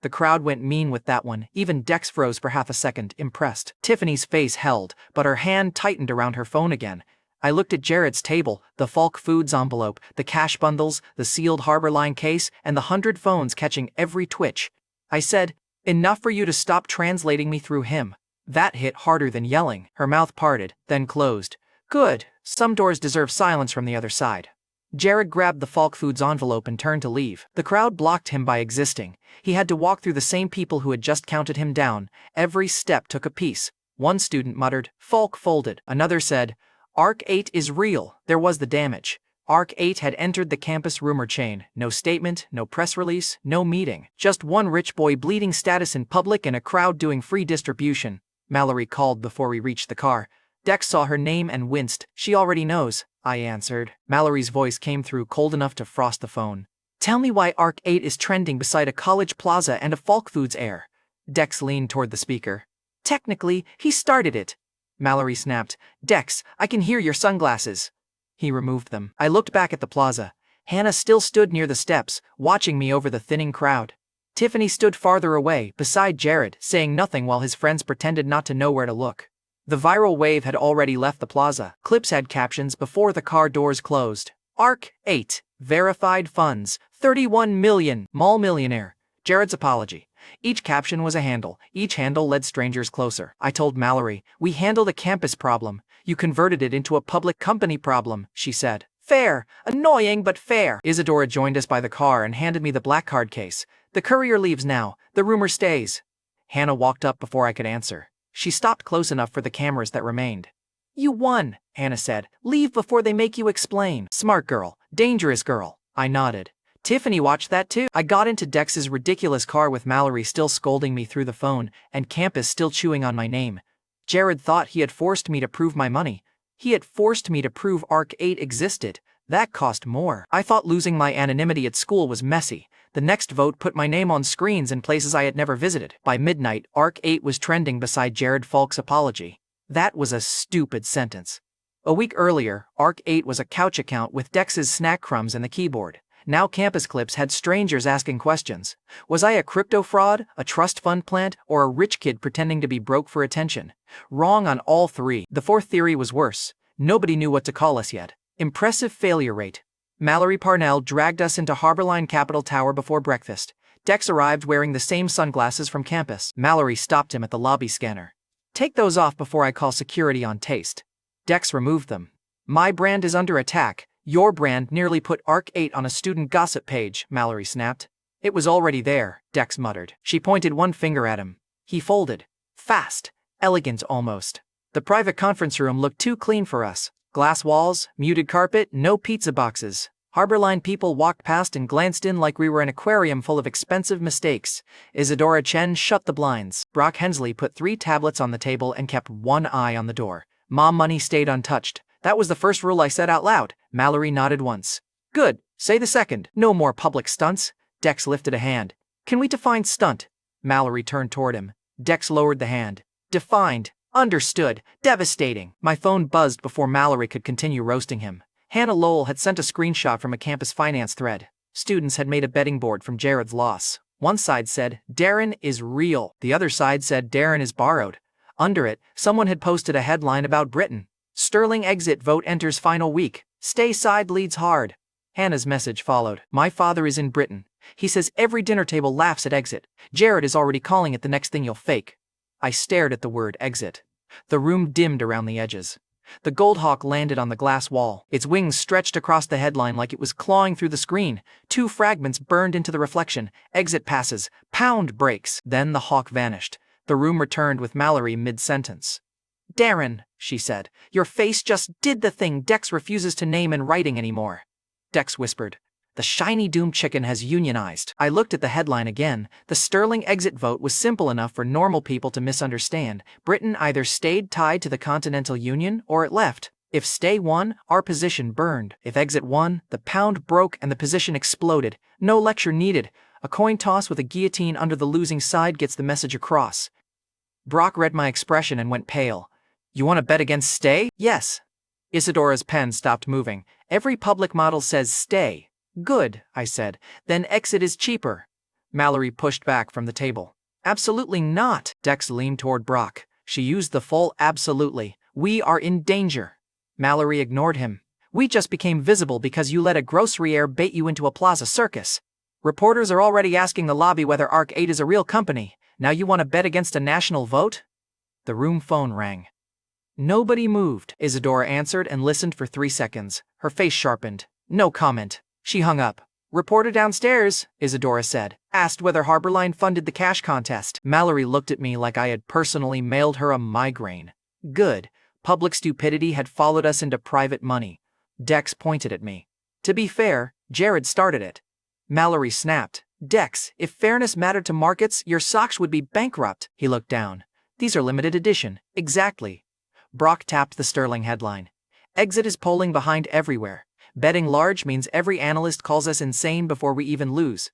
The crowd went mean with that one. Even Dex froze for half a second, impressed. Tiffany's face held, but her hand tightened around her phone again. I looked at Jared's table, the Falk Foods envelope, the cash bundles, the sealed Harbor Line case, and the 100 phones catching every twitch. I said, enough for you to stop translating me through him. That hit harder than yelling. Her mouth parted, then closed. Good. Some doors deserve silence from the other side. Jared grabbed the Falk Foods envelope and turned to leave. The crowd blocked him by existing. He had to walk through the same people who had just counted him down. Every step took a piece. One student muttered, Falk folded. Another said, Arc 8 is real. There was the damage. Arc 8 had entered the campus rumor chain. No statement, no press release, no meeting. Just one rich boy bleeding status in public and a crowd doing free distribution. Mallory called before we reached the car. Dex saw her name and winced. She already knows, I answered. Mallory's voice came through cold enough to frost the phone. Tell me why Arc 8 is trending beside a college plaza and a Falk Foods heir. Dex leaned toward the speaker. Technically, he started it. Mallory snapped. Dex, I can hear your sunglasses. He removed them. I looked back at the plaza. Hannah still stood near the steps, watching me over the thinning crowd. Tiffany stood farther away, beside Jared, saying nothing while his friends pretended not to know where to look. The viral wave had already left the plaza. Clips had captions before the car doors closed. Arc 8. Verified funds. 31 million. Mall millionaire. Jared's apology. Each caption was a handle. Each handle led strangers closer. I told Mallory, we handled a campus problem. You converted it into a public company problem, she said. Fair. Annoying, but fair. Isadora joined us by the car and handed me the black card case. The courier leaves now. The rumor stays. Hannah walked up before I could answer. She stopped close enough for the cameras that remained. You won, Hannah said. Leave before they make you explain. Smart girl. Dangerous girl. I nodded. Tiffany watched that too. I got into Dex's ridiculous car with Mallory still scolding me through the phone and Campus still chewing on my name. Jared thought he had forced me to prove my money. He had forced me to prove Arc 8 existed. That cost more. I thought losing my anonymity at school was messy. The next vote put my name on screens in places I had never visited. By midnight, Arc 8 was trending beside Jared Falk's apology. That was a stupid sentence. A week earlier, Arc 8 was a couch account with Dex's snack crumbs and the keyboard. Now campus clips had strangers asking questions. Was I a crypto fraud, a trust fund plant, or a rich kid pretending to be broke for attention? Wrong on all three. The fourth theory was worse. Nobody knew what to call us yet. Impressive failure rate. Mallory Parnell dragged us into Harborline Capitol Tower before breakfast. Dex arrived wearing the same sunglasses from campus. Mallory stopped him at the lobby scanner. Take those off before I call security on taste. Dex removed them. My brand is under attack. Your brand nearly put Arc 8 on a student gossip page, Mallory snapped. It was already there, Dex muttered. She pointed one finger at him. He folded. Fast. Elegant almost. The private conference room looked too clean for us. Glass walls, muted carpet, no pizza boxes. Harborline people walked past and glanced in like we were an aquarium full of expensive mistakes. Isadora Chen shut the blinds. Brock Hensley put 3 tablets on the table and kept one eye on the door. Mom money stayed untouched. That was the first rule I said out loud. Mallory nodded once. Good. Say the second. No more public stunts. Dex lifted a hand. Can we define stunt? Mallory turned toward him. Dex lowered the hand. Defined. Understood. Devastating. My phone buzzed before Mallory could continue roasting him. Hannah Lowell had sent a screenshot from a campus finance thread. Students had made a betting board from Jared's loss. One side said, Darren is real. The other side said Darren is borrowed. Under it, someone had posted a headline about Britain. Sterling exit vote enters final week. Stay side leads hard. Hannah's message followed. My father is in Britain. He says every dinner table laughs at exit. Jared is already calling it the next thing you'll fake. I stared at the word exit. The room dimmed around the edges. The Goldhawk landed on the glass wall. Its wings stretched across the headline like it was clawing through the screen. 2 fragments burned into the reflection. Exit passes. Pound breaks. Then the hawk vanished. The room returned with Mallory mid-sentence. Darren, she said, your face just did the thing Dex refuses to name in writing anymore. Dex whispered. The shiny doomed chicken has unionized. I looked at the headline again. The Sterling exit vote was simple enough for normal people to misunderstand. Britain either stayed tied to the Continental Union or it left. If stay won, our position burned. If exit won, the pound broke and the position exploded. No lecture needed. A coin toss with a guillotine under the losing side gets the message across. Brock read my expression and went pale. You want to bet against stay? Yes. Isadora's pen stopped moving. Every public model says stay. Good, I said. Then exit is cheaper. Mallory pushed back from the table. Absolutely not. Dex leaned toward Brock. She used the full absolutely. We are in danger. Mallory ignored him. We just became visible because you let a grocery heir bait you into a plaza circus. Reporters are already asking the lobby whether Arc 8 is a real company. Now you want to bet against a national vote? The room phone rang. Nobody moved, Isadora answered and listened for 3 seconds. Her face sharpened. No comment. She hung up. Reporter downstairs, Isadora said, asked whether Harborline funded the cash contest. Mallory looked at me like I had personally mailed her a migraine. Good. Public stupidity had followed us into private money. Dex pointed at me. To be fair, Jared started it. Mallory snapped. Dex, if fairness mattered to markets, your socks would be bankrupt. He looked down. These are limited edition. Exactly. Brock tapped the Sterling headline. Exit is polling behind everywhere. Betting large means every analyst calls us insane before we even lose.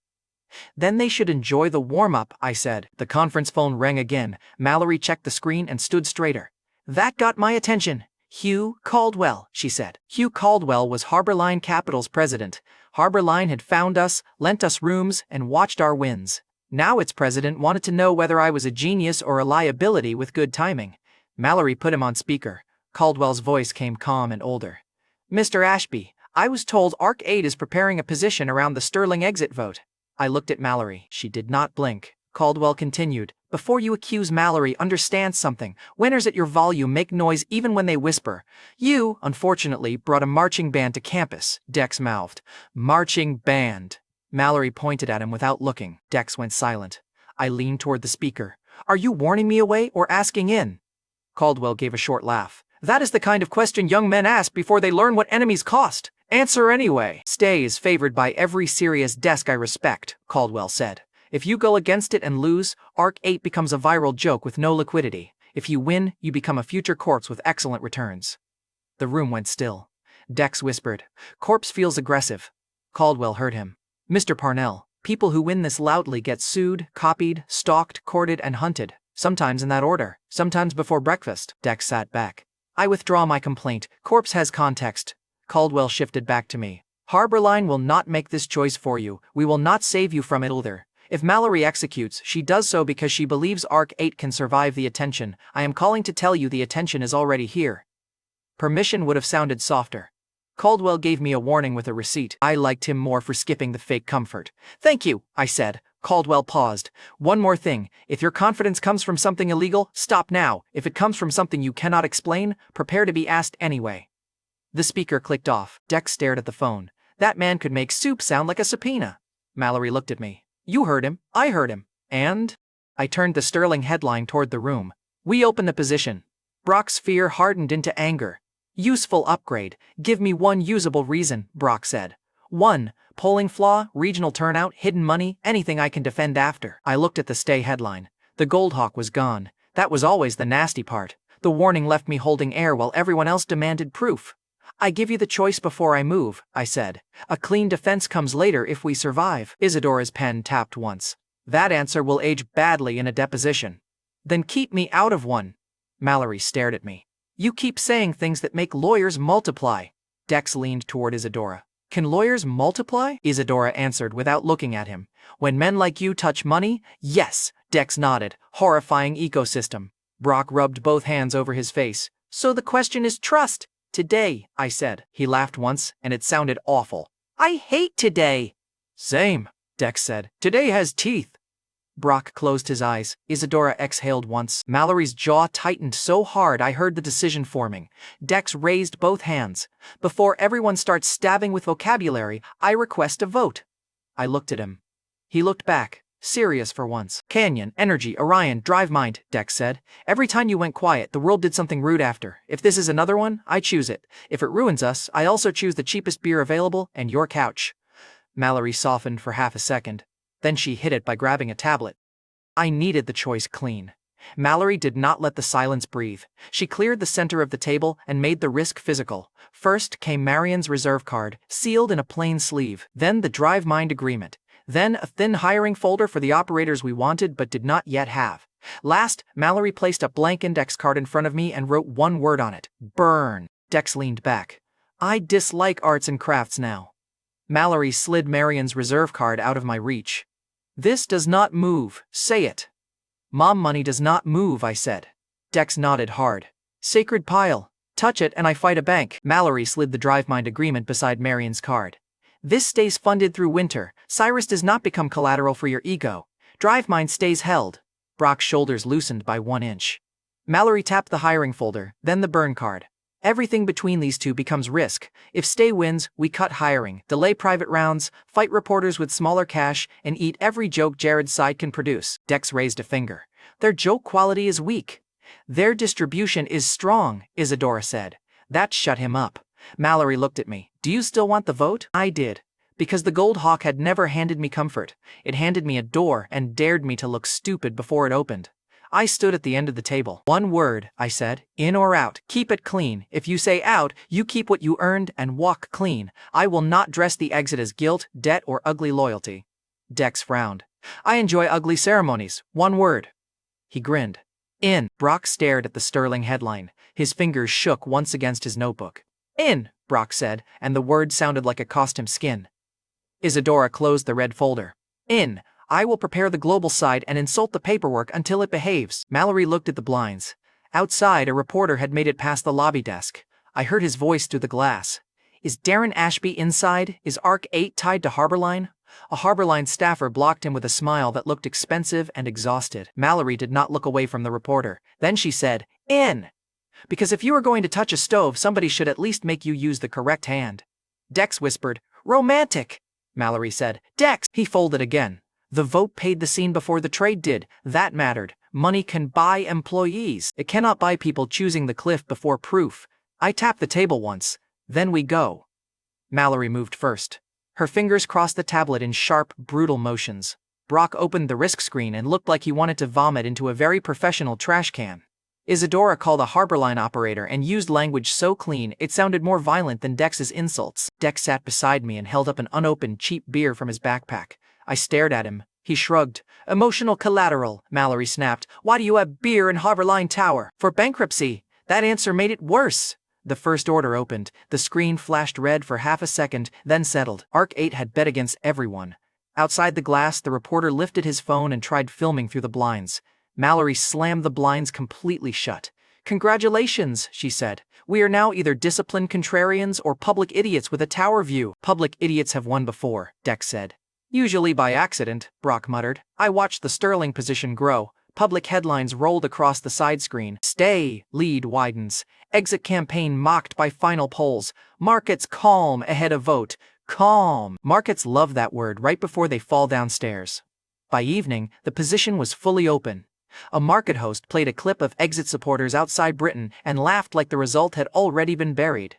Then they should enjoy the warm-up, I said. The conference phone rang again. Mallory checked the screen and stood straighter. That got my attention. Hugh Caldwell, she said. Hugh Caldwell was Harborline Capital's president. Harborline had found us, lent us rooms, and watched our wins. Now its president wanted to know whether I was a genius or a liability with good timing. Mallory put him on speaker. Caldwell's voice came calm and older. Mr. Ashby, I was told Arc 8 is preparing a position around the Sterling exit vote. I looked at Mallory. She did not blink. Caldwell continued. Before you accuse Mallory, understand something. Winners at your volume make noise even when they whisper. You, unfortunately, brought a marching band to campus, Dex mouthed. Marching band. Mallory pointed at him without looking. Dex went silent. I leaned toward the speaker. Are you warning me away or asking in? Caldwell gave a short laugh. That is the kind of question young men ask before they learn what enemies cost. Answer anyway. Stay is favored by every serious desk I respect, Caldwell said. If you go against it and lose, Arc 8 becomes a viral joke with no liquidity. If you win, you become a future corpse with excellent returns. The room went still. Dex whispered. Corpse feels aggressive. Caldwell heard him. Mr. Parnell, people who win this loudly get sued, copied, stalked, courted, and hunted. Sometimes in that order. Sometimes before breakfast. Dex sat back. I withdraw my complaint. Corpse has context. Caldwell shifted back to me. Harborline will not make this choice for you. We will not save you from it either. If Mallory executes, she does so because she believes Arc 8 can survive the attention. I am calling to tell you the attention is already here. Permission would have sounded softer. Caldwell gave me a warning with a receipt. I liked him more for skipping the fake comfort. Thank you, I said. Caldwell paused. One more thing. If your confidence comes from something illegal, stop now. If it comes from something you cannot explain, prepare to be asked anyway. The speaker clicked off. Dex stared at the phone. That man could make soup sound like a subpoena. Mallory looked at me. You heard him. I heard him. And? I turned the sterling headline toward the room. We open the position. Brock's fear hardened into anger. Useful upgrade. Give me one usable reason, Brock said. 1. Polling flaw, regional turnout, hidden money, anything I can defend after. I looked at the stay headline. The Goldhawk was gone. That was always the nasty part. The warning left me holding air while everyone else demanded proof. I give you the choice before I move, I said. A clean defense comes later if we survive. Isadora's pen tapped once. That answer will age badly in a deposition. Then keep me out of one. Mallory stared at me. You keep saying things that make lawyers multiply. Dex leaned toward Isadora. Can lawyers multiply? Isadora answered without looking at him. When men like you touch money? Yes. Dex nodded. Horrifying ecosystem. Brock rubbed both hands over his face. So the question is trust. Today, I said. He laughed once, and it sounded awful. I hate today. Same, Dex said. Today has teeth. Brock closed his eyes. Isadora exhaled once. Mallory's jaw tightened so hard I heard the decision forming. Dex raised both hands. Before everyone starts stabbing with vocabulary, I request a vote. I looked at him. He looked back. Serious for once. Canyon, Energy, Orion, Drive Mind, Dex said. Every time you went quiet, the world did something rude after. If this is another one, I choose it. If it ruins us, I also choose the cheapest beer available and your couch. Mallory softened for half a second. Then she hid it by grabbing a tablet. I needed the choice clean. Mallory did not let the silence breathe. She cleared the center of the table and made the risk physical. First came Marion's reserve card, sealed in a plain sleeve. Then the Drive Mind agreement. Then a thin hiring folder for the operators we wanted but did not yet have. Last, Mallory placed a blank index card in front of me and wrote one word on it. Burn. Dex leaned back. I dislike arts and crafts now. Mallory slid Marion's reserve card out of my reach. This does not move. Say it. Mom money does not move, I said. Dex nodded hard. Sacred pile. Touch it and I fight a bank. Mallory slid the Drive Mind agreement beside Marion's card. This stays funded through winter. Cyrus does not become collateral for your ego. Drive Mind stays held. Brock's shoulders loosened by 1 inch. Mallory tapped the hiring folder, then the burn card. Everything between these two becomes risk. If stay wins, we cut hiring, delay private rounds, fight reporters with smaller cash, and eat every joke Jared's side can produce. Dex raised a finger. Their joke quality is weak. Their distribution is strong, Isadora said. That shut him up. Mallory looked at me. Do you still want the vote? I did. Because the Goldhawk had never handed me comfort. It handed me a door and dared me to look stupid before it opened. I stood at the end of the table. One word, I said. In or out. Keep it clean. If you say out, you keep what you earned and walk clean. I will not dress the exit as guilt, debt, or ugly loyalty. Dex frowned. I enjoy ugly ceremonies. One word. He grinned. In. Brock stared at the sterling headline. His fingers shook once against his notebook. In, Brock said, and the word sounded like it cost him skin. Isadora closed the red folder. In. I will prepare the global side and insult the paperwork until it behaves. Mallory looked at the blinds. Outside, a reporter had made it past the lobby desk. I heard his voice through the glass. Is Darren Ashby inside? Is Arc 8 tied to Harborline? A Harborline staffer blocked him with a smile that looked expensive and exhausted. Mallory did not look away from the reporter. Then she said, In. Because if you are going to touch a stove, somebody should at least make you use the correct hand. Dex whispered, Romantic. Mallory said, Dex. He folded again. The vote paid the scene before the trade did. That mattered. Money can buy employees. It cannot buy people choosing the cliff before proof. I tapped the table once. Then we go. Mallory moved first. Her fingers crossed the tablet in sharp, brutal motions. Brock opened the risk screen and looked like he wanted to vomit into a very professional trash can. Isadora called a Harborline operator and used language so clean it sounded more violent than Dex's insults. Dex sat beside me and held up an unopened cheap beer from his backpack. I stared at him. He shrugged. Emotional collateral, Mallory snapped. Why do you have beer in Harborline Tower? For bankruptcy. That answer made it worse. The first order opened. The screen flashed red for half a second, then settled. Arc 8 had bet against everyone. Outside the glass, the reporter lifted his phone and tried filming through the blinds. Mallory slammed the blinds completely shut. Congratulations, she said. We are now either disciplined contrarians or public idiots with a tower view. Public idiots have won before, Dex said. Usually by accident, Brock muttered. I watched the sterling position grow. Public headlines rolled across the side screen. Stay, lead widens. Exit campaign mocked by final polls. Markets calm ahead of vote. Calm. Markets love that word right before they fall downstairs. By evening, the position was fully open. A market host played a clip of exit supporters outside Britain and laughed like the result had already been buried.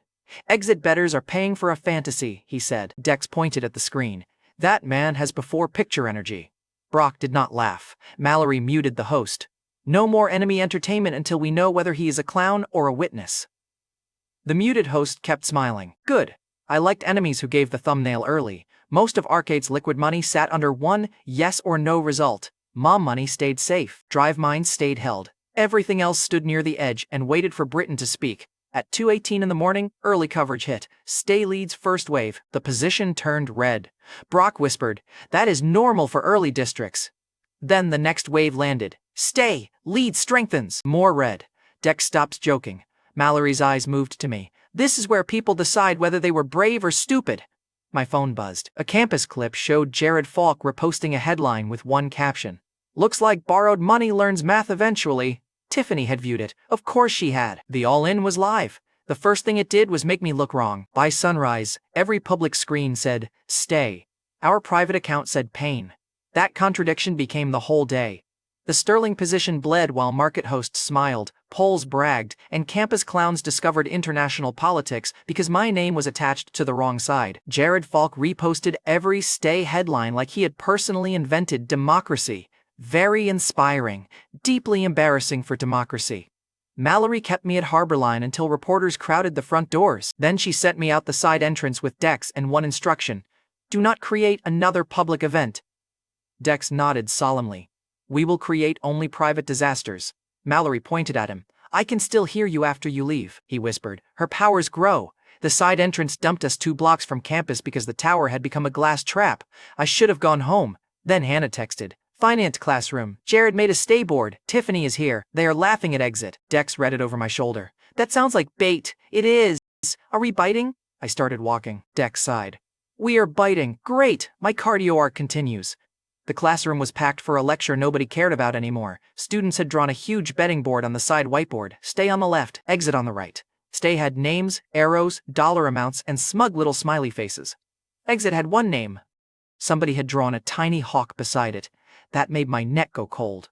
Exit bettors are paying for a fantasy, he said. Dex pointed at the screen. That man has before-picture energy. Brock did not laugh. Mallory muted the host. No more enemy entertainment until we know whether he is a clown or a witness. The muted host kept smiling. Good. I liked enemies who gave the thumbnail early. Most of Arcade's liquid money sat under one yes or no result. Mom money stayed safe. Drive mines stayed held. Everything else stood near the edge and waited for Britain to speak. At 2:18 in the morning, early coverage hit. Stay leads first wave. The position turned red. Brock whispered, that is normal for early districts. Then the next wave landed. Stay, lead strengthens. More red. Dex stopped joking. Mallory's eyes moved to me. This is where people decide whether they were brave or stupid. My phone buzzed. A campus clip showed Jared Falk reposting a headline with one caption. Looks like borrowed money learns math eventually. Tiffany had viewed it. Of course she had. The all-in was live. The first thing it did was make me look wrong. By sunrise, every public screen said, stay. Our private account said pain. That contradiction became the whole day. The sterling position bled while market hosts smiled, polls bragged, and campus clowns discovered international politics because my name was attached to the wrong side. Jared Falk reposted every stay headline like he had personally invented democracy. Very inspiring, deeply embarrassing for democracy. Mallory kept me at Harborline until reporters crowded the front doors. Then she sent me out the side entrance with Dex and one instruction. Do not create another public event. Dex nodded solemnly. We will create only private disasters. Mallory pointed at him. I can still hear you after you leave, he whispered. Her powers grow. The side entrance dumped us 2 blocks from campus because the tower had become a glass trap. I should have gone home. Then Hannah texted. Finance classroom. Jared made a stay board. Tiffany is here. They are laughing at exit. Dex read it over my shoulder. That sounds like bait. It is. Are we biting? I started walking. Dex sighed. We are biting. Great. My cardio arc continues. The classroom was packed for a lecture nobody cared about anymore. Students had drawn a huge betting board on the side whiteboard. Stay on the left, exit on the right. Stay had names, arrows, dollar amounts, and smug little smiley faces. Exit had one name. Somebody had drawn a tiny hawk beside it. That made my neck go cold.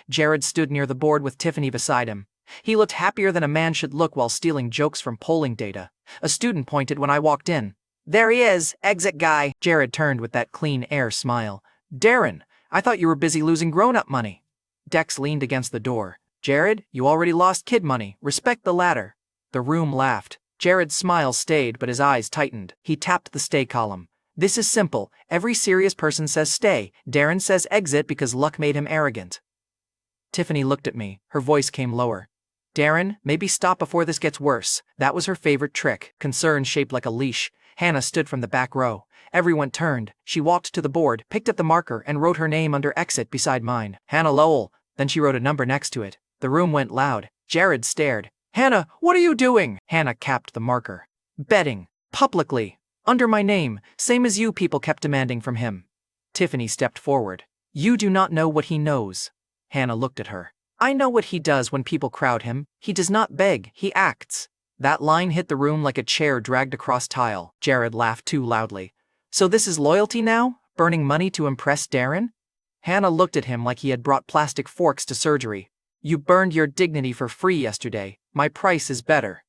Jared stood near the board with Tiffany beside him. He looked happier than a man should look while stealing jokes from polling data. A student pointed when I walked in. There he is, exit guy. Jared turned with that clean air smile. Darren, I thought you were busy losing grown-up money. Dex leaned against the door. Jared, you already lost kid money. Respect the latter. The room laughed. Jared's smile stayed, but his eyes tightened. He tapped the stay column. This is simple. Every serious person says stay. Darren says exit because luck made him arrogant. Tiffany looked at me. Her voice came lower. Darren, maybe stop before this gets worse. That was her favorite trick. Concern shaped like a leash. Hannah stood from the back row. Everyone turned. She walked to the board, picked up the marker, and wrote her name under exit beside mine. Hannah Lowell. Then she wrote a number next to it. The room went loud. Jared stared. Hannah, what are you doing? Hannah capped the marker. Betting. Publicly. Under my name, same as you people kept demanding from him. Tiffany stepped forward. You do not know what he knows. Hannah looked at her. I know what he does when people crowd him. He does not beg, he acts. That line hit the room like a chair dragged across tile. Jared laughed too loudly. So this is loyalty now? Burning money to impress Darren? Hannah looked at him like he had brought plastic forks to surgery. You burned your dignity for free yesterday. My price is better.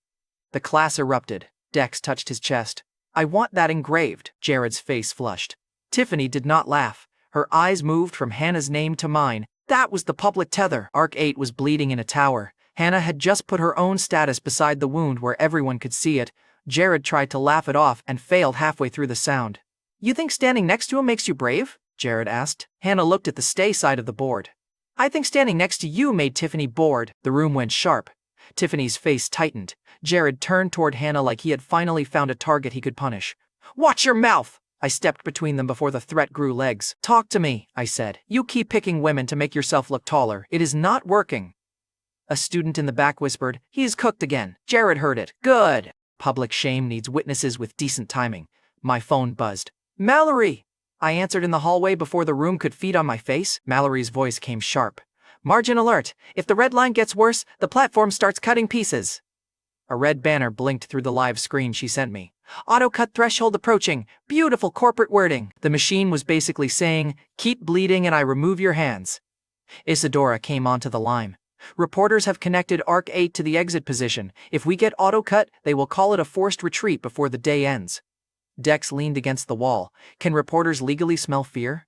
The class erupted. Dex touched his chest. I want that engraved. Jared's face flushed. Tiffany did not laugh. Her eyes moved from Hannah's name to mine. That was the public tether. Arc 8 was bleeding in a tower. Hannah had just put her own status beside the wound where everyone could see it. Jared tried to laugh it off and failed halfway through the sound. "You think standing next to him makes you brave?" Jared asked. Hannah looked at the stay side of the board. "I think standing next to you made Tiffany bored." The room went sharp. Tiffany's face tightened. Jared turned toward Hannah like he had finally found a target he could punish. "Watch your mouth!" I stepped between them before the threat grew legs. "Talk to me," I said. "You keep picking women to make yourself look taller. It is not working." A student in the back whispered, "He's cooked again." Jared heard it. "Good." Public shame needs witnesses with decent timing. My phone buzzed. "Mallory!" I answered in the hallway before the room could feed on my face. Mallory's voice came sharp. "Margin alert! If the red line gets worse, the platform starts cutting pieces." A red banner blinked through the live screen she sent me. "Auto cut threshold approaching. Beautiful corporate wording." The machine was basically saying, "Keep bleeding and I remove your hands." Isadora came onto the line. "Reporters have connected Arc 8 to the exit position. If we get auto cut, they will call it a forced retreat before the day ends." Dex leaned against the wall. "Can reporters legally smell fear?"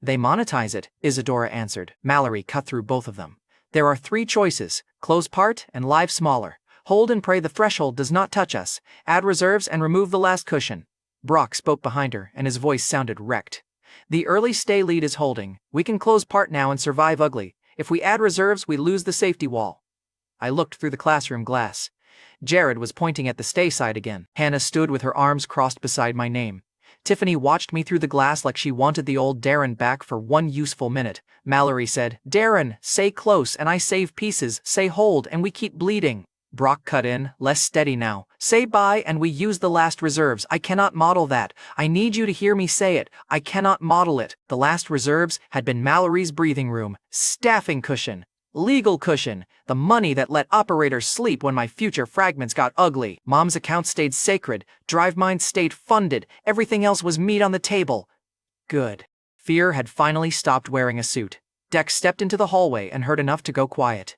"They monetize it," Isadora answered. Mallory cut through both of them. "There are 3 choices: close part and live smaller. Hold and pray the threshold does not touch us. Add reserves and remove the last cushion." Brock spoke behind her, and his voice sounded wrecked. "The early stay lead is holding. We can close part now and survive ugly. If we add reserves, we lose the safety wall." I looked through the classroom glass. Jared was pointing at the stay side again. Hannah stood with her arms crossed beside my name. Tiffany watched me through the glass like she wanted the old Darren back for one useful minute. Mallory said, "Darren, say close and I save pieces. Say hold and we keep bleeding." Brock cut in, less steady now. "Say bye and we use the last reserves. I cannot model that. I need you to hear me say it. I cannot model it." The last reserves had been Mallory's breathing room, staffing cushion, legal cushion, the money that let operators sleep when my future fragments got ugly. Mom's account stayed sacred. DriveMine stayed funded. Everything else was meat on the table. Good. Fear had finally stopped wearing a suit. Dex stepped into the hallway and heard enough to go quiet.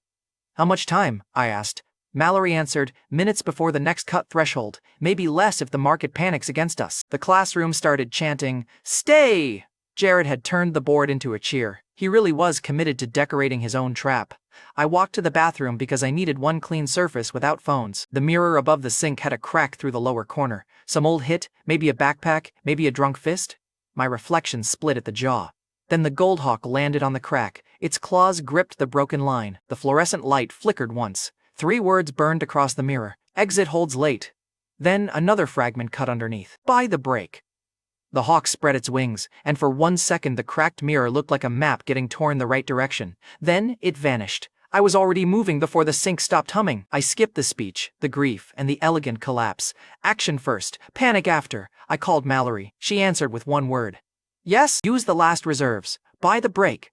"How much time?" I asked. Mallory answered, "Minutes before the next cut threshold, maybe less if the market panics against us." The classroom started chanting, "Stay!" Jared had turned the board into a cheer. He really was committed to decorating his own trap. I walked to the bathroom because I needed one clean surface without phones. The mirror above the sink had a crack through the lower corner. Some old hit, maybe a backpack, maybe a drunk fist. My reflection split at the jaw. Then the Goldhawk landed on the crack. Its claws gripped the broken line. The fluorescent light flickered once. 3 words burned across the mirror. "Exit holds late." Then another fragment cut underneath. "By the break." The hawk spread its wings, and for 1 second the cracked mirror looked like a map getting torn the right direction. Then it vanished. I was already moving before the sink stopped humming. I skipped the speech, the grief, and the elegant collapse. Action first, panic after. I called Mallory. She answered with 1 word. "Yes, use the last reserves. By the break."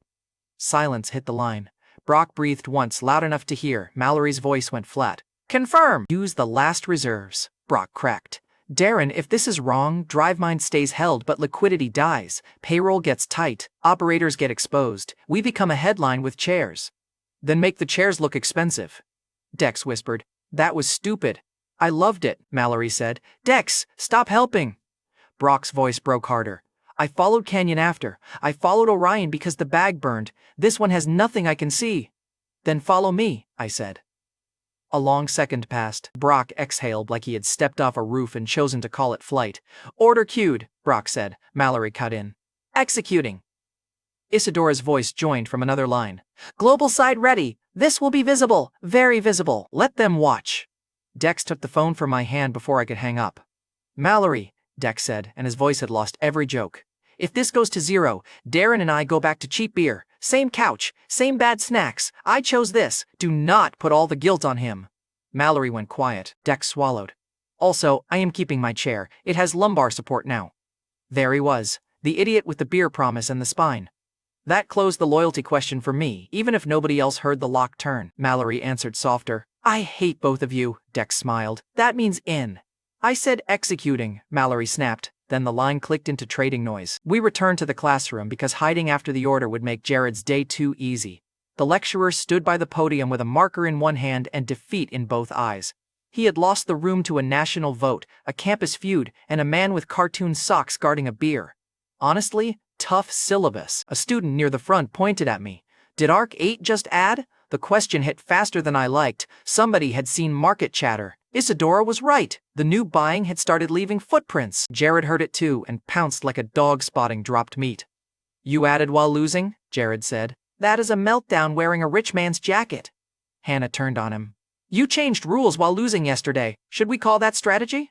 Silence hit the line. Brock breathed once, loud enough to hear. Mallory's voice went flat. "Confirm." "Use the last reserves," Brock cracked. "Darren, if this is wrong, DriveMine stays held but liquidity dies. Payroll gets tight. Operators get exposed. We become a headline with chairs." "Then make the chairs look expensive." Dex whispered. "That was stupid." "I loved it," Mallory said. "Dex, stop helping." Brock's voice broke harder. "I followed Canyon after. I followed Orion because the bag burned. This one has nothing I can see." "Then follow me," I said. A long second passed. Brock exhaled like he had stepped off a roof and chosen to call it flight. "Order queued," Brock said. Mallory cut in. "Executing." Isadora's voice joined from another line. "Global side ready. This will be visible. Very visible. Let them watch." Dex took the phone from my hand before I could hang up. "Mallory," Dex said, and his voice had lost every joke. "If this goes to 0, Darren and I go back to cheap beer. Same couch, same bad snacks. I chose this. Do not put all the guilt on him." Mallory went quiet. Dex swallowed. "Also, I am keeping my chair. It has lumbar support now." There he was, the idiot with the beer promise and the spine. That closed the loyalty question for me, even if nobody else heard the lock turn. Mallory answered softer. "I hate both of you," Dex smiled. "That means in." "I said executing," Mallory snapped. Then the line clicked into trading noise. We returned to the classroom because hiding after the order would make Jared's day too easy. The lecturer stood by the podium with a marker in one hand and defeat in both eyes. He had lost the room to a national vote, a campus feud, and a man with cartoon socks guarding a beer. Honestly, tough syllabus. A student near the front pointed at me. "Did Arc 8 just add?" The question hit faster than I liked. Somebody had seen market chatter. Isadora was right. The new buying had started leaving footprints. Jared heard it too and pounced like a dog spotting dropped meat. You added while losing? Jared said. That is a meltdown wearing a rich man's jacket. Hannah turned on him. You changed rules while losing yesterday. Should we call that strategy?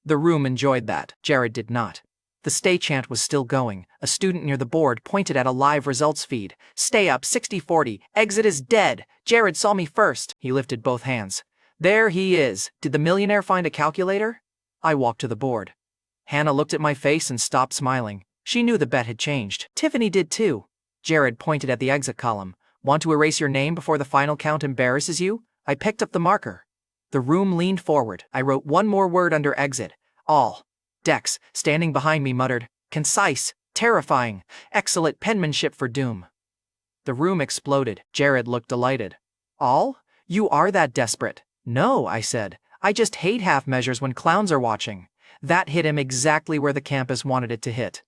The room enjoyed that. Jared did not. The stay chant was still going. A student near the board pointed at a live results feed. Stay up 60-40. Exit is dead. Jared saw me first. He lifted both hands. There he is. Did the millionaire find a calculator? I walked to the board. Hannah looked at my face and stopped smiling. She knew the bet had changed. Tiffany did too. Jared pointed at the exit column. Want to erase your name before the final count embarrasses you? I picked up the marker. The room leaned forward. I wrote one more word under exit. All. Dex, standing behind me, muttered, concise, terrifying, excellent penmanship for doom. The room exploded. Jared looked delighted. All? You are that desperate? No, I said. I just hate half measures when clowns are watching. That hit him exactly where the campus wanted it to hit.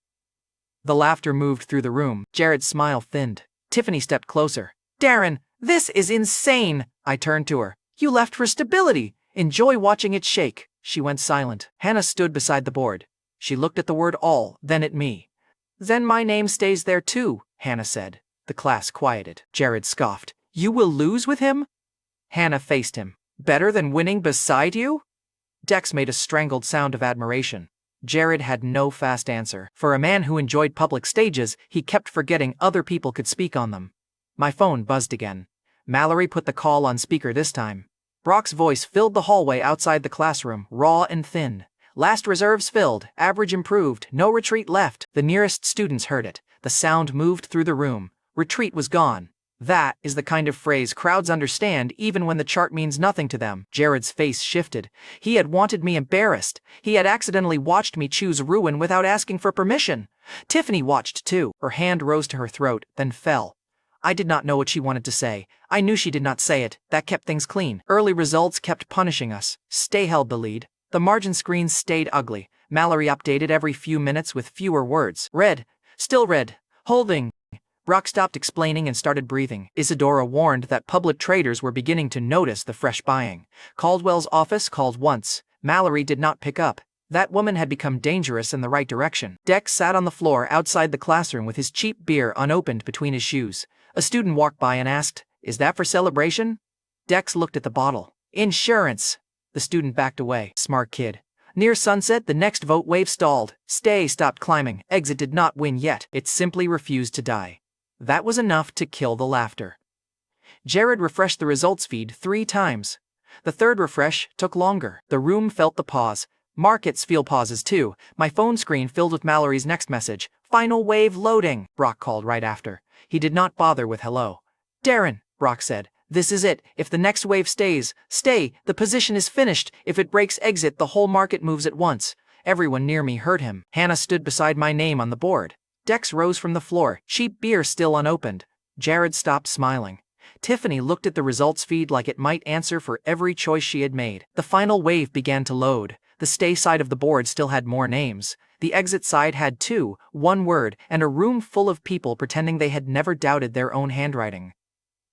The laughter moved through the room. Jared's smile thinned. Tiffany stepped closer. Darren, this is insane. I turned to her. You left for stability. Enjoy watching it shake. She went silent. Hannah stood beside the board. She looked at the word all, then at me. Then my name stays there too, Hannah said. The class quieted. Jared scoffed. You will lose with him? Hannah faced him. Better than winning beside you? Dex made a strangled sound of admiration. Jared had no fast answer. For a man who enjoyed public stages, he kept forgetting other people could speak on them. My phone buzzed again. Mallory put the call on speaker this time. Brock's voice filled the hallway outside the classroom, raw and thin. Last reserves filled, average improved, no retreat left. The nearest students heard it. The sound moved through the room. Retreat was gone. That is the kind of phrase crowds understand even when the chart means nothing to them. Jared's face shifted. He had wanted me embarrassed. He had accidentally watched me choose ruin without asking for permission. Tiffany watched too. Her hand rose to her throat, then fell. I did not know what she wanted to say. I knew she did not say it. That kept things clean. Early results kept punishing us. Stay held the lead. The margin screens stayed ugly. Mallory updated every few minutes with fewer words. Red. Still red. Holding. Brock stopped explaining and started breathing. Isadora warned that public traders were beginning to notice the fresh buying. Caldwell's office called once. Mallory did not pick up. That woman had become dangerous in the right direction. Dex sat on the floor outside the classroom with his cheap beer unopened between his shoes. A student walked by and asked, Is that for celebration? Dex looked at the bottle. Insurance. The student backed away. Smart kid. Near sunset, the next vote wave stalled. Stay stopped climbing. Exit did not win yet. It simply refused to die. That was enough to kill the laughter. Jared refreshed the results feed 3 times. The third refresh took longer. The room felt the pause. Markets feel pauses too. My phone screen filled with Mallory's next message. Final wave loading. Brock called right after. He did not bother with hello. Darren, Brock said. This is it. If the next wave stays, stay. The position is finished. If it breaks exit, the whole market moves at once. Everyone near me heard him. Hannah stood beside my name on the board. Dex rose from the floor, cheap beer still unopened. Jared stopped smiling. Tiffany looked at the results feed like it might answer for every choice she had made. The final wave began to load. The stay side of the board still had more names. The exit side had 2, 1 word, and a room full of people pretending they had never doubted their own handwriting.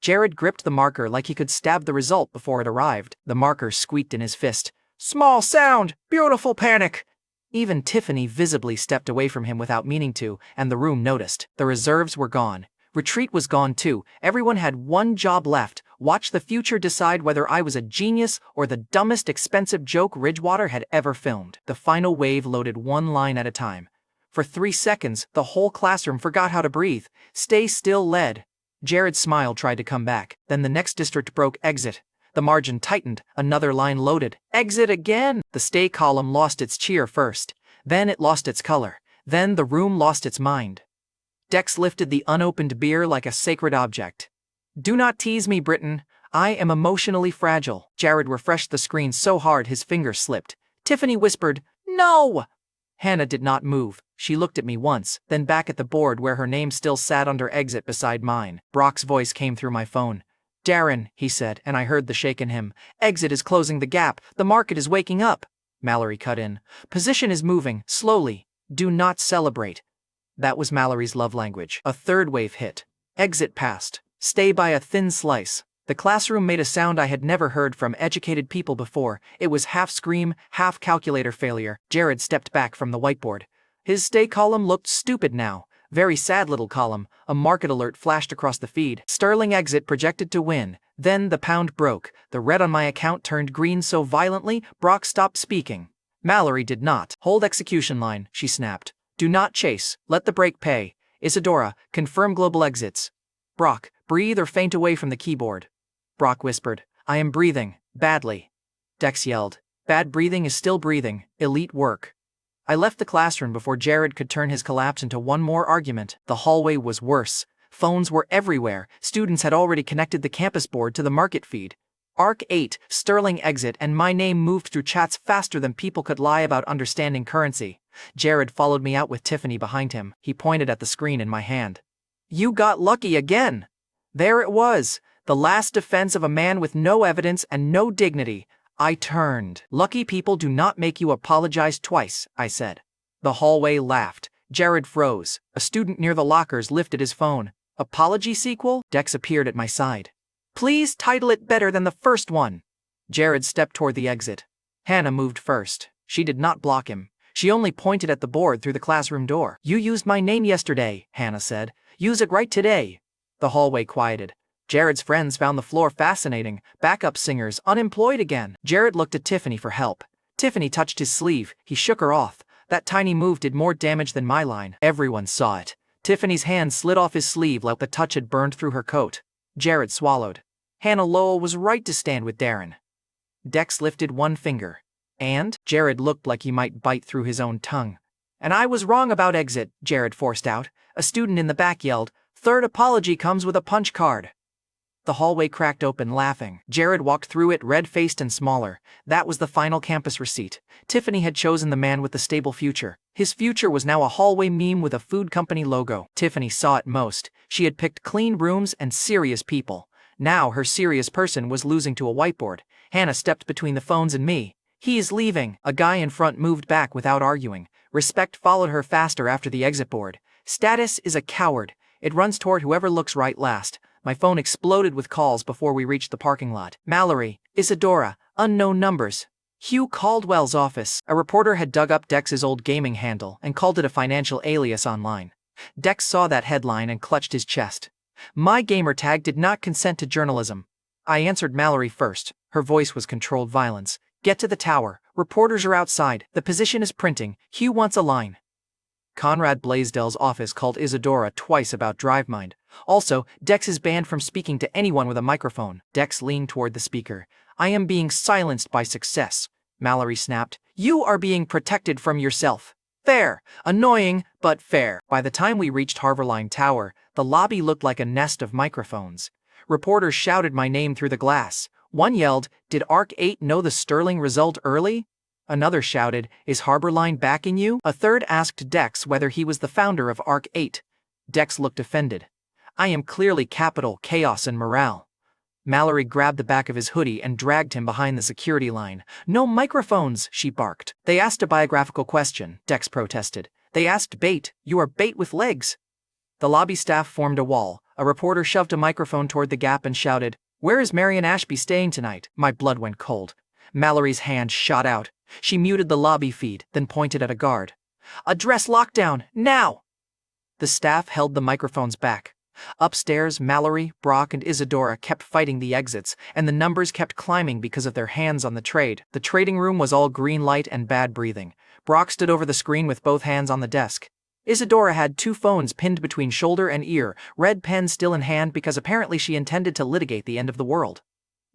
Jared gripped the marker like he could stab the result before it arrived. The marker squeaked in his fist. Small sound, beautiful panic. Even Tiffany visibly stepped away from him without meaning to, and the room noticed. The reserves were gone. Retreat was gone too. Everyone had one job left. Watch the future decide whether I was a genius or the dumbest expensive joke Ridgewater had ever filmed. The final wave loaded 1 line at a time. For 3 seconds, the whole classroom forgot how to breathe. Stay still led. Jared's smile tried to come back. Then the next district broke exit. The margin tightened. Another line loaded. Exit again! The stay column lost its cheer first. Then it lost its color. Then the room lost its mind. Dex lifted the unopened beer like a sacred object. Do not tease me, Britain. I am emotionally fragile. Jared refreshed the screen so hard his fingers slipped. Tiffany whispered, No! Hannah did not move. She looked at me once, then back at the board where her name still sat under exit beside mine. Brock's voice came through my phone. Darren, he said, and I heard the shake in him. Exit is closing the gap. The market is waking up. Mallory cut in. Position is moving, slowly. Do not celebrate. That was Mallory's love language. A third wave hit. Exit passed. Stay by a thin slice. The classroom made a sound I had never heard from educated people before. It was half scream, half calculator failure. Jared stepped back from the whiteboard. His stay column looked stupid now. Very sad little column. A market alert flashed across the feed. Sterling exit projected to win. Then the pound broke. The red on my account turned green so violently, Brock stopped speaking. Mallory did not. Hold execution line, she snapped. Do not chase. Let the break pay. Isadora, confirm global exits. Brock, breathe or faint away from the keyboard. Brock whispered, I am breathing, badly. Dex yelled, bad breathing is still breathing, elite work. I left the classroom before Jared could turn his collapse into one more argument. The hallway was worse. Phones were everywhere. Students had already connected the campus board to the market feed. Arc 8, Sterling exit, and my name moved through chats faster than people could lie about understanding currency. Jared followed me out with Tiffany behind him. He pointed at the screen in my hand. You got lucky again. There it was. The last defense of a man with no evidence and no dignity. I turned. Lucky people do not make you apologize twice, I said. The hallway laughed. Jared froze. A student near the lockers lifted his phone. Apology sequel? Dex appeared at my side. Please title it better than the first one. Jared stepped toward the exit. Hannah moved first. She did not block him. She only pointed at the board through the classroom door. You used my name yesterday, Hannah said. Use it right today. The hallway quieted. Jared's friends found the floor fascinating. Backup singers, unemployed again. Jared looked at Tiffany for help. Tiffany touched his sleeve. He shook her off. That tiny move did more damage than my line. Everyone saw it. Tiffany's hand slid off his sleeve like the touch had burned through her coat. Jared swallowed. Hannah Lowell was right to stand with Darren. Dex lifted one finger. And? Jared looked like he might bite through his own tongue. And I was wrong about exit, Jared forced out. A student in the back yelled, third apology comes with a punch card. The hallway cracked open, laughing. Jared walked through it, red-faced and smaller. That was the final campus receipt. Tiffany had chosen the man with the stable future. His future was now a hallway meme with a food company logo. Tiffany saw it most. She had picked clean rooms and serious people. Now her serious person was losing to a whiteboard. Hannah stepped between the phones and me. He's leaving. A guy in front moved back without arguing. Respect followed her faster after the exit board. Status is a coward. It runs toward whoever looks right last. My phone exploded with calls before we reached the parking lot. Mallory, Isadora, unknown numbers. Hugh Caldwell's office. A reporter had dug up Dex's old gaming handle and called it a financial alias online. Dex saw that headline and clutched his chest. My gamer tag did not consent to journalism. I answered Mallory first. Her voice was controlled violence. Get to the tower. Reporters are outside. The position is printing. Hugh wants a line. Conrad Blaisdell's office called Isadora twice about DriveMind. Also, Dex is banned from speaking to anyone with a microphone. Dex leaned toward the speaker. I am being silenced by success. Mallory snapped. You are being protected from yourself. Fair. Annoying, but fair. By the time we reached Harborline Tower, the lobby looked like a nest of microphones. Reporters shouted my name through the glass. One yelled, did Arc 8 know the Sterling result early? Another shouted, is Harborline backing you? A third asked Dex whether he was the founder of Arc 8. Dex looked offended. I am clearly capital chaos and morale. Mallory grabbed the back of his hoodie and dragged him behind the security line. No microphones, she barked. They asked a biographical question, Dex protested. They asked bait. You are bait with legs. The lobby staff formed a wall. A reporter shoved a microphone toward the gap and shouted, where is Darren Ashby staying tonight? My blood went cold. Mallory's hand shot out. She muted the lobby feed, then pointed at a guard. Address lockdown, now! The staff held the microphones back. Upstairs, Mallory, Brock, and Isadora kept fighting the exits, and the numbers kept climbing because of their hands on the trade. The trading room was all green light and bad breathing. Brock stood over the screen with both hands on the desk. Isadora had two phones pinned between shoulder and ear, red pen still in hand because apparently she intended to litigate the end of the world.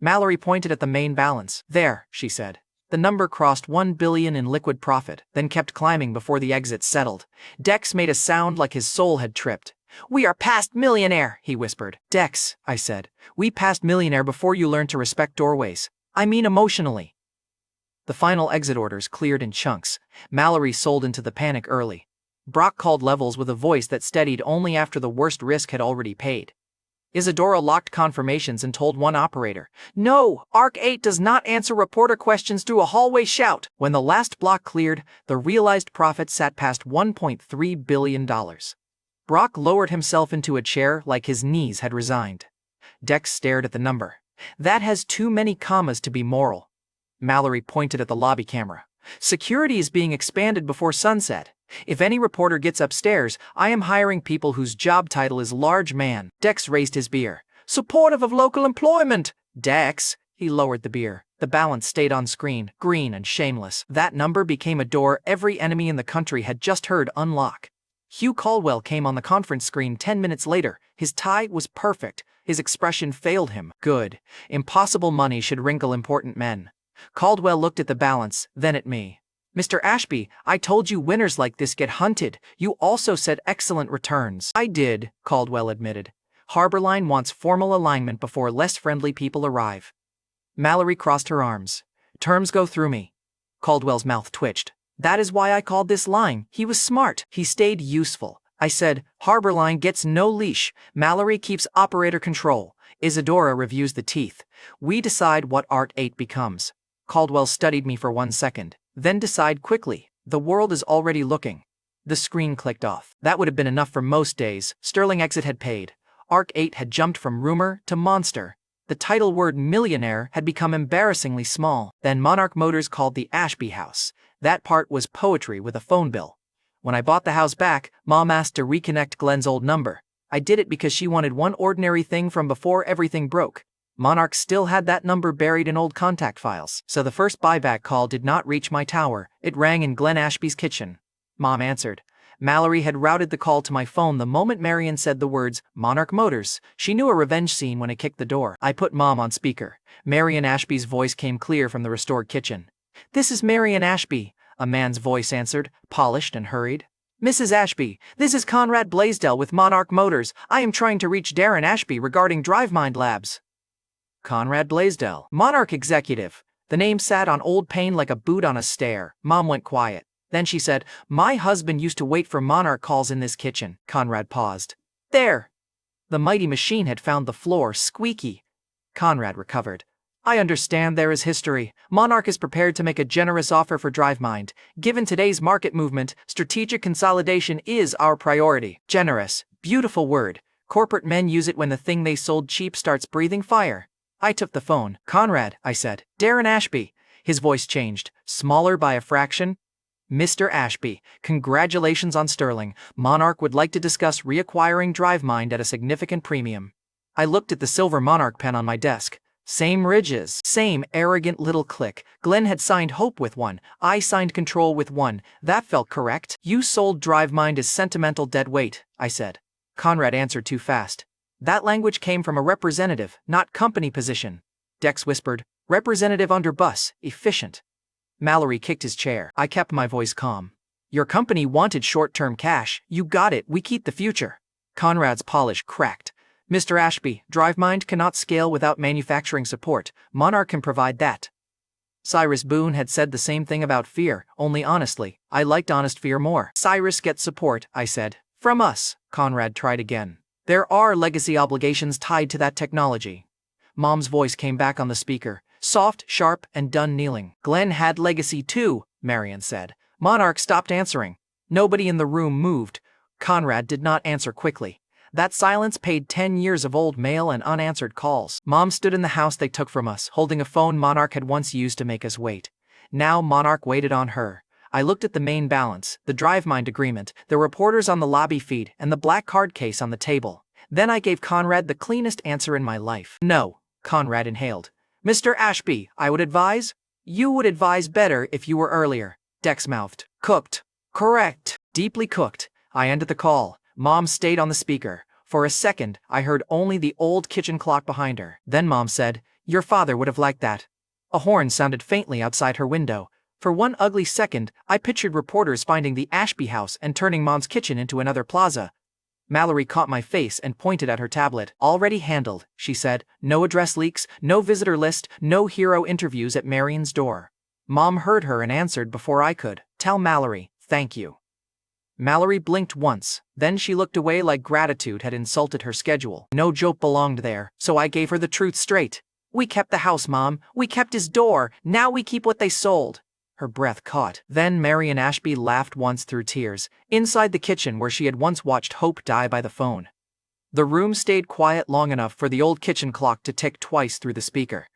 Mallory pointed at the main balance. There, she said. The number crossed 1 billion in liquid profit, then kept climbing before the exit settled. Dex made a sound like his soul had tripped. We are past Millionaire, he whispered. Dex, I said. We passed Millionaire before you learned to respect doorways. I mean emotionally. The final exit orders cleared in chunks. Mallory sold into the panic early. Brock called levels with a voice that steadied only after the worst risk had already paid. Isadora locked confirmations and told one operator, no, Arc 8 does not answer reporter questions through a hallway shout. When the last block cleared, the realized profit sat past $1.3 billion. Brock lowered himself into a chair like his knees had resigned. Dex stared at the number. That has too many commas to be moral. Mallory pointed at the lobby camera. Security is being expanded before sunset. If any reporter gets upstairs, I am hiring people whose job title is large man. Dex raised his beer. Supportive of local employment. Dex. He lowered the beer. The balance stayed on screen, green and shameless. That number became a door every enemy in the country had just heard unlock. Hugh Caldwell came on the conference screen 10 minutes later. His tie was perfect. His expression failed him. Good. Impossible money should wrinkle important men. Caldwell looked at the balance, then at me. Mr. Ashby, I told you winners like this get hunted. You also said excellent returns. I did, Caldwell admitted. Harborline wants formal alignment before less friendly people arrive. Mallory crossed her arms. Terms go through me. Caldwell's mouth twitched. That is why I called this line. He was smart. He stayed useful. I said, Harborline gets no leash. Mallory keeps operator control. Isadora reviews the teeth. We decide what Art 8 becomes. Caldwell studied me for 1 second. Then decide quickly. The world is already looking. The screen clicked off. That would have been enough for most days. Sterling Exit had paid. Arc 8 had jumped from rumor to monster. The title word millionaire had become embarrassingly small. Then Monarch Motors called the Ashby house. That part was poetry with a phone bill. When I bought the house back, Mom asked to reconnect Glenn's old number. I did it because she wanted one ordinary thing from before everything broke. Monarch still had that number buried in old contact files, so the first buyback call did not reach my tower. It rang in Glenn Ashby's kitchen. Mom answered. Mallory had routed the call to my phone the moment Marion said the words, Monarch Motors. She knew a revenge scene when it kicked the door. I put Mom on speaker. Marion Ashby's voice came clear from the restored kitchen. This is Marion Ashby, a man's voice answered, polished and hurried. Mrs. Ashby, this is Conrad Blaisdell with Monarch Motors. I am trying to reach Darren Ashby regarding DriveMind Labs. Conrad Blaisdell, Monarch executive. The name sat on old Payne like a boot on a stair. Mom went quiet. Then she said, my husband used to wait for Monarch calls in this kitchen. Conrad paused. There! The mighty machine had found the floor squeaky. Conrad recovered. I understand there is history. Monarch is prepared to make a generous offer for DriveMind. Given today's market movement, strategic consolidation is our priority. Generous. Beautiful word. Corporate men use it when the thing they sold cheap starts breathing fire. I took the phone. Conrad, I said. Darren Ashby. His voice changed. Smaller by a fraction. Mr. Ashby, congratulations on Sterling. Monarch would like to discuss reacquiring DriveMind at a significant premium. I looked at the silver Monarch pen on my desk. Same ridges. Same arrogant little click. Glenn had signed Hope with one. I signed Control with one. That felt correct. You sold DriveMind as sentimental dead weight, I said. Conrad answered too fast. That language came from a representative, not company position. Dex whispered, representative under bus, efficient. Mallory kicked his chair. I kept my voice calm. Your company wanted short-term cash. You got it. We keep the future. Conrad's polish cracked. Mr. Ashby, DriveMind cannot scale without manufacturing support. Monarch can provide that. Cyrus Boone had said the same thing about fear, only honestly. I liked honest fear more. Cyrus gets support, I said. From us. Conrad tried again. There are legacy obligations tied to that technology. Mom's voice came back on the speaker. Soft, sharp, and done kneeling. Glenn had legacy too, Marion said. Monarch stopped answering. Nobody in the room moved. Conrad did not answer quickly. That silence paid 10 years of old mail and unanswered calls. Mom stood in the house they took from us, holding a phone Monarch had once used to make us wait. Now Monarch waited on her. I looked at the main balance, the DriveMind agreement, the reporters on the lobby feed, and the black card case on the table. Then I gave Conrad the cleanest answer in my life. No, Conrad inhaled. Mr. Ashby, I would advise? You would advise better if you were earlier. Dex mouthed. Cooked. Correct. Deeply cooked. I ended the call. Mom stayed on the speaker. For a second, I heard only the old kitchen clock behind her. Then Mom said, your father would have liked that. A horn sounded faintly outside her window. For one ugly second, I pictured reporters finding the Ashby house and turning Mom's kitchen into another plaza. Mallory caught my face and pointed at her tablet. Already handled, she said. No address leaks, no visitor list, no hero interviews at Marion's door. Mom heard her and answered before I could. Tell Mallory, thank you. Mallory blinked once, then she looked away like gratitude had insulted her schedule. No joke belonged there, so I gave her the truth straight. We kept the house, Mom. We kept his door. Now we keep what they sold. Her breath caught. Then Marion Ashby laughed once through tears, inside the kitchen where she had once watched Hope die by the phone. The room stayed quiet long enough for the old kitchen clock to tick twice through the speaker.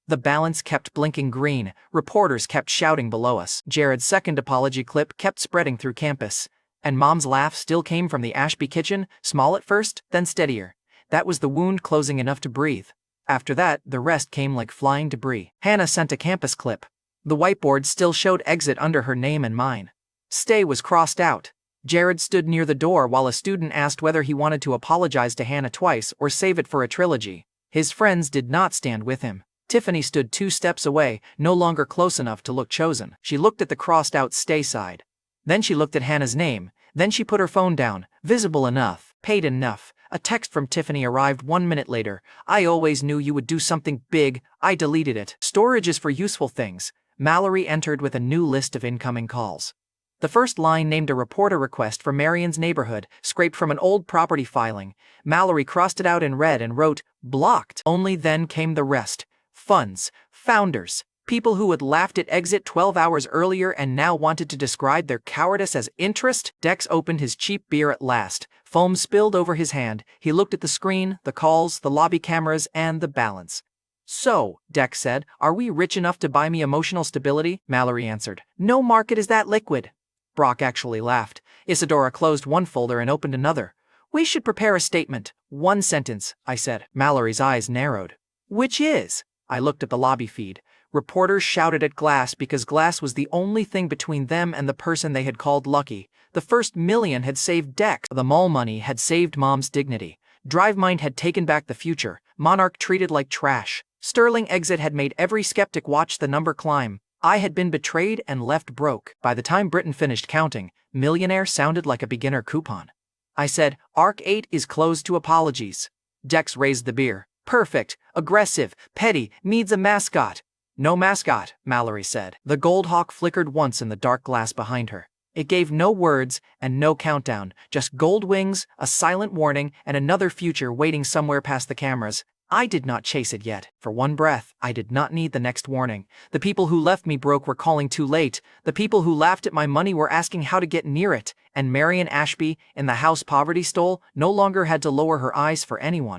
The balance kept blinking green, reporters kept shouting below us. Jared's second apology clip kept spreading through campus. And Mom's laugh still came from the Ashby kitchen, small at first, then steadier. That was the wound closing enough to breathe. After that, the rest came like flying debris. Hannah sent a campus clip. The whiteboard still showed exit under her name and mine. Stay was crossed out. Jared stood near the door while a student asked whether he wanted to apologize to Hannah twice or save it for a trilogy. His friends did not stand with him. Tiffany stood 2 steps away, no longer close enough to look chosen. She looked at the crossed-out stay side. Then she looked at Hannah's name. Then she put her phone down. Visible enough. Paid enough. A text from Tiffany arrived 1 minute later. I always knew you would do something big. I deleted it. Storage is for useful things. Mallory entered with a new list of incoming calls. The first line named a reporter request for Marion's neighborhood, scraped from an old property filing. Mallory crossed it out in red and wrote, blocked. Only then came the rest. Funds, founders, people who had laughed at exit 12 hours earlier and now wanted to describe their cowardice as interest. Dex opened his cheap beer at last. Foam spilled over his hand. He looked at the screen, the calls, the lobby cameras, and the balance. So, Dex said, are we rich enough to buy me emotional stability? Mallory answered, no market is that liquid. Brock actually laughed. Isadora closed one folder and opened another. We should prepare a statement. 1 sentence, I said. Mallory's eyes narrowed. Which is? I looked at the lobby feed. Reporters shouted at Glass because Glass was the only thing between them and the person they had called lucky. The first million had saved Dex. The mall money had saved Mom's dignity. DriveMind had taken back the future. Monarch treated like trash. Sterling exit had made every skeptic watch the number climb. I had been betrayed and left broke. By the time Britain finished counting, Millionaire sounded like a beginner coupon. I said, Arc 8 is closed to apologies. Dex raised the beer. Perfect, aggressive, petty, needs a mascot. No mascot, Mallory said. The gold hawk flickered once in the dark glass behind her. It gave no words and no countdown, just gold wings, a silent warning, and another future waiting somewhere past the cameras. I did not chase it yet. For one breath, I did not need the next warning. The people who left me broke were calling too late. The people who laughed at my money were asking how to get near it. And Marion Ashby, in the house poverty stole, no longer had to lower her eyes for anyone.